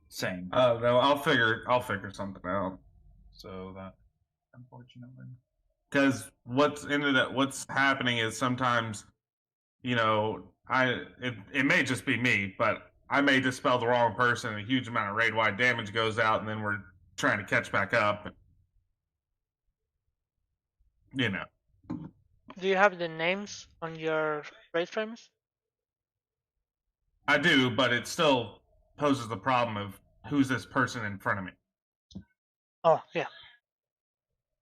Same. No, I'll figure something out. So that, unfortunately, because what's happening is sometimes, it may just be me, but I may dispel the wrong person, and a huge amount of raid wide damage goes out, and then we're trying to catch back up. Do you have the names on your raid frames? I do, but it still poses the problem of who's this person in front of me. Oh, yeah.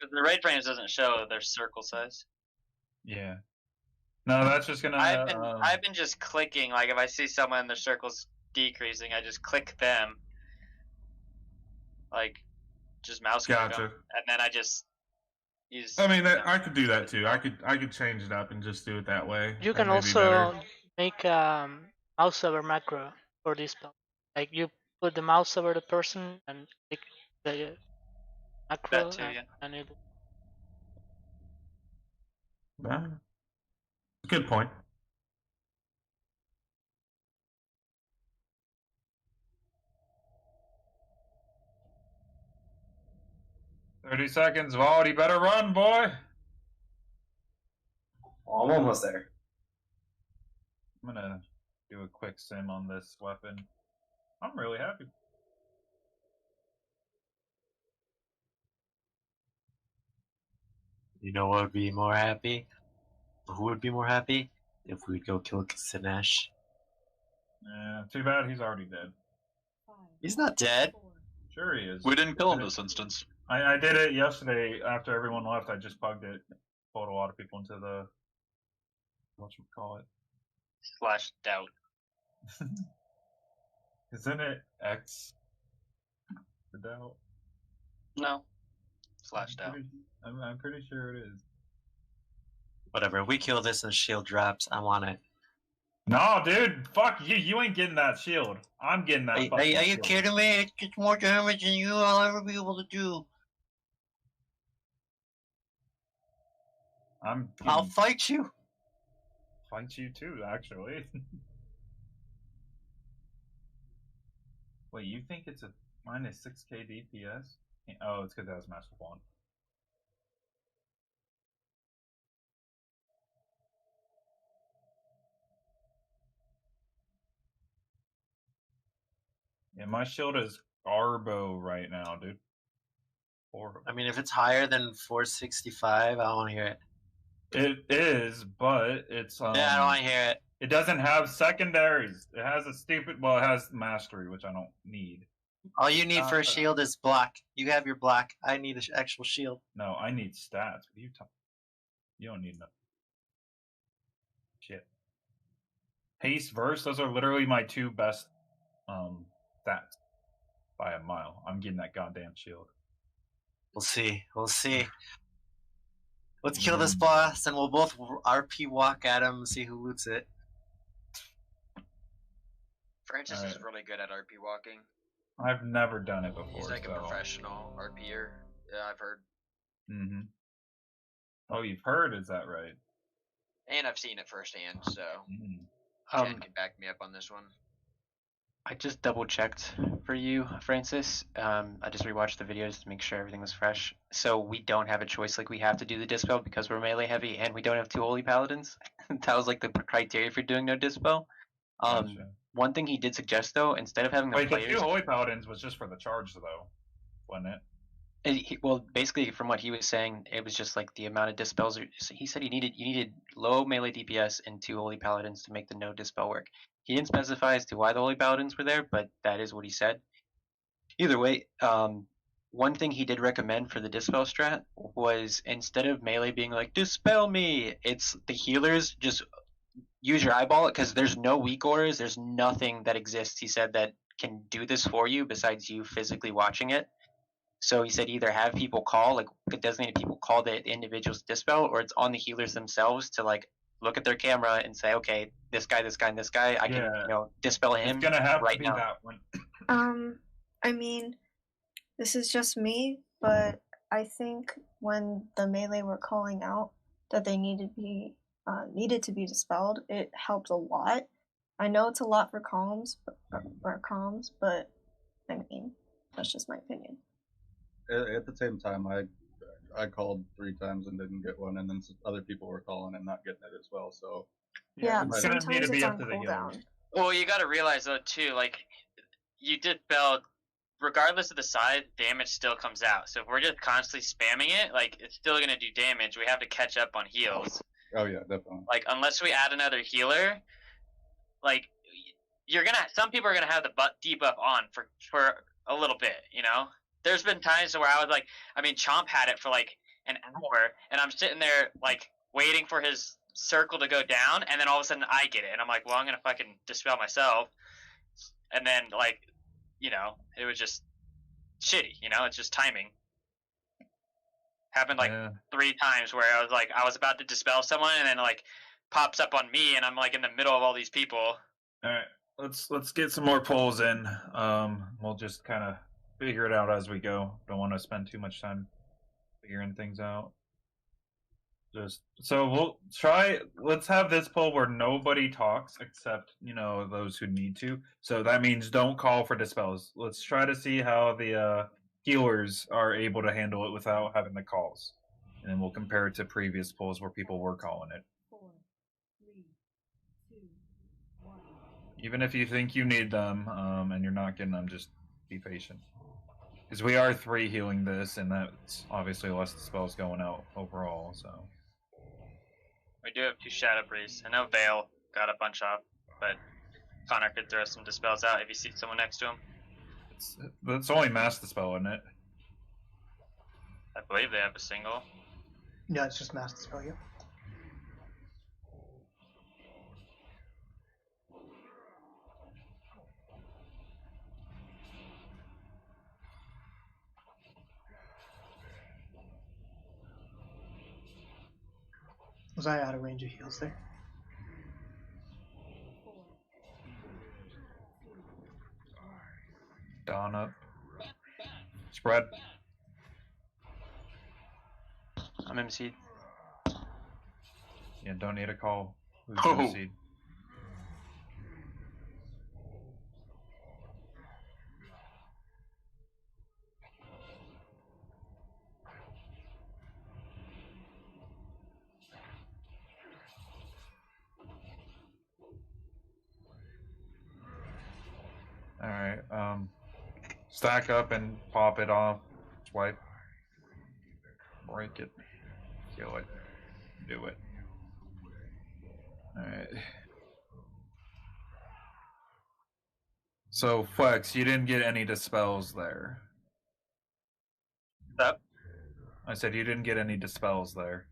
The raid frames doesn't show their circle size. Yeah. No, that's just gonna. I've been just clicking. Like if I see someone and their circle's decreasing, I just click them. Like, just mouse click them, and then I just use. I mean, I could do that too. I could change it up and just do it that way. You can also make mouse over macro for this spell. Like you put the mouse over the person and click the macro, that too, and it. Good point. "30 seconds, Vault. You better run, boy." Oh, I'm almost there. I'm gonna do a quick sim on this weapon. I'm really happy. You know what would be more happy? Who would be more happy? If we'd go kill Sinesh. Yeah, too bad he's already dead. He's not dead. Sure he is. We didn't kill him this instance. I did it yesterday after everyone left. I just pugged it. Pulled a lot of people into the whatchamacallit. Slash doubt. Isn't it X? The doubt? No. Slash doubt. I'm pretty sure it is. Whatever. We kill this and shield drops. I want it. No, dude. Fuck you. You ain't getting that shield. I'm getting that. Are you kidding me? It gets more damage than I'll ever be able to do. I'll fight you. Fight you too, actually. Wait, you think it's a minus 6k DPS? Oh, it's because that was Master Wand. Yeah, my shield is Garbo right now, dude. Horrible. I mean, if it's higher than 465, I don't want to hear it. It is, but it's yeah, I don't want to hear it. It doesn't have secondaries. It has a stupid. Well, it has mastery, which I don't need. All you need for a shield is block. You have your block. I need an actual shield. No, I need stats. What are you talking? You don't need no shit. Haste, verse. Those are literally my two best stats by a mile. I'm getting that goddamn shield. We'll see. We'll see. Let's kill this boss, and we'll both RP walk at him and see who loots it. Francis is really good at RP walking. I've never done it before. He's like a professional RPer. Yeah, I've heard. Mm-hmm. Oh, you've heard? Is that right? And I've seen it firsthand, so Jen can back me up on this one. I just double checked for you, Francis. I just rewatched the videos to make sure everything was fresh. So we don't have a choice. Like, we have to do the dispel because we're melee heavy and we don't have two holy paladins. That was like the criteria for doing no dispel. Gotcha. One thing he did suggest though, instead of having the Wait, players, the two holy paladins was just for the charge though, wasn't it? well, basically from what he was saying, it was just like the amount of dispels. He said you needed low melee DPS and two holy paladins to make the no dispel work. He didn't specify as to why the holy paladins were there, but that is what he said. Either way, one thing he did recommend for the dispel strat was instead of melee being like dispel me, it's the healers just use your eyeball, because there's no weak auras, there's nothing that exists, he said, that can do this for you besides you physically watching it. So he said either have people call, like designated people call the individuals dispel, or it's on the healers themselves to like look at their camera and say, okay, this guy, this guy, and this guy, I can dispel him. It's gonna have right to be now. that one. I mean, this is just me, but I think when the melee were calling out that they needed to be dispelled, it helped a lot. I know it's a lot for comms, but I mean, that's just my opinion. At the same time, I called 3 times and didn't get one, and then other people were calling and not getting it as well. So Yeah, it's gonna need sometimes to be it's up on to the healers. cooldown. Well, you got to realize though too, like you dispelled, regardless of the size, damage still comes out. So if we're just constantly spamming it, like it's still gonna do damage. We have to catch up on heals. Oh yeah, definitely. Like unless we add another healer, like you're gonna, some people are gonna have the debuff on for a little bit. You know, there's been times where I was like, I mean, Chomp had it for like an hour, and I'm sitting there like waiting for his circle to go down, and then all of a sudden I get it, and I'm like, well, I'm gonna fucking dispel myself, and then like, you know, it was just shitty. You know, it's just timing. Happened like 3 times where I was like, I was about to dispel someone, and then like pops up on me, and I'm like in the middle of all these people. All right, let's get some more polls in. We'll just kind of figure it out as we go. Don't want to spend too much time figuring things out. Just so we'll try. Let's have this poll where nobody talks except those who need to. So that means don't call for dispels. Let's try to see how the healers are able to handle it without having the calls, and then we'll compare it to previous polls where people were calling it. 4, 3, 2, 1. Even if you think you need them and you're not getting them, just be patient. Because we are 3 healing this, and that's obviously less spells going out overall. So we do have 2 Shadow Priests. I know Vale got a bunch off, but Connor could throw some dispels out if you see someone next to him. That's only mass dispel, isn't it? I believe they have a single. Yeah, it's just mass dispel. Yeah. Was I out of range of heals there? Dawn up. Spread. I'm MC'd. Yeah, don't need a call. Who's Oh. MC'd? Alright, stack up and pop it off. Swipe. Break it. Kill it. Do it. Alright. So, Flex, you didn't get any dispels there. Up? I said you didn't get any dispels there.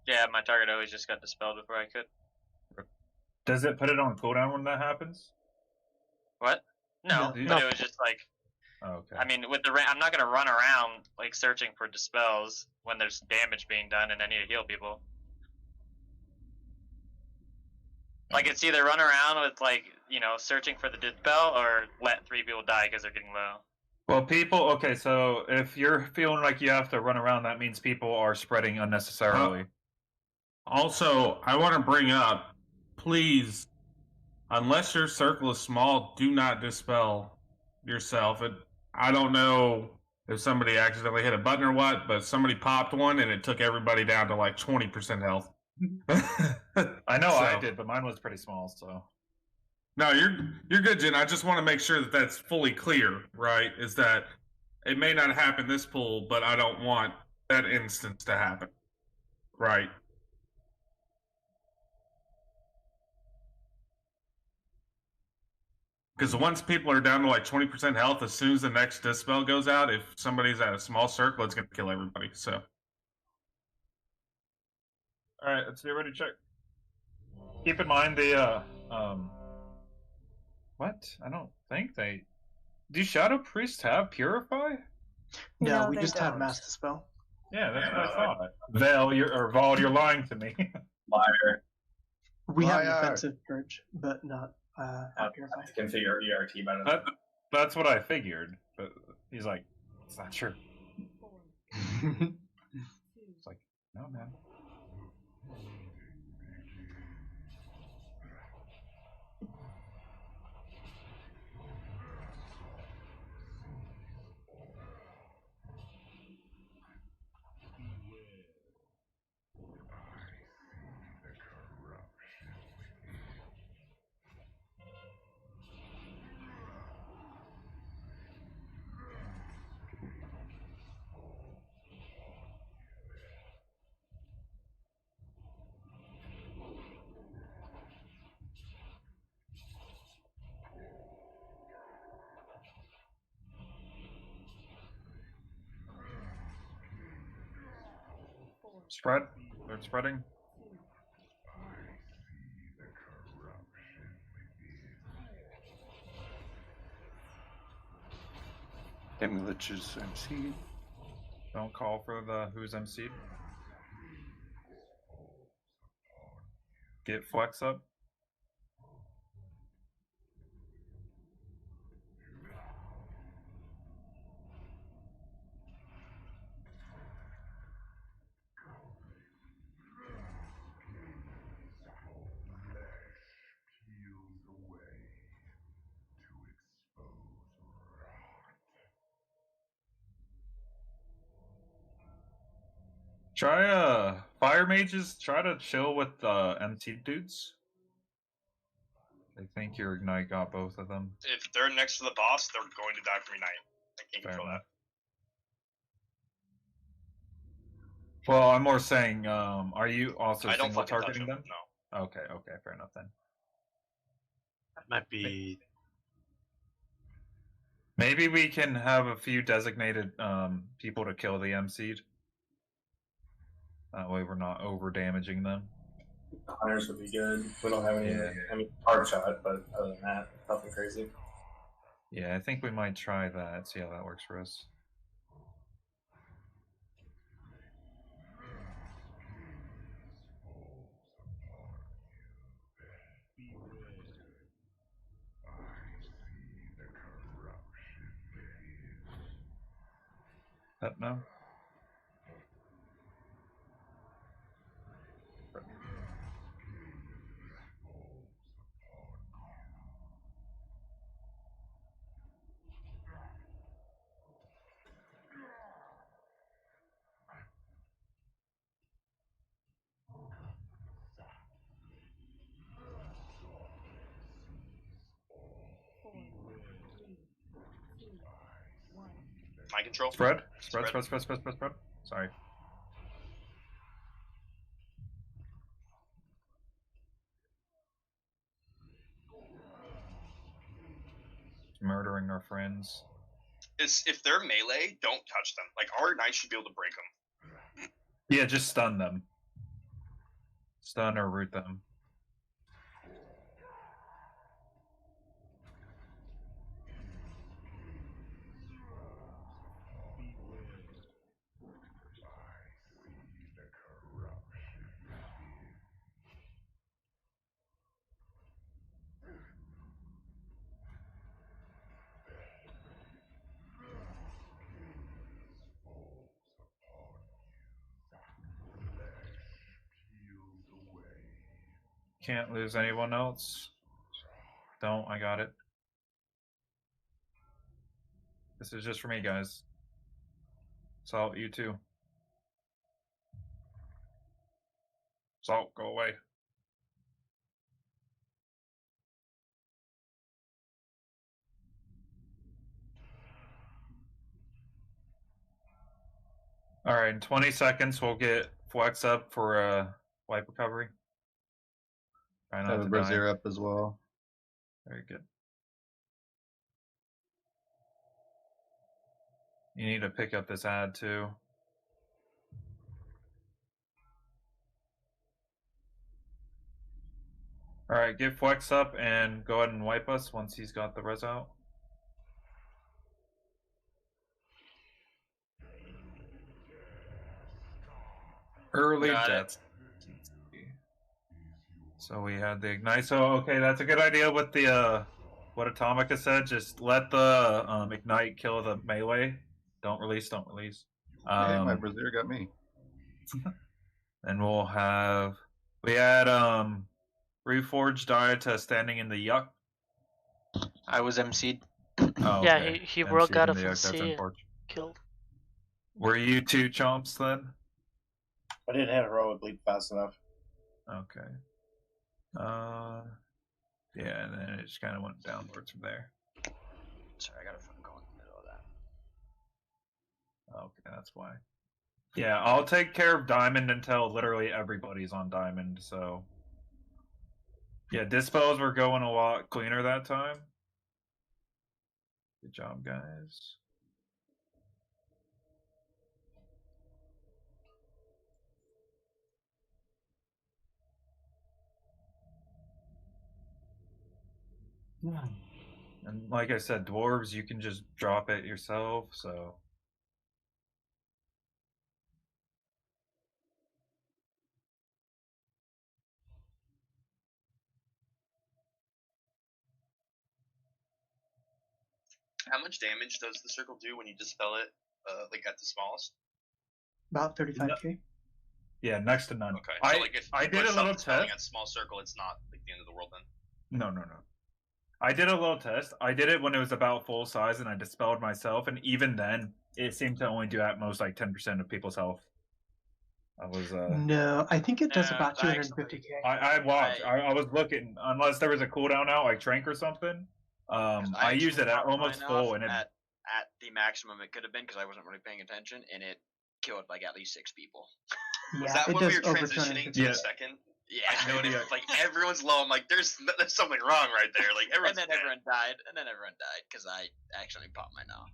Yeah, my target always just got dispelled before I could. Does it put it on cooldown when that happens? What? No, No. but it was just like, okay. I mean, with the I'm not gonna run around like searching for dispels when there's damage being done and I need to heal people. Like it's either run around with like searching for the dispel or let 3 people die because they're getting low. Well, people. Okay, so if you're feeling like you have to run around, that means people are spreading unnecessarily. Also, I want to bring up, please, unless your circle is small, do not dispel yourself. I don't know if somebody accidentally hit a button or what, but somebody popped one and it took everybody down to like 20% health. I know I So- did, but mine was pretty small, so. No, you're good, Jen. I just want to make sure that that's fully clear, right? Is that it may not happen this pool, but I don't want that instance to happen, right? Because once people are down to like 20% health, as soon as the next dispel goes out, if somebody's at a small circle, it's going to kill everybody. So, All right, let's get ready to check. Keep in mind the What? I don't think they. Do Shadow Priests have Purify? No, No, we they just have don't. mass dispel. Yeah, that's what I thought. Val, you're lying to me. Liar. We have an Liar. offensive purge, but not purify. To configure ERT better. That's what I figured. But he's like, it's not true. 4, It's like, no, man. Spread. They're spreading. Imlich's MC. Don't call for the who's MC. Get flex up. Try fire mages. Try to chill with the MC dudes. I think your ignite got both of them. If they're next to the boss, they're going to die from ignite. I can't control that. Well, I'm more saying, are you also I don't single fucking touch targeting them. them? No. Okay, fair enough then. That might be. Maybe we can have a few designated people to kill the MC'd. That way we're not over damaging them. Hunters would be good. We don't have any. Yeah. I mean, hard shot, but other than that, nothing crazy. Yeah, I think we might try that. See how that works for us. No. My control. Spread. Sorry. Murdering our friends. If they're melee, don't touch them. Like, our knights should be able to break them. Yeah, just stun them. Stun or root them. Can't lose anyone else. Don't, I got it. This is just for me, guys. Salt, you too. Salt, go away. Alright, in 20 seconds we'll get Flex up for wipe recovery. Try I not have a to Brazier die. up as well. Very good. You need to pick up this ad too. Alright, get Flex up and go ahead and wipe us once he's got the res out. Early death. So we had the ignite. So okay, that's a good idea with the what Atomica said. Just let the ignite kill the melee. Don't release. Hey, my Brazier got me. And we'll have we had Reforged died to standing in the yuck. I was MC'd. Oh, Yeah, okay. he broke MC'd out in of the yuck, that's MC and unfortunate. killed. Were you two chomps then? I didn't hit heroic leap fast enough. Okay. Yeah, and then it just kind of went downwards from there. Sorry, I got a phone call in the middle of that. Okay, that's why. Yeah, I'll take care of Diamond until literally everybody's on Diamond, so... Yeah, dispos were going a lot cleaner that time. Good job, guys. And like I said, dwarves, you can just drop it yourself, so. How much damage does the circle do when you dispel it, like at the smallest? About 35k. Yeah, next to none. Okay, so like if I you did put a little self-dispelling test. at small circle, it's not like the end of the world then. No. I did a little test. I did it when it was about full size, and I dispelled myself, and even then, it seemed to only do at most like 10% of people's health. I was No, I think it does No, about actually, 250k. I watched. I was looking, unless there was a cooldown out, like Trank or something. I used it at topped almost mine full, off and it. at the maximum it could have been because I wasn't really paying attention, and it killed like at least 6 people. Yeah, Was that it when we does were over transitioning 250. to Yeah. the second? Yeah, I Maybe noticed like everyone's low. I'm like, there's something wrong right there. Like and everyone's then dead. everyone died, because I actually popped mine off.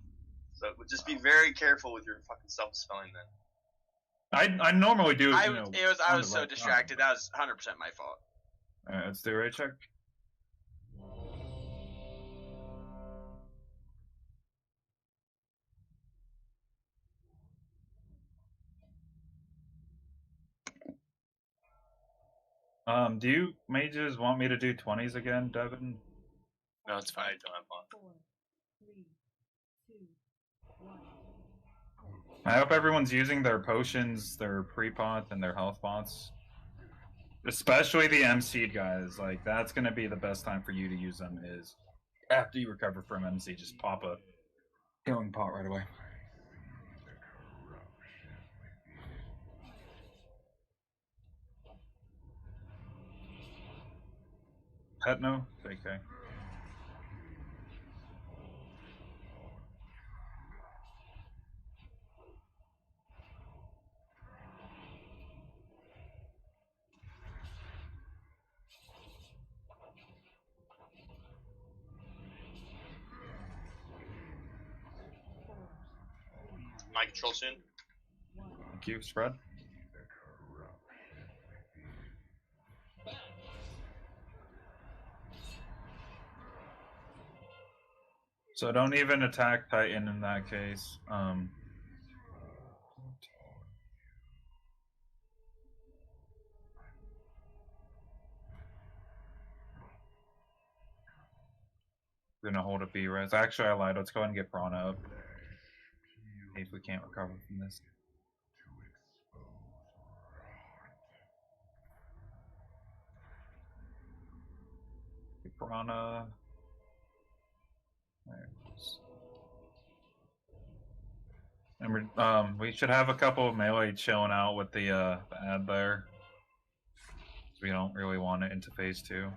So just be very careful with your fucking self-dispelling then. I normally do. I You know, was on was the so right distracted. time. That was 100% my fault. All right, let's do a raid check. Do you mages want me to do 20s again, Devin? No, it's fine. I don't have fun. 4, 3, 2, 1. I hope everyone's using their potions, their pre-pots, and their health pots. Especially the MC'd guys. Like, that's going to be the best time for you to use them is after you recover from MC, just pop a healing pot right away. Petno? Okay. My control soon. Thank you, spread. So don't even attack Titan in that case. We're gonna hold a B res. Actually, I lied. Let's go ahead and get Prana up. See if we can't recover from this. Get Prana. There it is. And we should have a couple of melee chilling out with the ad there. We don't really want it into phase 2.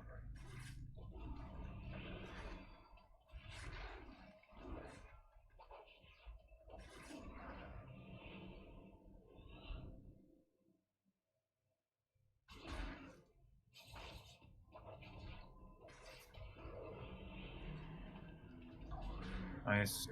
Nice.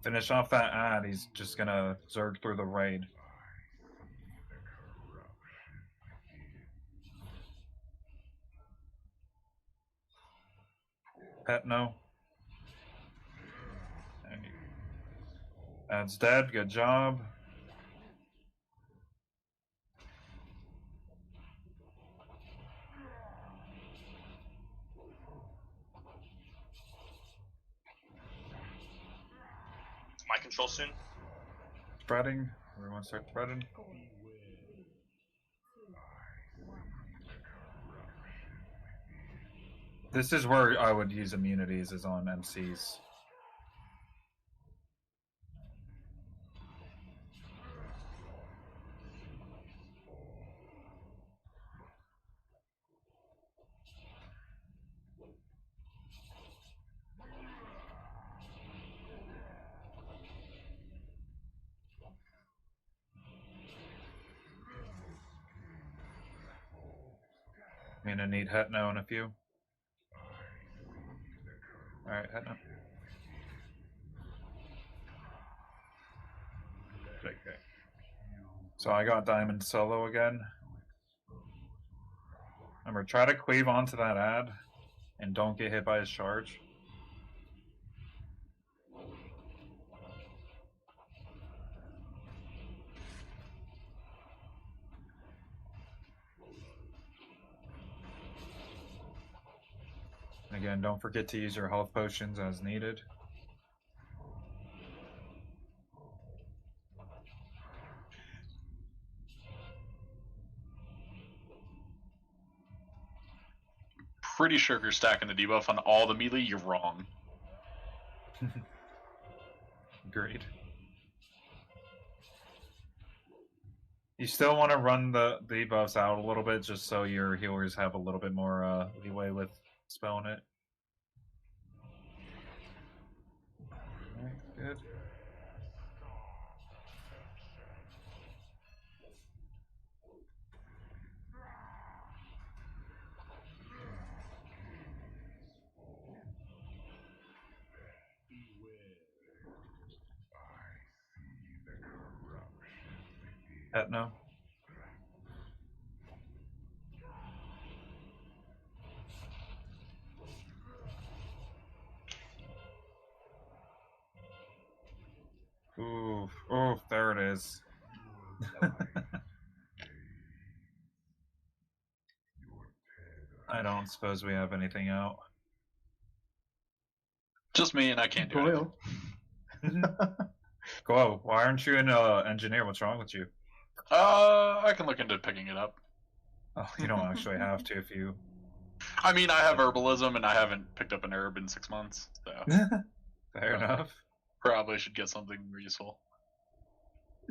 Finish off that ad. He's just gonna zerg through the raid. Petno. Ad's dead. Good job. My control soon. Spreading. Everyone start spreading. This is where I would use immunities, is on MCs. I'm gonna need Hetno in a few. Alright, Hetno. So I got Diamond solo again. Remember, try to cleave onto that ad and don't get hit by his charge. Again, don't forget to use your health potions as needed. Pretty sure if you're stacking the debuff on all the melee, you're wrong. Agreed. You still want to run the debuffs out a little bit just so your healers have a little bit more leeway with spelling it. Alright, good. No. Ooh, oh, there it is. I don't suppose we have anything out. Just me, and I can't do anything. Glow, why aren't you an engineer? What's wrong with you? I can look into picking it up. Oh, you don't actually have to if you... I mean, I have herbalism, and I haven't picked up an herb in 6 months, so... Fair enough. Probably should get something useful.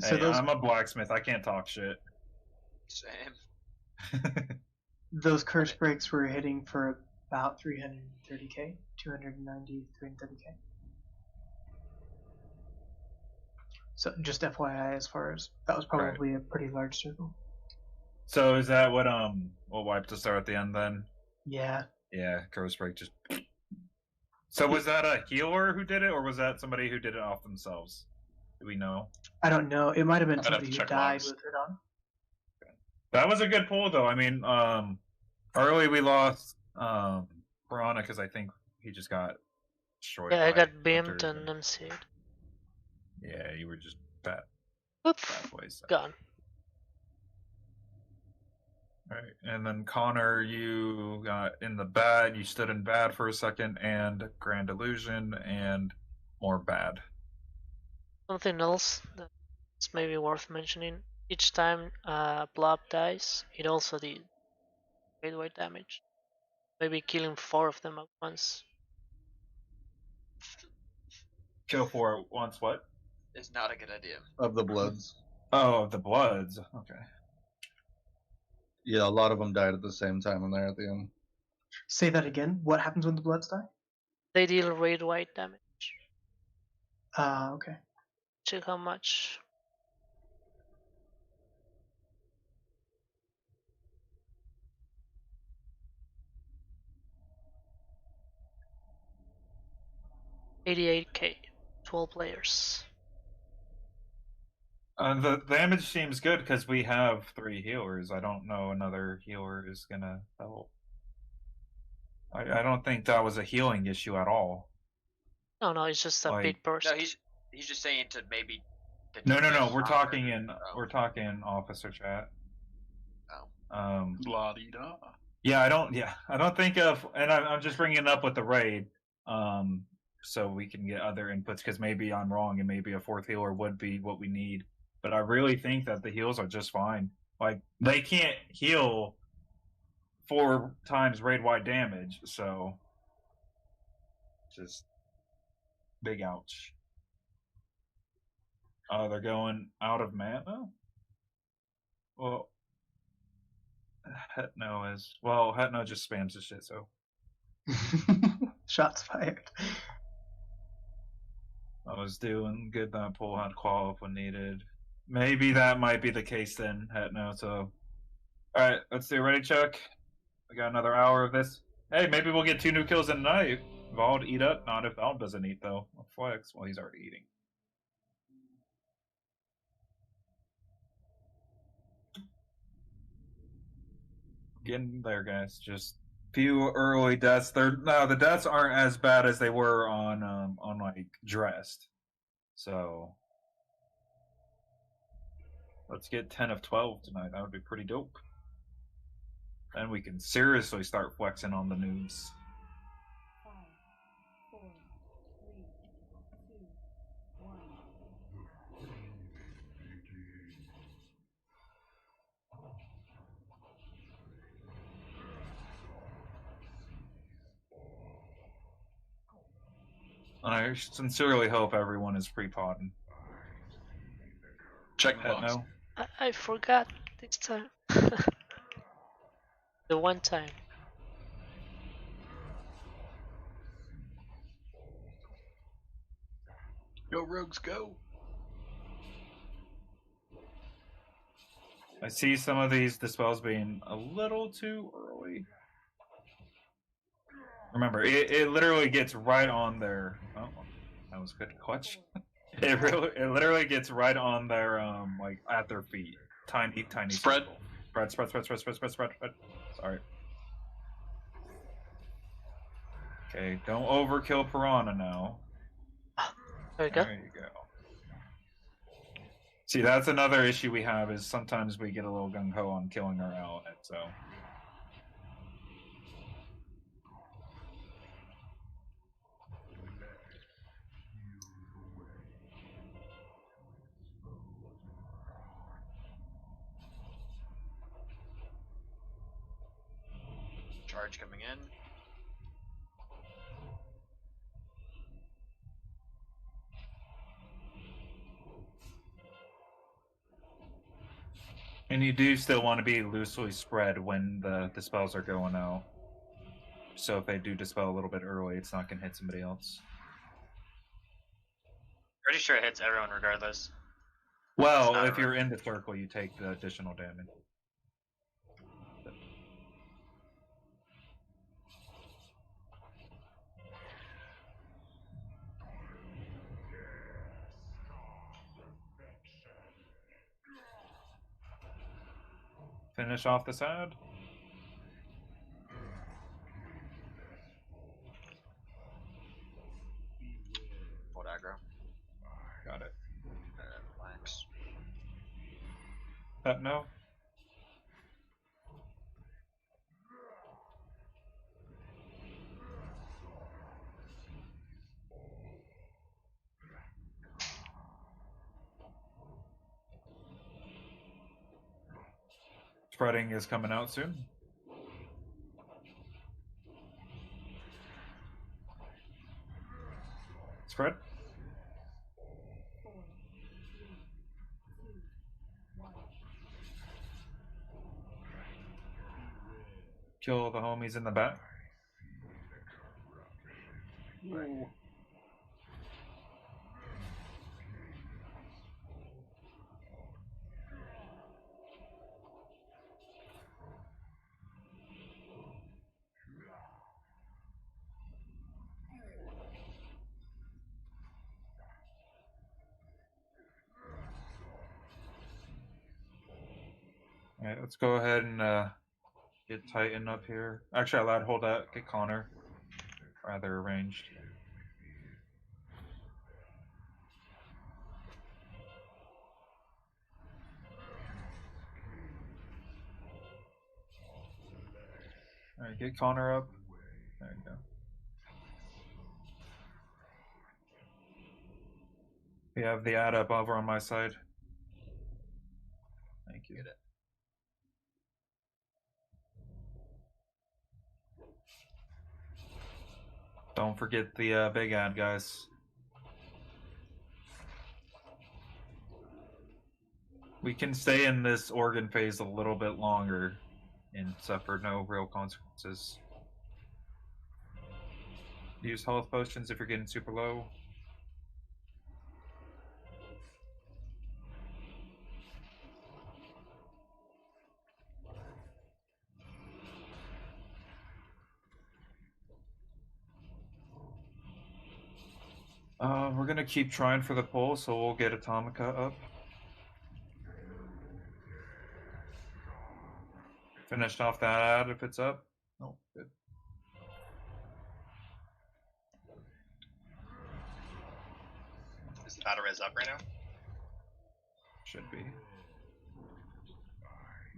Hey, I'm a blacksmith. I can't talk shit. Same. Those curse breaks were hitting for about 330k, 290, 330k. So just FYI, as far as that was probably a pretty large circle. So is that what wiped us out at the end then? Yeah. Yeah, curse break just. So was that a healer who did it, or was that somebody who did it off themselves? Do we know? I don't know. It might have been somebody who died with it on. That was a good pull, though. I mean, early we lost Piranha because I think he just got destroyed. Yeah, I got beamed and MC'd. Yeah, you were just bad. Oops. Bad ways. Gone. Right, and then Connor, you got in the bad. You stood in bad for a second, and Grand Illusion, and more bad. Something else that's maybe worth mentioning. Each time blob dies, it also did great weight damage. Maybe killing 4 of them at once. Kill 4 at once, what? Is not a good idea. Of the Bloods. Oh, of the Bloods. Okay. Yeah, a lot of them died at the same time when they're at the end. Say that again. What happens when the Bloods die? They deal raid white damage. Okay. Check how much. $88k, 12 players. The damage seems good because we have 3 healers. I don't know another healer is gonna help. I don't think that was a healing issue at all. No, it's just a big burst. No, he's just saying to maybe. No. We're talking in officer chat. Oh. Blah dee da. Yeah, I don't think of, and I'm just bringing it up with the raid, so we can get other inputs because maybe I'm wrong and maybe a 4th healer would be what we need. But I really think that the heals are just fine. Like they can't heal 4 times raid wide damage, so just big ouch. Oh, they're going out of mana? Well, Hetno is. Well, Hetno just spams his shit, so. Shots fired. I was doing good. That pull had qual if when needed. Maybe that might be the case then, Hetno, so. Alright, let's do a ready check. We got another hour of this. Hey, maybe we'll get 2 new kills in a night. Vald eat up? Not if Vald doesn't eat, though. Flex. Well, he's already eating. Getting there, guys. Just few early deaths. The deaths aren't as bad as they were on like Dressed. So let's get 10 of 12 tonight. That would be pretty dope. Then we can seriously start flexing on the noobs. 5, 4, 3, 2, 1. And I sincerely hope everyone is pre-podding. Check the box. No? I forgot this time. The one time. Go rogues, go! I see some of these dispels being a little too early. Remember, it literally gets right on their. Oh, that was good clutch. It literally gets right on their like at their feet. Tiny spread. Circle. Spread. Sorry. Okay, don't overkill Piranha now. There you go. There you go. See, that's another issue we have is sometimes we get a little gung ho on killing our ally, so. Charge coming in. And you do still want to be loosely spread when the spells are going out. So if they do dispel a little bit early, it's not going to hit somebody else. Pretty sure it hits everyone regardless. Well, if you're in the circle, you take the additional damage. Finish off the side. What aggro? Got it. Relax. No. Spreading is coming out soon. Spread. 4, 3, 2, 1. Kill the homies in the back. Ooh. Alright, let's go ahead and get Titan up here. Actually, allowed hold that. Get Connor. Rather arranged. Alright, get Connor up. There you go. We have the ad up over on my side. Thank you. Don't forget the big ad, guys. We can stay in this organ phase a little bit longer and suffer no real consequences. Use health potions if you're getting super low. We're gonna keep trying for the pull, so we'll get Atomica up. Finished off that ad if it's up. Oh, good. Is the battle res up right now? Should be.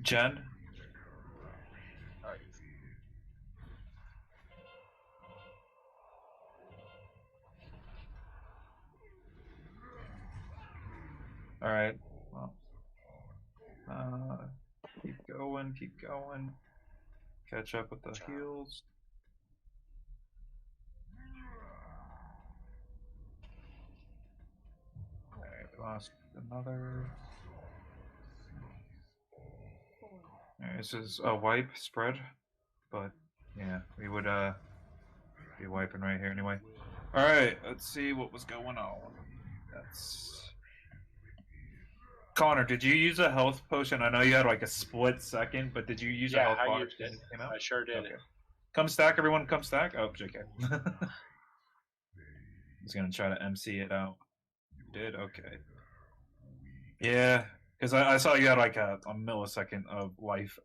Jen? Alright. Alright. Well. Keep going, keep going. Catch up with the heals. Alright, we lost another. Alright, this is a wipe spread, but yeah, we would be wiping right here anyway. Alright, let's see what was going on. That's Connor, did you use a health potion? I know you had like a split second, but did you use a health potion? I used it. I sure did. Okay. Come stack, everyone. Come stack. Oh, JK. He's gonna try to MC it out. You did? Okay. Yeah, because I saw you had like a millisecond of life.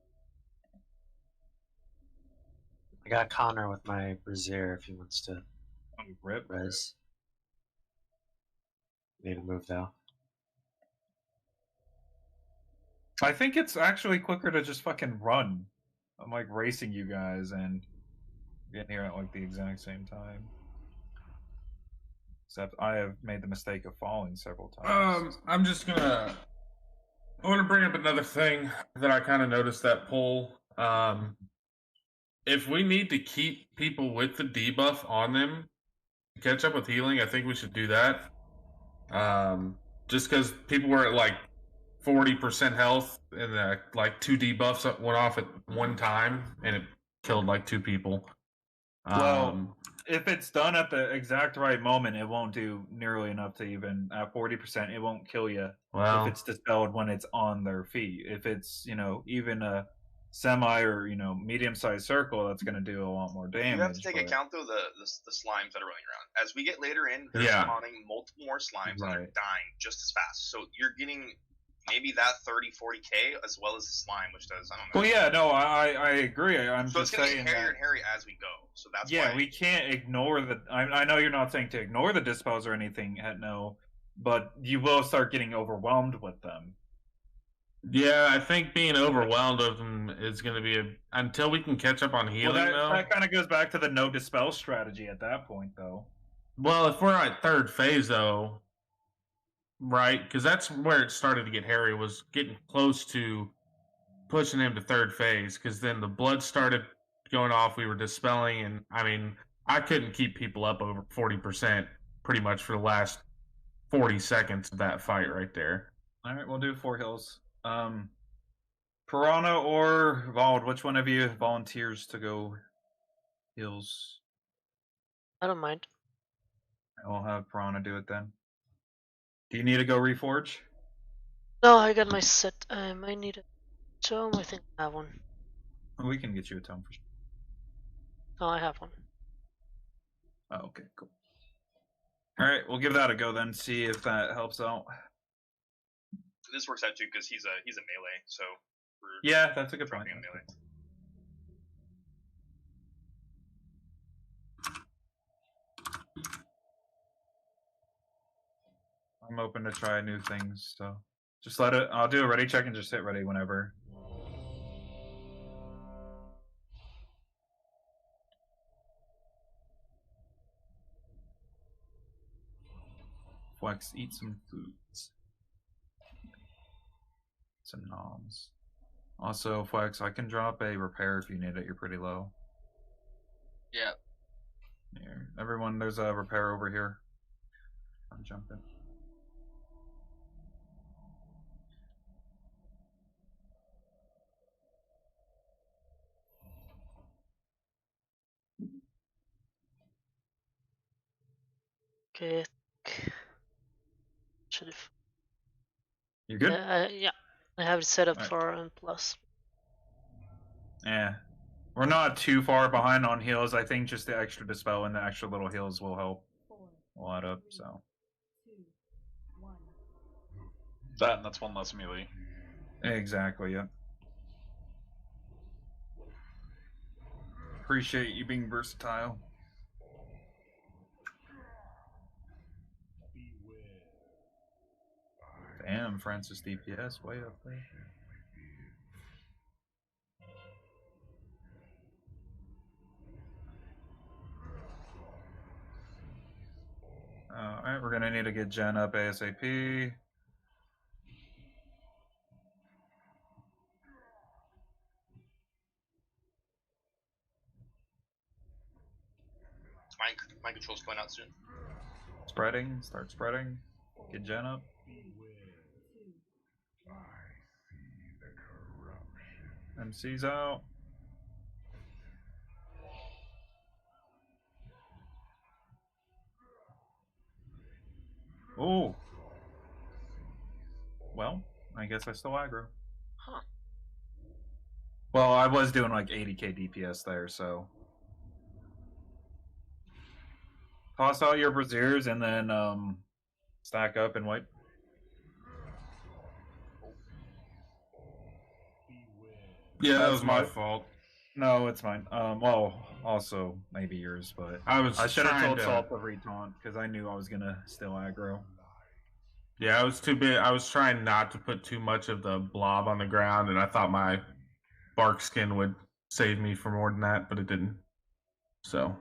I got Connor with my Brazier if he wants to rip. Res. Need to move though. I think it's actually quicker to just fucking run. I'm like racing you guys and getting here at like the exact same time. Except I have made the mistake of falling several times. I'm just gonna. I want to bring up another thing that I kind of noticed that poll. If we need to keep people with the debuff on them to catch up with healing, I think we should do that. Just because people were at like 40% health and like 2 debuffs went off at one time and it killed like 2 people. Well, if it's done at the exact right moment, it won't do nearly enough to even at 40%. It won't kill you Well, if it's dispelled when it's on their feet. If it's even a semi or medium-sized circle, that's going to do a lot more damage. You have to take account though the slimes that are running around. As we get later in, they're Yeah. spawning multiple more slimes and Right. they're dying just as fast. So you're getting maybe that 30-40k as well as the slime, which does I don't know. Well, yeah, no, I agree. I'm So it's just gonna saying get hairier that. and hairy as we go. So that's Yeah, why we can't ignore the. I know you're not saying to ignore the dispels or anything, no, but you will start getting overwhelmed with them. yeah, I think being overwhelmed with them is going to be until we can catch up on healing. Well, though. that kind of goes back to the no dispel strategy at that point, though. Well, if we're at 3rd phase, though, right? Because that's where it started to get hairy, was getting close to pushing him to 3rd phase. Because then the blood started going off. We were dispelling, and I mean, I couldn't keep people up over 40% pretty much for the last 40 seconds of that fight right there. All right, we'll do 4 hills. Piranha or Vald, which one of you volunteers to go heals? I don't mind. I'll have Piranha do it then. Do you need to go reforge? No, I got my set. I might need a tome. I think I have one. We can get you a tome for sure. No, I have one. Oh, okay, cool. All right, we'll give that a go then. See if that helps out. this works out too because he's a melee. So yeah, that's a good point. Melee. I'm open to try new things, so just let it. I'll do a ready check and just hit ready whenever. Flex, eat some foods. Some noms. Also, Flex, I can drop a repair if you need it. You're pretty low. Yeah. Here. Everyone, there's a repair over here. I'm jumping. Okay. Should have. You good? Yeah, I have it set up Right. for N plus. Yeah. We're not too far behind on heals. I think just the extra dispel and the extra little heals will help a lot up, so. That and that's one less melee. Exactly, yeah. Appreciate you being versatile. Damn, Francis DPS way up there. Alright, we're gonna need to get Jen up ASAP. My control's going out soon. Spreading, start spreading. Get Jen up. MC's out. Oh. Well, I guess I still aggro. Huh. Well, I was doing like 80k DPS there, so. Toss out your Braziers and then stack up and wipe. Yeah, that was my fault. No, it's mine. Well, also maybe yours, but I should have told to... Salt to retaunt because I knew I was gonna still aggro. Yeah, I was too big. I was trying not to put too much of the blob on the ground, and I thought my bark skin would save me for more than that, but it didn't. So.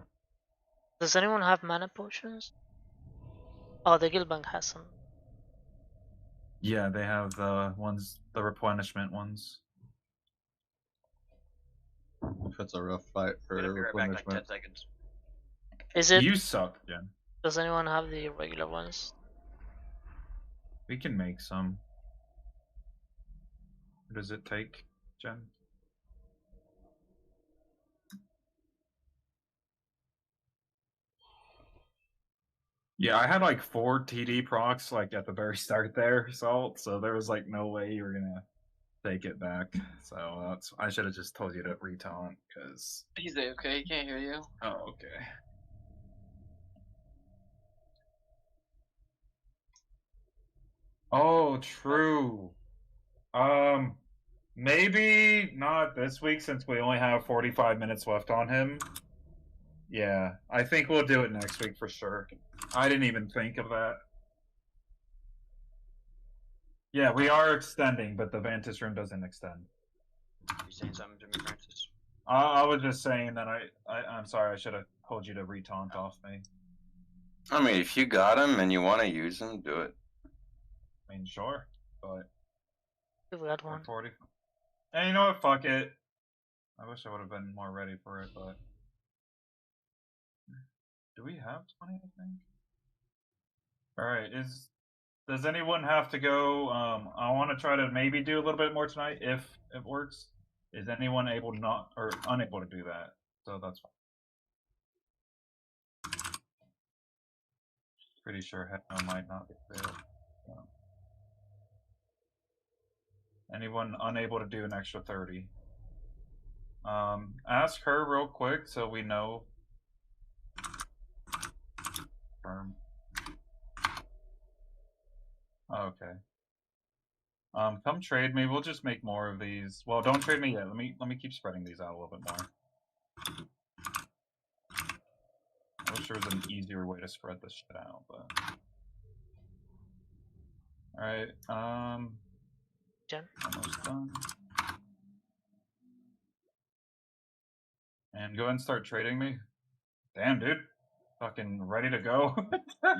Does anyone have mana potions? Oh, the guild bank has some. Yeah, they have the ones, the replenishment ones. If it's a rough fight for Gonna be right back in like 10 replenishment. seconds. Is it? You suck, Jen. Does anyone have the regular ones? We can make some. What does it take, Jen? Yeah, I had like 4 TD procs like at the very start there, Salt. So there was like no way you were gonna take it back. So that's I should have just told you to retaunt because. He's okay. He can't hear you. Oh, okay. Oh, true. Maybe not this week since we only have 45 minutes left on him. Yeah, I think we'll do it next week for sure. I didn't even think of that. Yeah, we are extending, but the Vantis room doesn't extend. You saying something to me, Francis? I was just saying that I'm sorry, I should have told you to retaunt off me. I mean, if you got him and you want to use him, do it. I mean, sure, but... We've got one. 40. Hey, you know what? Fuck it. I wish I would have been more ready for it, but... Do we have 20, I think? Alright, does anyone have to go? I want to try to maybe do a little bit more tonight, if it works. Is anyone able to not, or unable to do that? So that's fine. Pretty sure Hecno might not be there. So. Anyone unable to do an extra 30? Ask her real quick so we know. Firm. Okay. Come trade me. We'll just make more of these. Well, don't trade me yet. Let me keep spreading these out a little bit more. I wish there was an easier way to spread this shit out, but. Alright, Jen? Almost done. And go ahead and start trading me. Damn, dude. Fucking ready to go.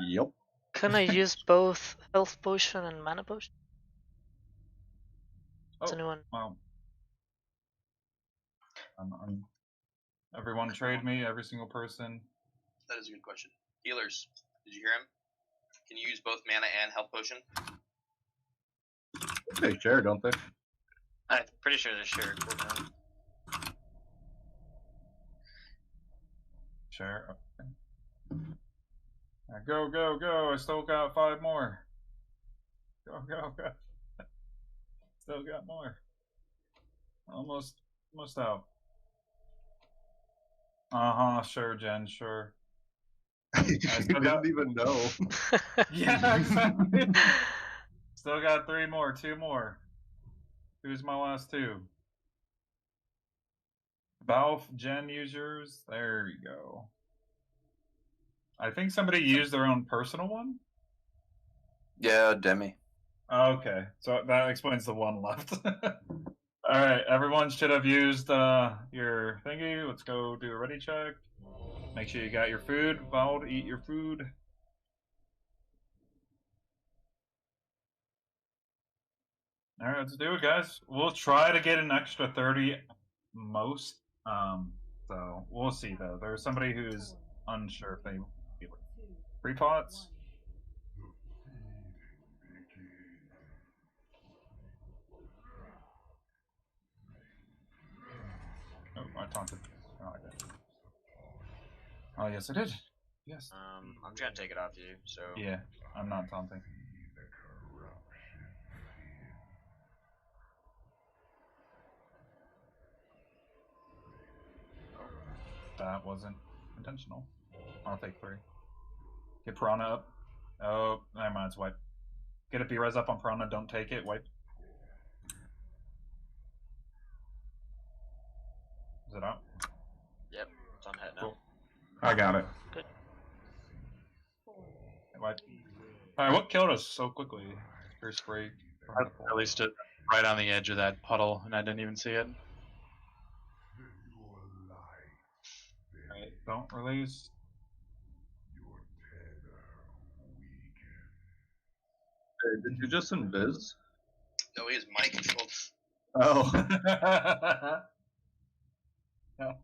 Yep. Can I use both health potion and mana potion? Does Oh, anyone? well. Everyone trade me, every single person. That is a good question. Healers, did you hear him? Can you use both mana and health potion? They share, don't they? I'm pretty sure they're shared. Share. Okay. Go, go, go. I still got 5 more. Go, go, go. Still got more. Almost out. Sure, Jen, sure. You didn't even know. Yeah, exactly. Still got 3 more, 2 more. Who's my last 2? Balf Gen users. There you go. I think somebody used their own personal one. Yeah, Demi. Okay, so that explains the one left. All right, everyone should have used your thingy. Let's go do a ready check. Make sure you got your food. Vald, eat your food. All right, let's do it, guys. We'll try to get an extra 30 most. So we'll see though. There's somebody who's unsure if they free pots. Oh, I taunted. Oh, I did. Oh, yes, I did. Yes. I'm trying to take it off you, so. Yeah, I'm not taunting. That wasn't intentional. I'll take 3. Get Piranha up. Oh, never mind, it's wipe. Get a B-res up on Piranha, don't take it, wipe. Is it out? Yep, it's on head now. Cool. I got it. Good. Wipe. Alright, what killed us so quickly? First spray. I released it right on the edge of that puddle, and I didn't even see it. Alright, don't release. Hey, did you just invis? No, he is mic controlled. Oh. No.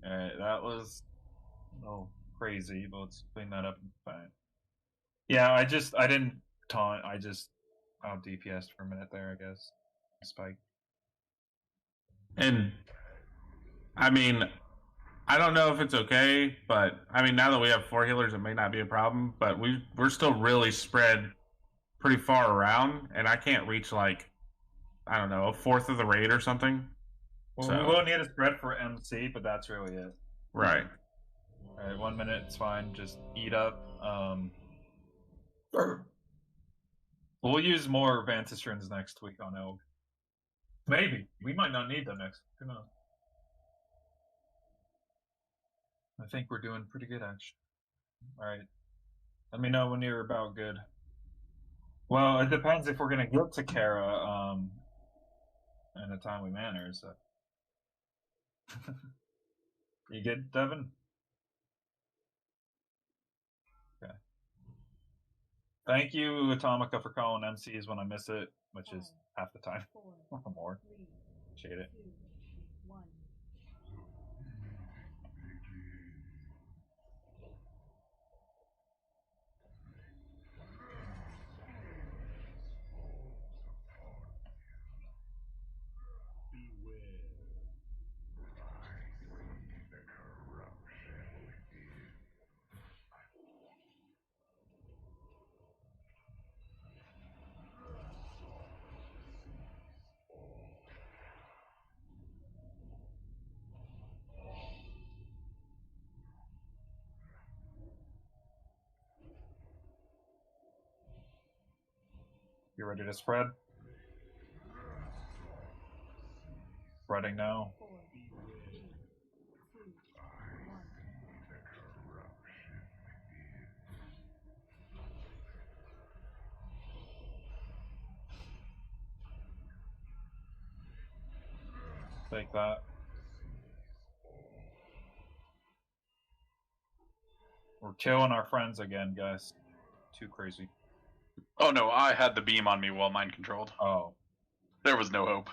Alright, that was a little crazy, but let's clean that up and fine. Yeah, I didn't taunt, I just out DPS'd for a minute there, I guess. Spike. And I mean, I don't know if it's okay, but I mean, now that we have 4 healers, it may not be a problem. But we're still really spread pretty far around, and I can't reach like, I don't know, a fourth of the raid or something. Well, So- we will need a spread for MC, but that's really it. Right. Alright, 1 minute, it's fine. Just eat up. We'll use more Vantistrins next week on Elg. Maybe. We might not need them next. Who knows? I think we're doing pretty good, actually. Alright. Let me know when you're about good. Well, it depends if we're gonna get to Kara, in a timely manner, so. You good, Devin? Okay. Thank you, Atomica, for calling MCs when I miss it, which is half the time. Or more. Appreciate it. You ready to spread? Spreading now. Take that. We're killing our friends again, guys. Too crazy. Oh no, I had the beam on me while mind controlled. Oh. There was no hope.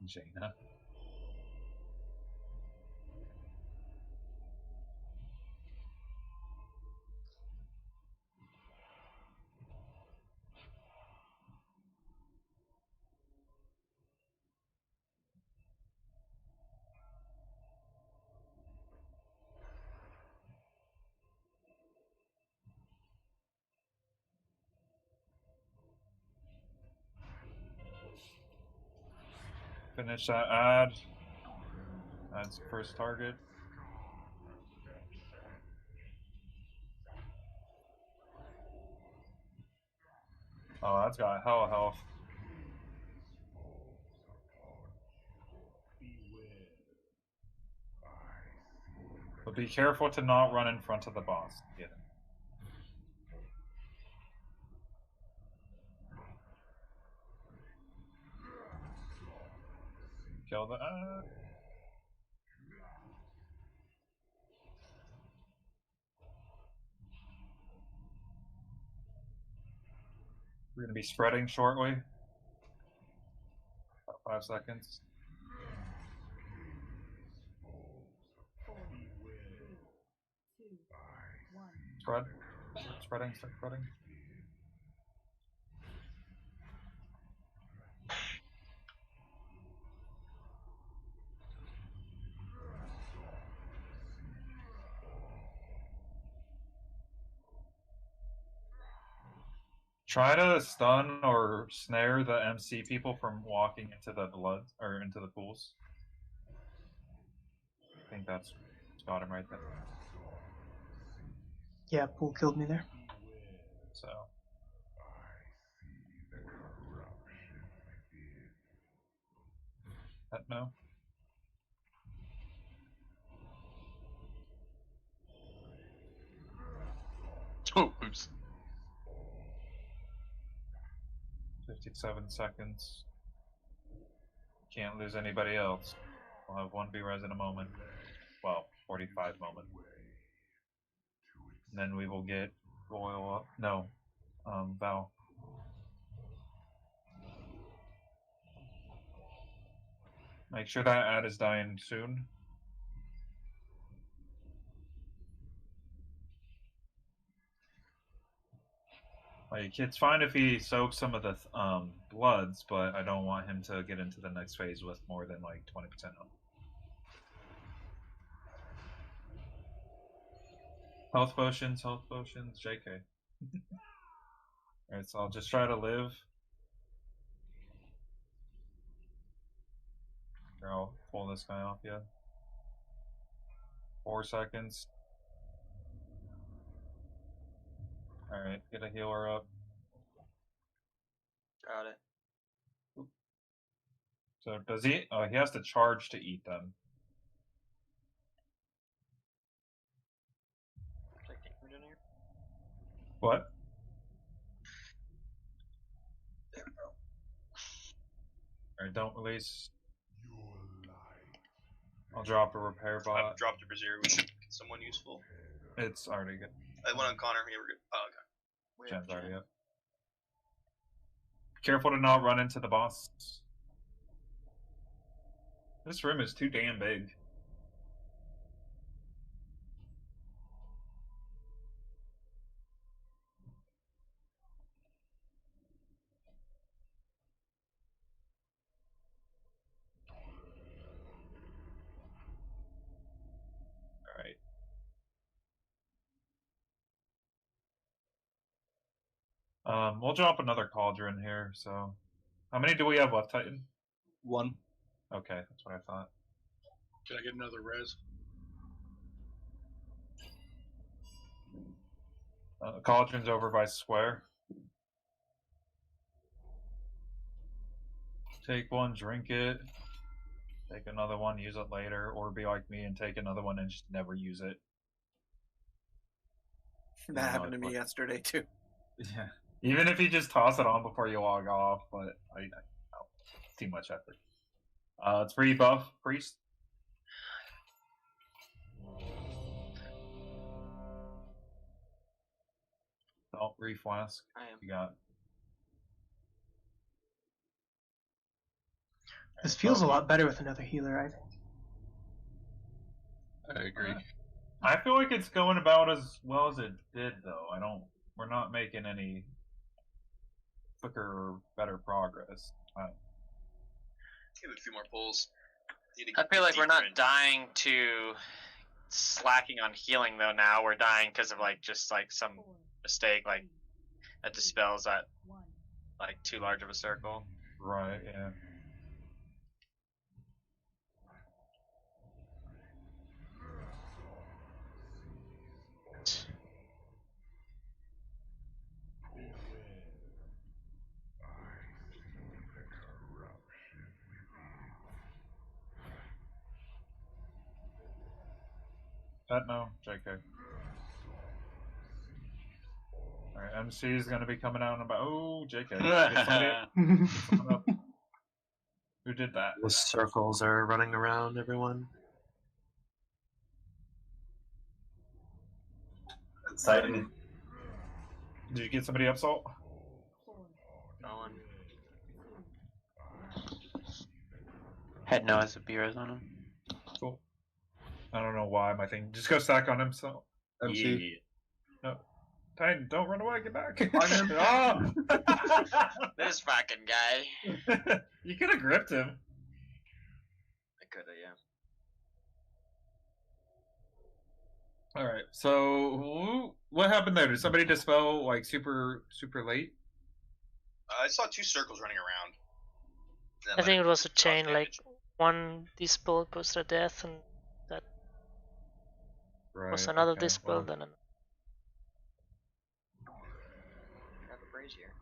Jaina. Finish that ad. That's first target. Oh, that's got hell of health. But be careful to not run in front of the boss. Get him. Kill the. We're gonna be spreading shortly. About 5 seconds. 4, 3, 2, 1. Spread. Start spreading. Start spreading. Try to stun or snare the MC people from walking into the blood or into the pools. I think that's got him right there. Yeah, pool killed me there. So. No. Oh, oops. 57 seconds. Can't lose anybody else. We'll have one be res in a moment. Well, 45 moment. And then we will get Royal up. No. Val. Make sure that ad is dying soon. Like, it's fine if he soaks some of the bloods, but I don't want him to get into the next phase with more than like 20% health. Health potions, JK. Alright, so I'll just try to live. Here, I'll pull this guy off, yeah. 4 seconds. Alright, get a healer up. Got it. So does he? Oh, he has to charge to eat them. What? Alright, don't release. I'll drop a repair bot. I've dropped a brazier. We should get someone useful. It's already good. I went on Connor. Yeah, we're good. Oh, okay. Jen's already up. Careful to not run into the boss. This room is too damn big. Alright. We'll drop another cauldron here, so. How many do we have left, Titan? 1. Okay, that's what I thought. Can I get another res? Cauldron's over by square. Take one, drink it. Take another one, use it later, or be like me and take another one and just never use it. That happened to me yesterday too. Yeah. Even if you just toss it on before you log off, but too much effort. It's free buff, priest. Don't reflask. You got. This feels a lot better with another healer, I think. I agree. I feel like it's going about as well as it did, though. We're not making any quicker or better progress. Give it a few more pulls. I feel like we're not dying to slacking on healing though. Now we're dying because of like just like some mistake, like that dispels that like too large of a circle. Right. Yeah. No, JK. Alright, MC is gonna be coming out in about. Oh, JK. Get somebody up. Get someone up. Who did that? The circles are running around everyone. It's Titan. Did you get somebody up, Salt? Going. Het Noah has a beers on him. Cool. I don't know why my thing. Just go stack on him, so. MC. Yeah. No. Titan, don't run away. Get back. Oh! This fucking guy. You could have gripped him. I could have, yeah. All right. So what happened there? Did somebody dispel like super late? I saw 2 circles running around. I think it was a chain, like one dispel goes to death, and that was another dispel, then another. Grab a brazier.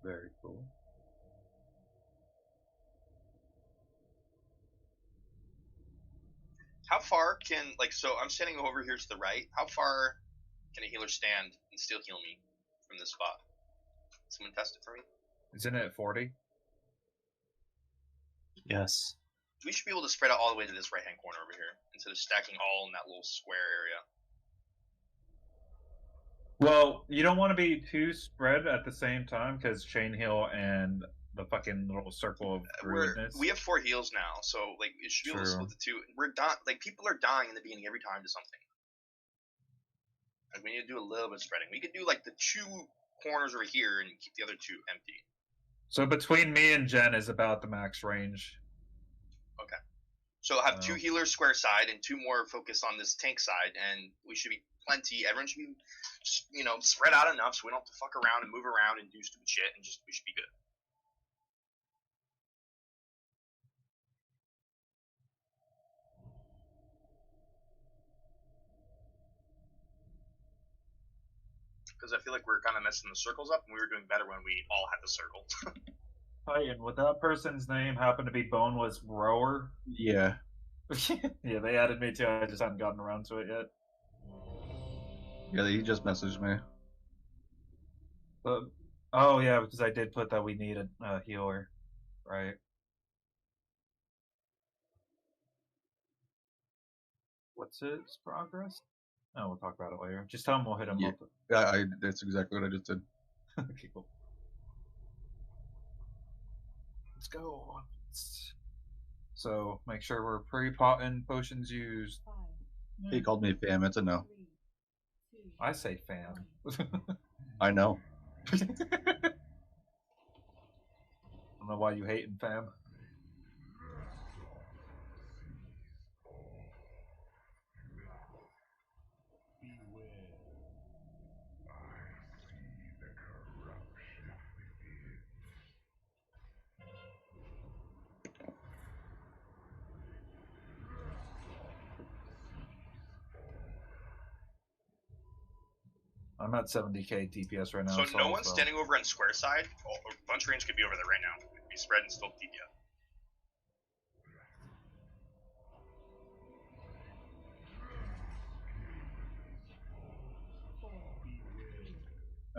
Very cool. How far can, like, so I'm standing over here to the right. How far can a healer stand and still heal me from this spot? Someone test it for me. Isn't it 40? Yes. We should be able to spread out all the way to this right-hand corner over here instead of stacking all in that little square area. Well, you don't want to be too spread at the same time because chain heal and the fucking little circle of druidness. We have 4 heals now, so like it should be able to split the 2. We're like people are dying in the beginning every time to something. Like we need to do a little bit of spreading. We could do like the 2 corners over here and keep the other 2 empty. So between me and Jen is about the max range. Okay. So I'll have 2 healers square side and 2 more focus on this tank side, and we should be plenty. Everyone should be, spread out enough so we don't have to fuck around and move around and do stupid shit, and we should be good. Because I feel like we're kind of messing the circles up, and we were doing better when we all had the circle. Titan, would that person's name happen to be Boneless Rower? Yeah. Yeah, they added me too. I just hadn't gotten around to it yet. Yeah, he just messaged me. But, oh yeah, because I did put that we need a healer, right? What's his progress? Oh, we'll talk about it later. Just tell him we'll hit him up. Yeah, that's exactly what I just did. Okay, cool. Let's go. So make sure we're pre-potting potions used. He called me fam. It's a no. I say fam. I know. I don't know why you hating fam. I'm at 70k DPS right now. So no one's standing over on square side. Oh, a bunch of range could be over there right now. We'd be spread and still DPS.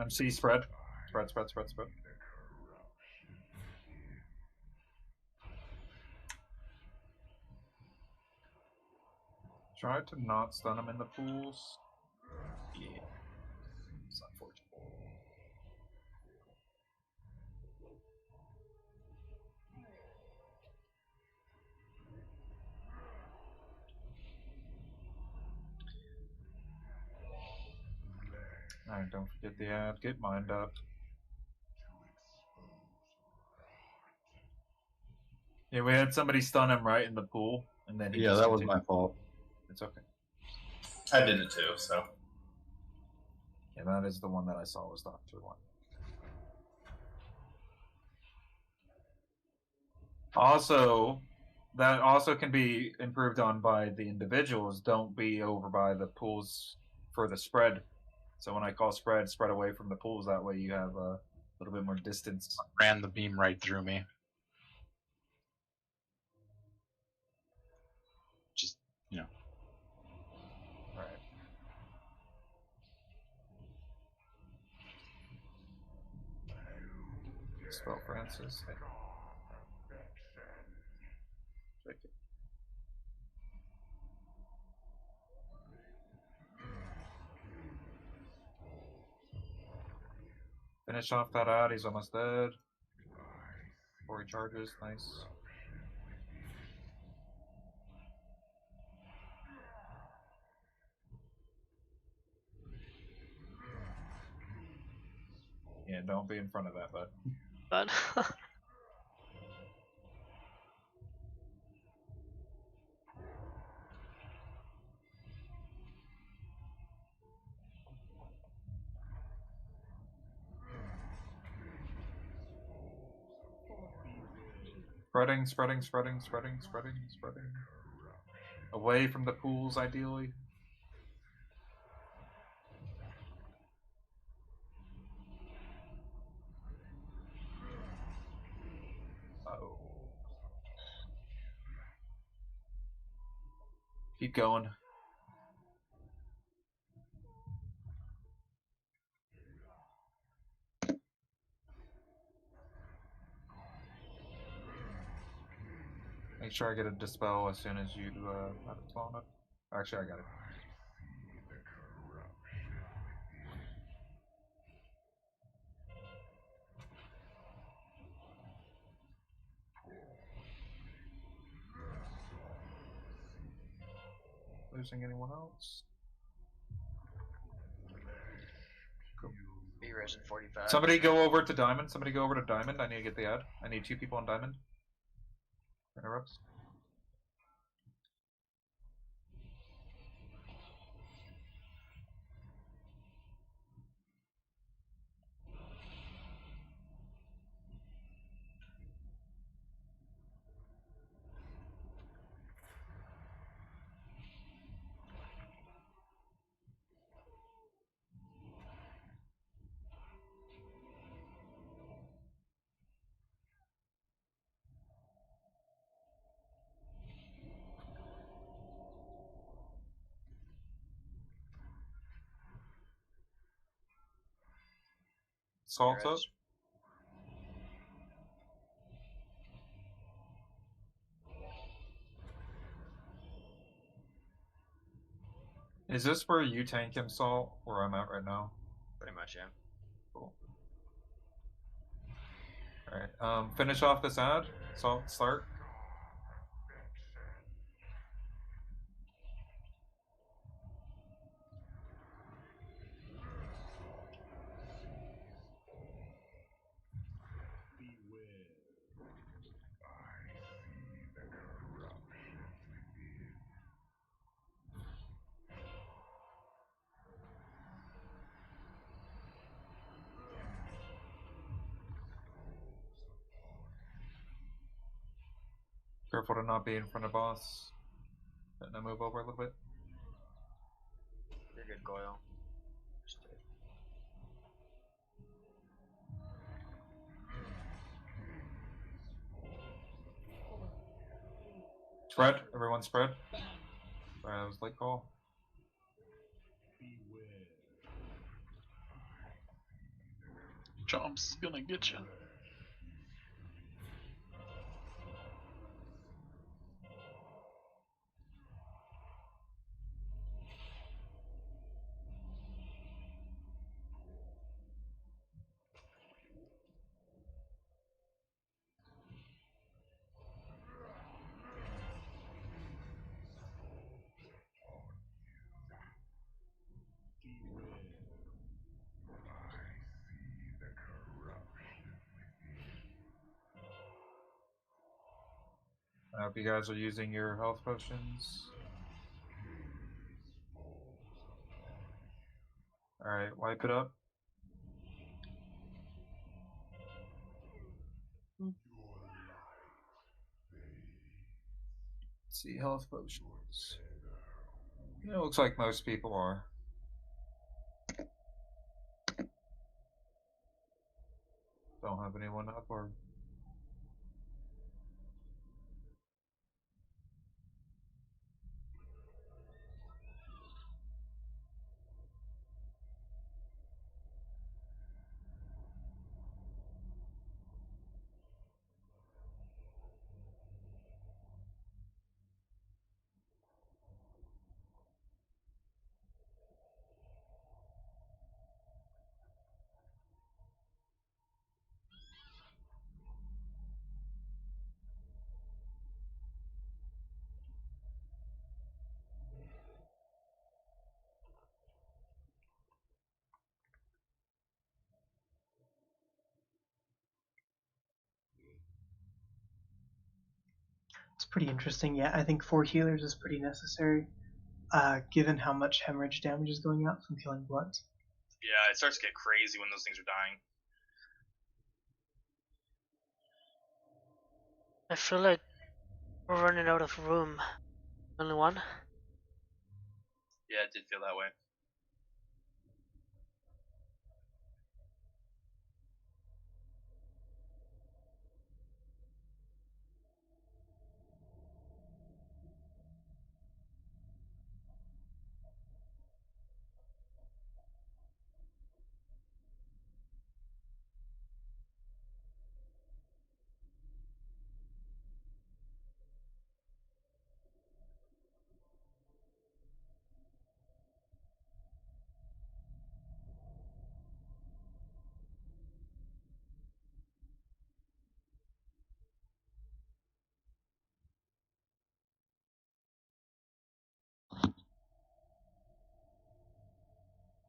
MC spread. Spread. Try to not stun him in the pools. Yeah. It's unfortunate. Alright, don't forget the ad. Get mined up. Yeah, we had somebody stun him right in the pool, and then he Yeah, just that was continued. my fault. It's okay. I did it too, so. Yeah, that is the one that I saw was Dr. One. Also, that also can be improved on by the individuals. Don't be over by the pools for the spread. So when I call spread away from the pools. That way you have a little bit more distance. Ran the beam right through me. Yeah. Alright. Spell Francis. Check it. Finish off that ad, he's almost dead. Before he charges, nice. Yeah, don't be in front of that, bud. But Spreading, spreading, spreading, spreading, spreading, spreading. Away from the pools, ideally. Uh-oh. Keep going. Make sure I get a dispel as soon as you have it blown up. Actually, I got it. Losing anyone else? Cool. Be res in 45. Somebody go over to Diamond. Somebody go over to Diamond. I need to get the ad. I need 2 people on Diamond. Interrupts. Salt up. Is this where you tank him, Salt? Where I'm at right now? Pretty much, yeah. Cool. Alright, finish off this ad. Salt, start. Careful to not be in front of boss. Letting him move over a little bit. You're good, Goyle. Spread. Everyone spread. Sorry, that was late call. Chomps is gonna get you. I hope you guys are using your health potions. Alright, wipe it up. Let's see, health potions. It looks like most people are. Don't have anyone up or... It's pretty interesting. Yeah, I think 4 healers is pretty necessary, given how much hemorrhage damage is going out from killing bloods. Yeah, it starts to get crazy when those things are dying. I feel like we're running out of room. Only one. Yeah, it did feel that way.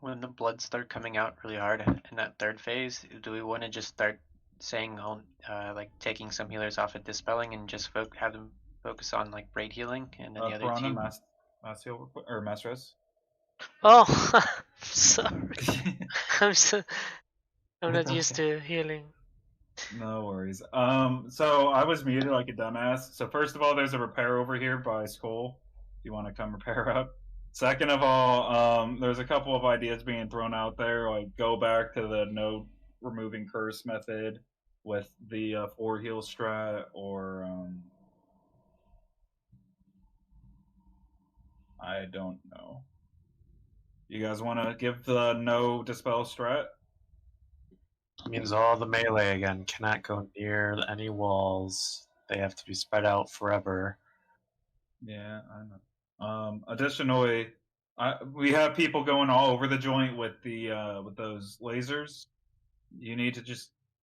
When the bloods start coming out really hard in that third phase, do we want to just start saying like taking some healers off at dispelling and just have them focus on like braid healing, and then the other Piranha, two? mass heal or mass res. Oh, sorry. I'm not used to healing. No worries. So I was muted like a dumbass. So first of all, there's a repair over here by Skull. If you want to come repair up. Second of all, there's a couple of ideas being thrown out there, like go back to the no removing curse method with the 4 heal strat, or I don't know. You guys want to give the no dispel strat? Means all the melee again cannot go near any walls. They have to be spread out forever. Yeah, I know. Additionally, we have people going all over the joint with those lasers. You need to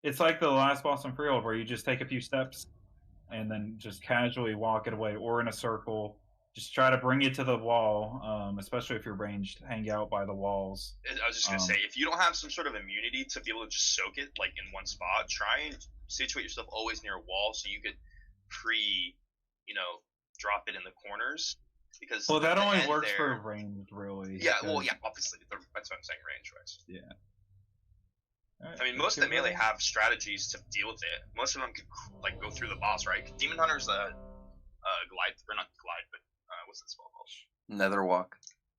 it's like the last boss in Freehold where you just take a few steps and then just casually walk it away, or in a circle. Just try to bring it to the wall, especially if you're ranged. Hang out by the walls. I was just gonna say, if you don't have some sort of immunity to be able to just soak it like in one spot, try and situate yourself always near a wall so you could drop it in the corners. Because well, that only works there, for ranged, really. Yeah, well, yeah, obviously that's what I'm saying, range wise. Yeah. Right, I mean, most of the melee have strategies to deal with it. Most of them could like go through the boss, right? Demon Hunter's glide, or not glide, but what's that spell called? Netherwalk.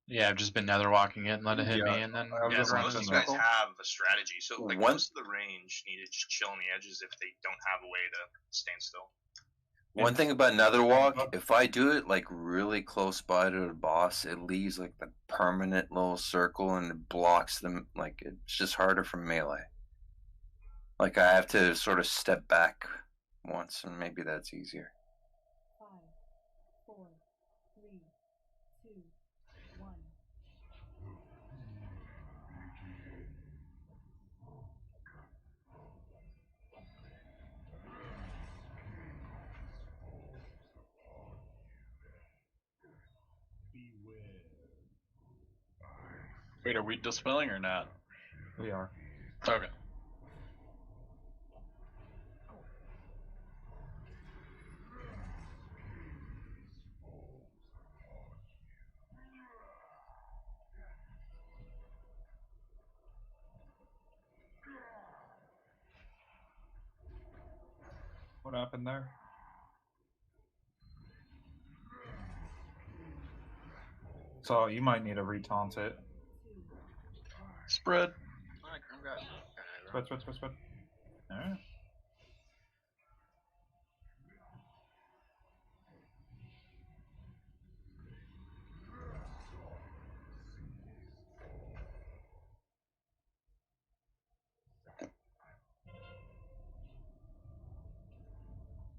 Yeah, I've just been netherwalking it and let it hit me, and then so most of you guys have a strategy. So like most of the range need to just chill on the edges if they don't have a way to stand still. One thing about Netherwalk, if I do it like really close by to the boss, it leaves like the permanent little circle and it blocks them. Like it's just harder for melee. Like I have to sort of step back once, and maybe that's easier. 5, 4, 3, 2, 1. Wait, are we dispelling or not? We are. Okay. What happened there? So you might need to retaunt it. Spread. Spread. Alright.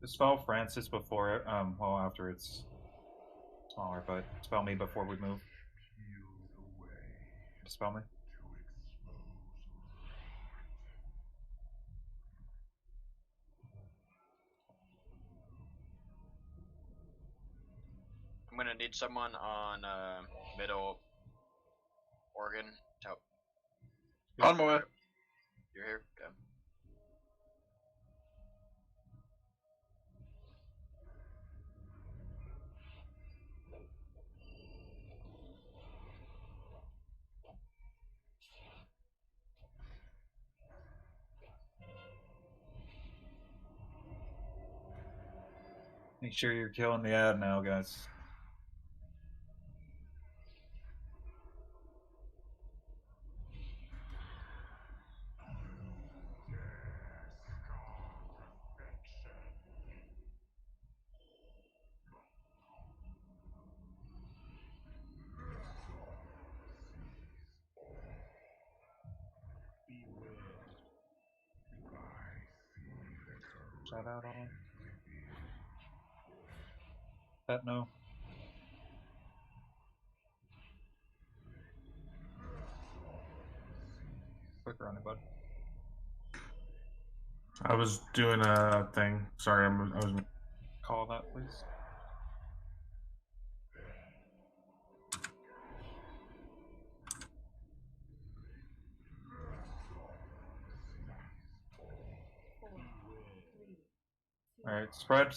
Spell Francis before it, well, after it's smaller, but spell me before we move. Spell me. I'm gonna need someone on middle organ. On my way. You're here? Okay. Make sure you're killing the ad now, guys. Shout out on that. No. Quicker on it, bud. I was doing a thing. Sorry, I was. Call that, please. All right, spread.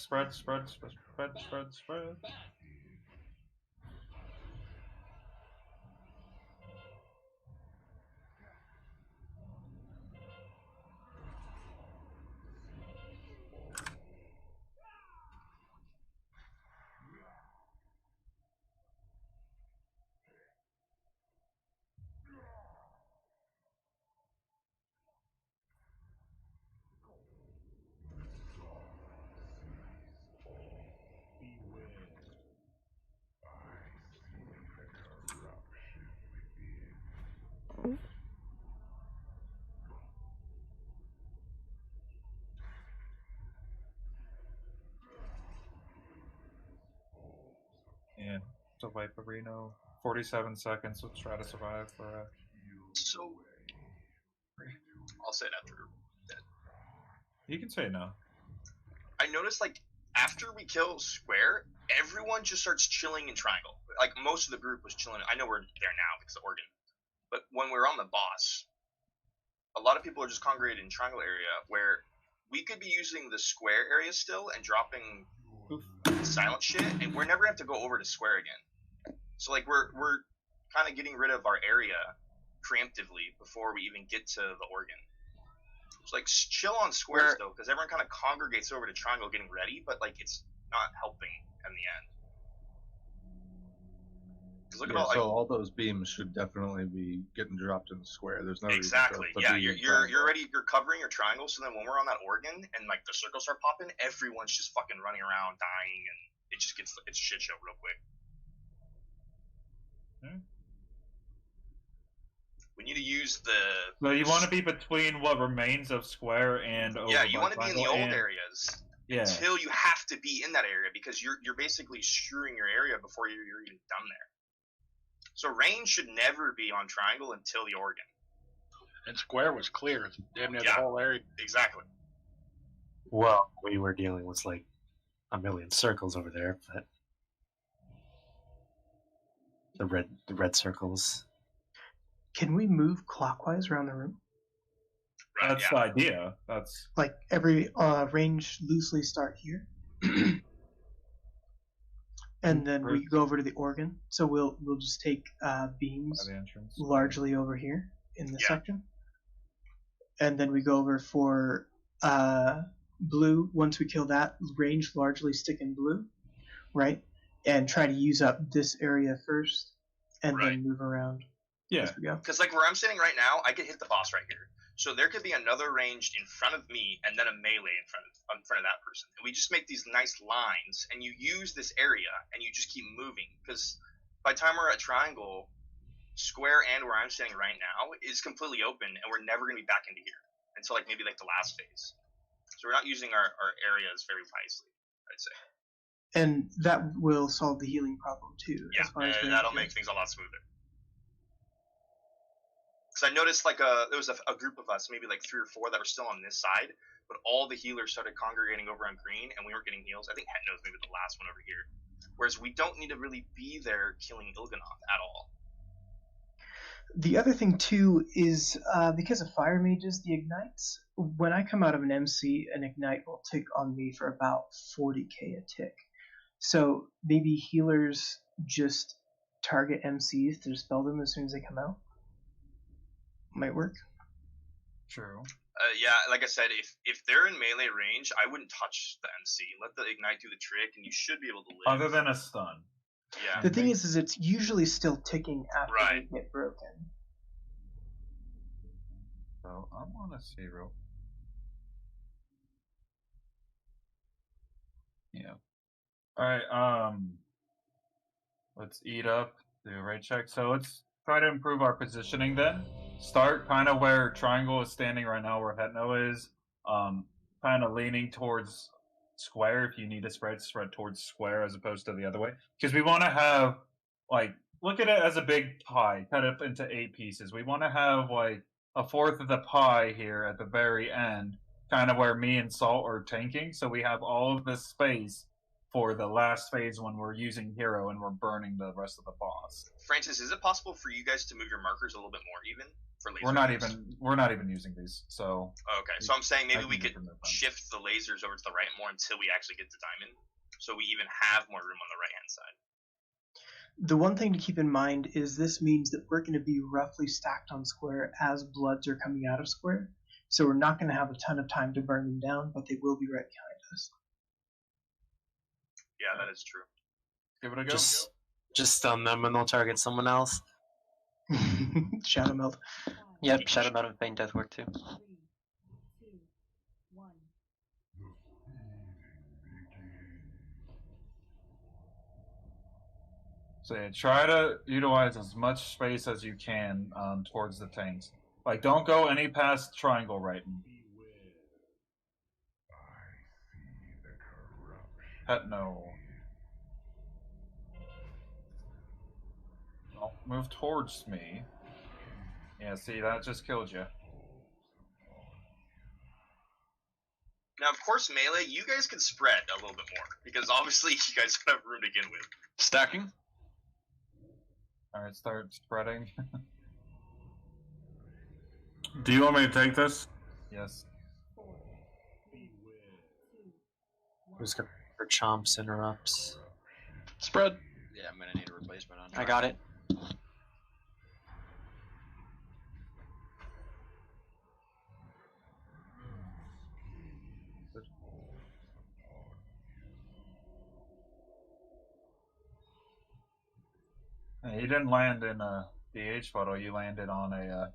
Yeah, so Viperino. 47 seconds. Let's try to survive for a. So, I'll say it after. You can say no. I noticed, like, after we kill Square, everyone just starts chilling in Triangle. Like, most of the group was chilling. I know we're there now because of Oregon. But when we were on the boss, a lot of people are just congregated in Triangle area where we could be using the Square area still and dropping silent shit, and we're never going to have to go over to Square again. So, like, we're kind of getting rid of our area preemptively before we even get to the Oregon. So, like, chill on Squares, though, because everyone kind of congregates over to Triangle getting ready, but, like, it's not helping in the end. Look at all those beams should definitely be getting dropped in the Square. There's no exactly. reason to You're ready. You're covering your Triangle, so then when we're on that Oregon and, like, the circles start popping, everyone's just fucking running around, dying, and it just it's a shit show real quick. We need to use the. No, you want to be between what remains of Square and over. Yeah, you want to be in the old areas. Yeah. Until you have to be in that area because you're basically strewing your area before you're even done there. So range should never be on Triangle until the Oregon. And Square was clear. Damn near the whole area. Exactly. Well, we were dealing with like a million circles over there, but the red circles. Can we move clockwise around the room? Right, That's the idea. That's like every range loosely start here. And then we go over to the Oregon. So we'll just take beams largely over here in this section. And then we go over for blue. Once we kill that, range largely stick in blue, right? And try to use up this area first, and then move around. Yeah. As we go. Because like where I'm sitting right now, I could hit the boss right here. So there could be another ranged in front of me, and then a melee in front of that person. And we just make these nice lines, and you use this area, and you just keep moving. Because by the time we're at Triangle, Square and where I'm sitting right now is completely open, and we're never going to be back into here until like maybe like the last phase. So we're not using our areas very wisely, I'd say. And that will solve the healing problem too. Yeah, and that'll make things a lot smoother. Because I noticed like there was a group of us, maybe like 3 or 4 that were still on this side, but all the healers started congregating over on green, and we weren't getting heals. I think Het knows maybe the last one over here. Whereas we don't need to really be there killing Il'gynoth at all. The other thing too is because of fire mages, the ignites. When I come out of an MC, an ignite will tick on me for about 40k a tick. So maybe healers just target MCs to dispel them as soon as they come out. Might work. True. Yeah, like I said, if they're in melee range, I wouldn't touch the MC. Let the ignite do the trick, and you should be able to live. Other than a stun. Yeah. The thing is it's usually still ticking after Right. they get broken. So I want to see real. Yeah. All right. Let's eat up. Do a raid check. So let's try to improve our positioning then. Start kind of where triangle is standing right now, where Hetno is. Kind of leaning towards square. If you need to spread towards square as opposed to the other way, because we want to have like look at it as a big pie, cut up into 8 pieces. We want to have like a fourth of the pie here at the very end, kind of where me and Salt are tanking. So we have all of this space for the last phase when we're using hero and we're burning the rest of the boss. Francis, is it possible for you guys to move your markers a little bit more even for laser? We're not even using these. So okay, so I'm saying maybe we could shift the lasers over to the right more until we actually get to diamond, so we even have more room on the right hand side. The one thing to keep in mind is this means that we're going to be roughly stacked on square as bloods are coming out of square. So we're not going to have a ton of time to burn them down, but they will be right behind us. Yeah, that is true. Give it a go. Just stun them and they'll target someone else. Shadow Melt. Yep, Shadow Melt and Feign Death work too. 3, 2, 1. So yeah, try to utilize as much space as you can towards the tanks. Like, don't go any past triangle right. No. Don't move towards me. Yeah, see, that just killed you. Now, of course, melee, you guys can spread a little bit more, because obviously you guys don't have room to begin with. Stacking? Alright, start spreading. Do you want me to take this? Yes. Who's got for chomps interrupts? Spread. Yeah, I'm gonna need a replacement on. I got it. He didn't land in a DH photo. You landed on a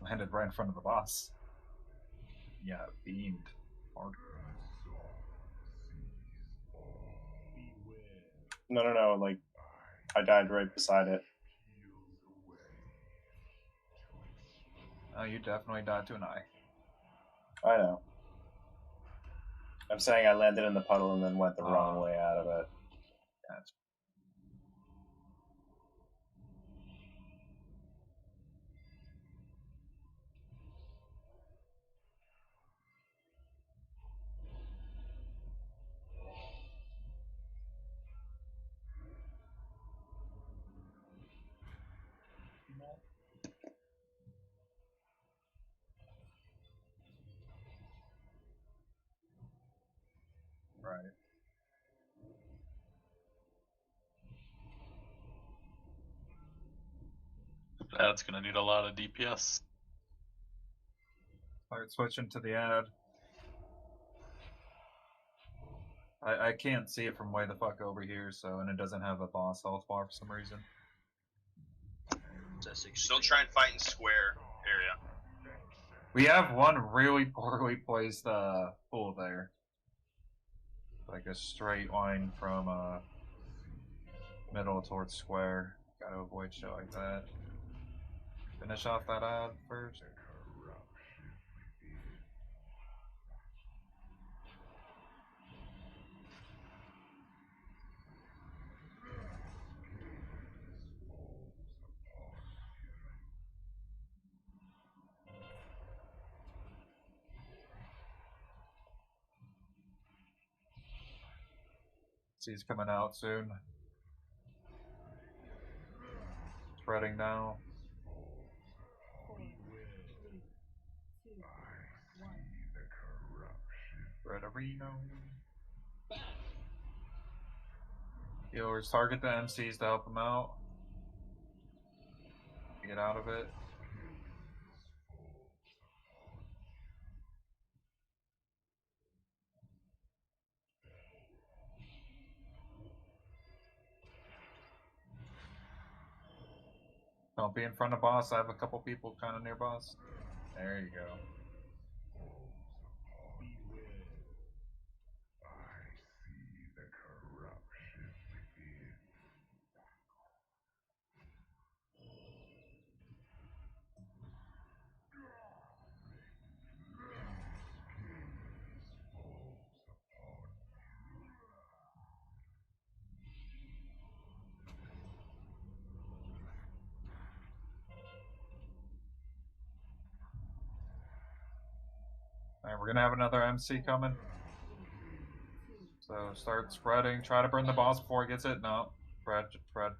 landed right in front of the boss. Yeah, beamed hard. No. Like, I died right beside it. Oh, you definitely died to an eye. I know. I'm saying I landed in the puddle and then went the wrong way out of it. Gotcha. Right. That's gonna need a lot of DPS. Alright, switching to the ad. I can't see it from way the fuck over here, so, and it doesn't have a boss health bar for some reason. Still try and fight in square area. We have one really poorly placed pool there. Like a straight line from middle towards square. Gotta avoid shit like that. Finish off that ad first. See, he's coming out soon. Spreading now. 4, 3, 2, 1. Spread a Reno. Healers target the MCs to help them out. Get out of it. Don't be in front of boss. I have a couple people kind of near boss. There you go. Alright, we're gonna have another MC coming. So start spreading. Try to burn the boss before he gets it. No. Spread, spread.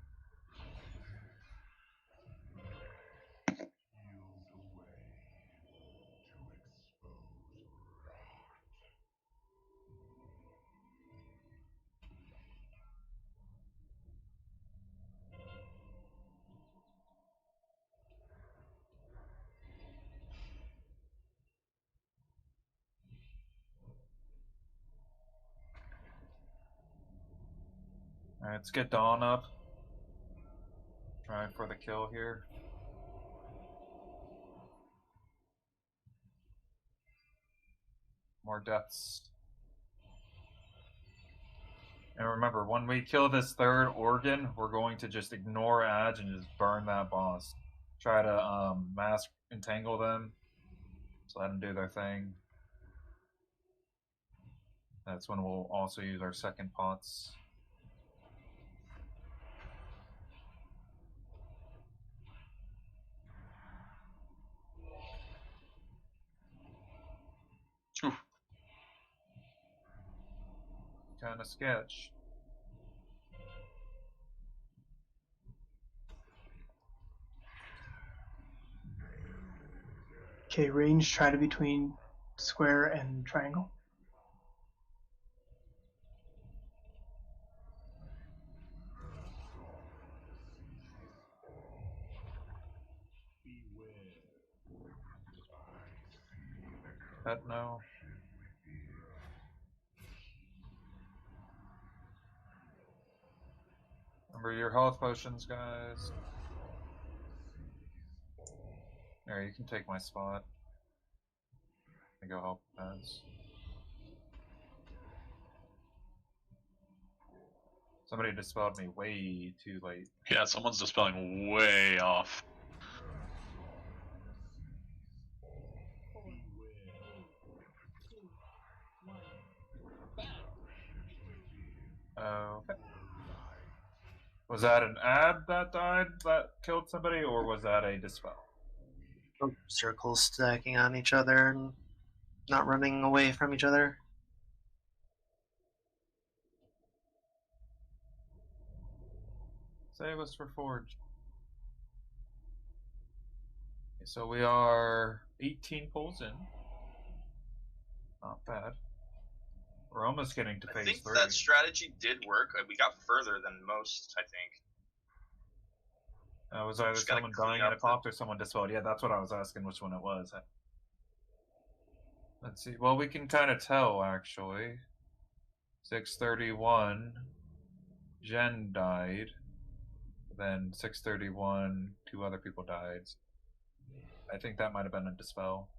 Alright, let's get Dawn up. Trying for the kill here. More deaths. And remember, when we kill this third organ, we're going to just ignore Edge and just burn that boss. Try to mask entangle them. Just let them do their thing. That's when we'll also use our second pots. Kind of sketch. Okay, range, try to between square and triangle. That no. Remember your health potions, guys. There, you can take my spot. I go help guys. Somebody dispelled me way too late. Yeah, someone's dispelling way off. Okay. Was that an ad that died that killed somebody, or was that a dispel? Circles stacking on each other and not running away from each other. Save us for Forge. Okay, so we are 18 pulls in. Not bad. We're almost getting to phase 3. I think that strategy did work. We got further than most, I think. It was either someone dying in a popped or someone dispelled. Yeah, that's what I was asking which one it was. Let's see. Well, we can kind of tell, actually. 631, Jen died. Then 631, 2 other people died. I think that might have been a dispel.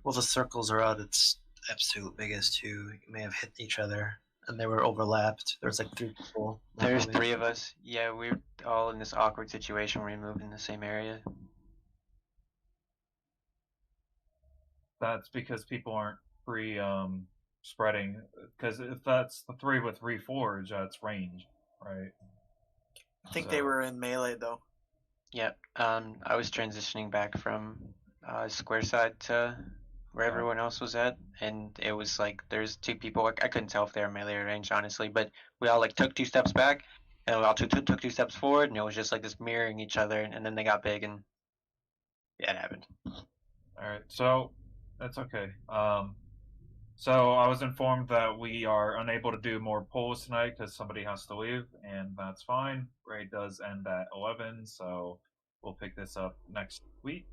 Well, the circles are out its absolute biggest too. You may have hit each other, and they were overlapped. There's like 3 people. There's 3 of us. Yeah, we're all in this awkward situation where we moved in the same area. That's because people aren't free spreading. Because if that's the 3 with Reforge, that's range, right? I think they were in melee though. Yep. I was transitioning back from square side to where everyone else was at, and it was like there's 2 people. I couldn't tell if they were melee or range, honestly, but we all like took 2 steps back, and we all took 2 steps forward, and it was just like this mirroring each other, and then they got big, and yeah, it happened. All right, so that's okay. So I was informed that we are unable to do more polls tonight because somebody has to leave, and that's fine. Raid does end at 11, so we'll pick this up next week.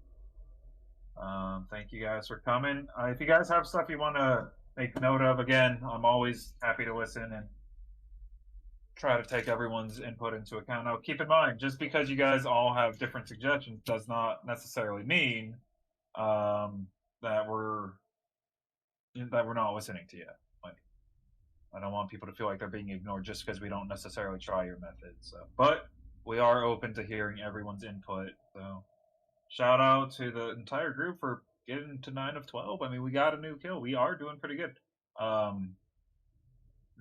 Thank you guys for coming. If you guys have stuff you want to make note of, again, I'm always happy to listen. And try to take everyone's input into account. Now, keep in mind, just because you guys all have different suggestions does not necessarily mean that we're not listening to you. Like, I don't want people to feel like they're being ignored just because we don't necessarily try your method. So, but we are open to hearing everyone's input. So, shout out to the entire group for getting to 9 of 12. I mean, we got a new kill. We are doing pretty good.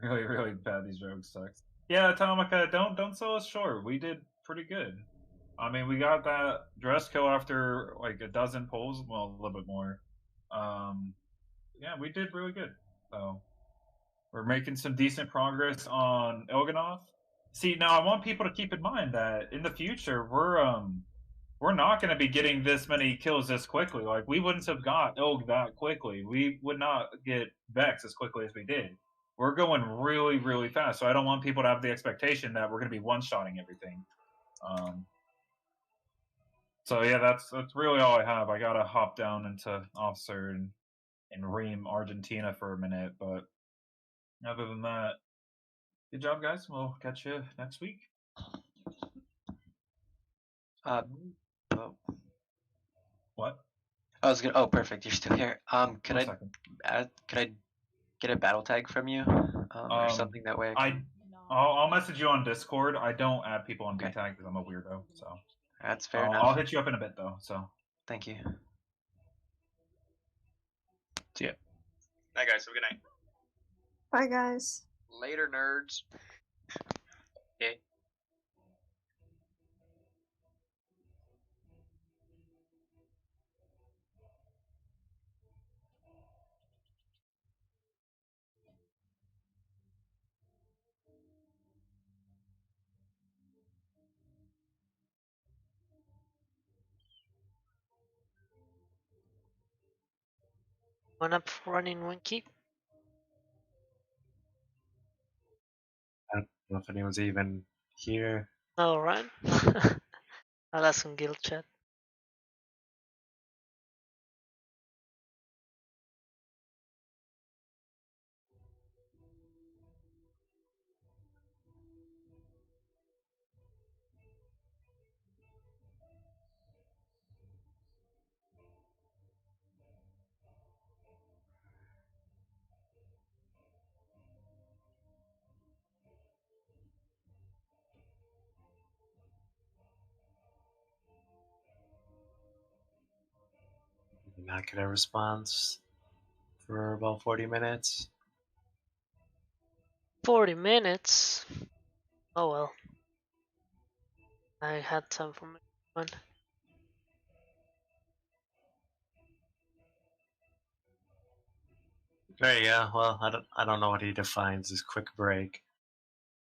Really, really bad. These rogues sucks. Yeah, Atomica, don't sell us short. We did pretty good. I mean, we got that dress kill after like a dozen pulls. Well, a little bit more. Yeah, we did really good. So we're making some decent progress on Il'gynoth. See, now I want people to keep in mind that in the future we're not going to be getting this many kills this quickly. Like, we wouldn't have got Ilg that quickly. We would not get Vex as quickly as we did. We're going really, really fast. So I don't want people to have the expectation that we're going to be one-shotting everything. So yeah, that's really all I have. I got to hop down into Officer and Ream, Argentina for a minute. But other than that, good job, guys. We'll catch you next week. What? I was gonna. Oh, perfect. You're still here. Could I get a battle tag from you, or something that way? I'll message you on Discord. I don't add people on B tag because I'm a weirdo. So that's fair enough. I'll hit you up in a bit though. So thank you. See ya. Night, guys. Have a good night. Bye, guys. Later, nerds. Okay. One up running, one keep. I don't know if anyone's even here. All right. I'll ask some guild chat. Did not get a response for about 40 minutes. 40 minutes? Oh well. I had time for my one. Okay, yeah. Well, I don't know what he defines as quick break.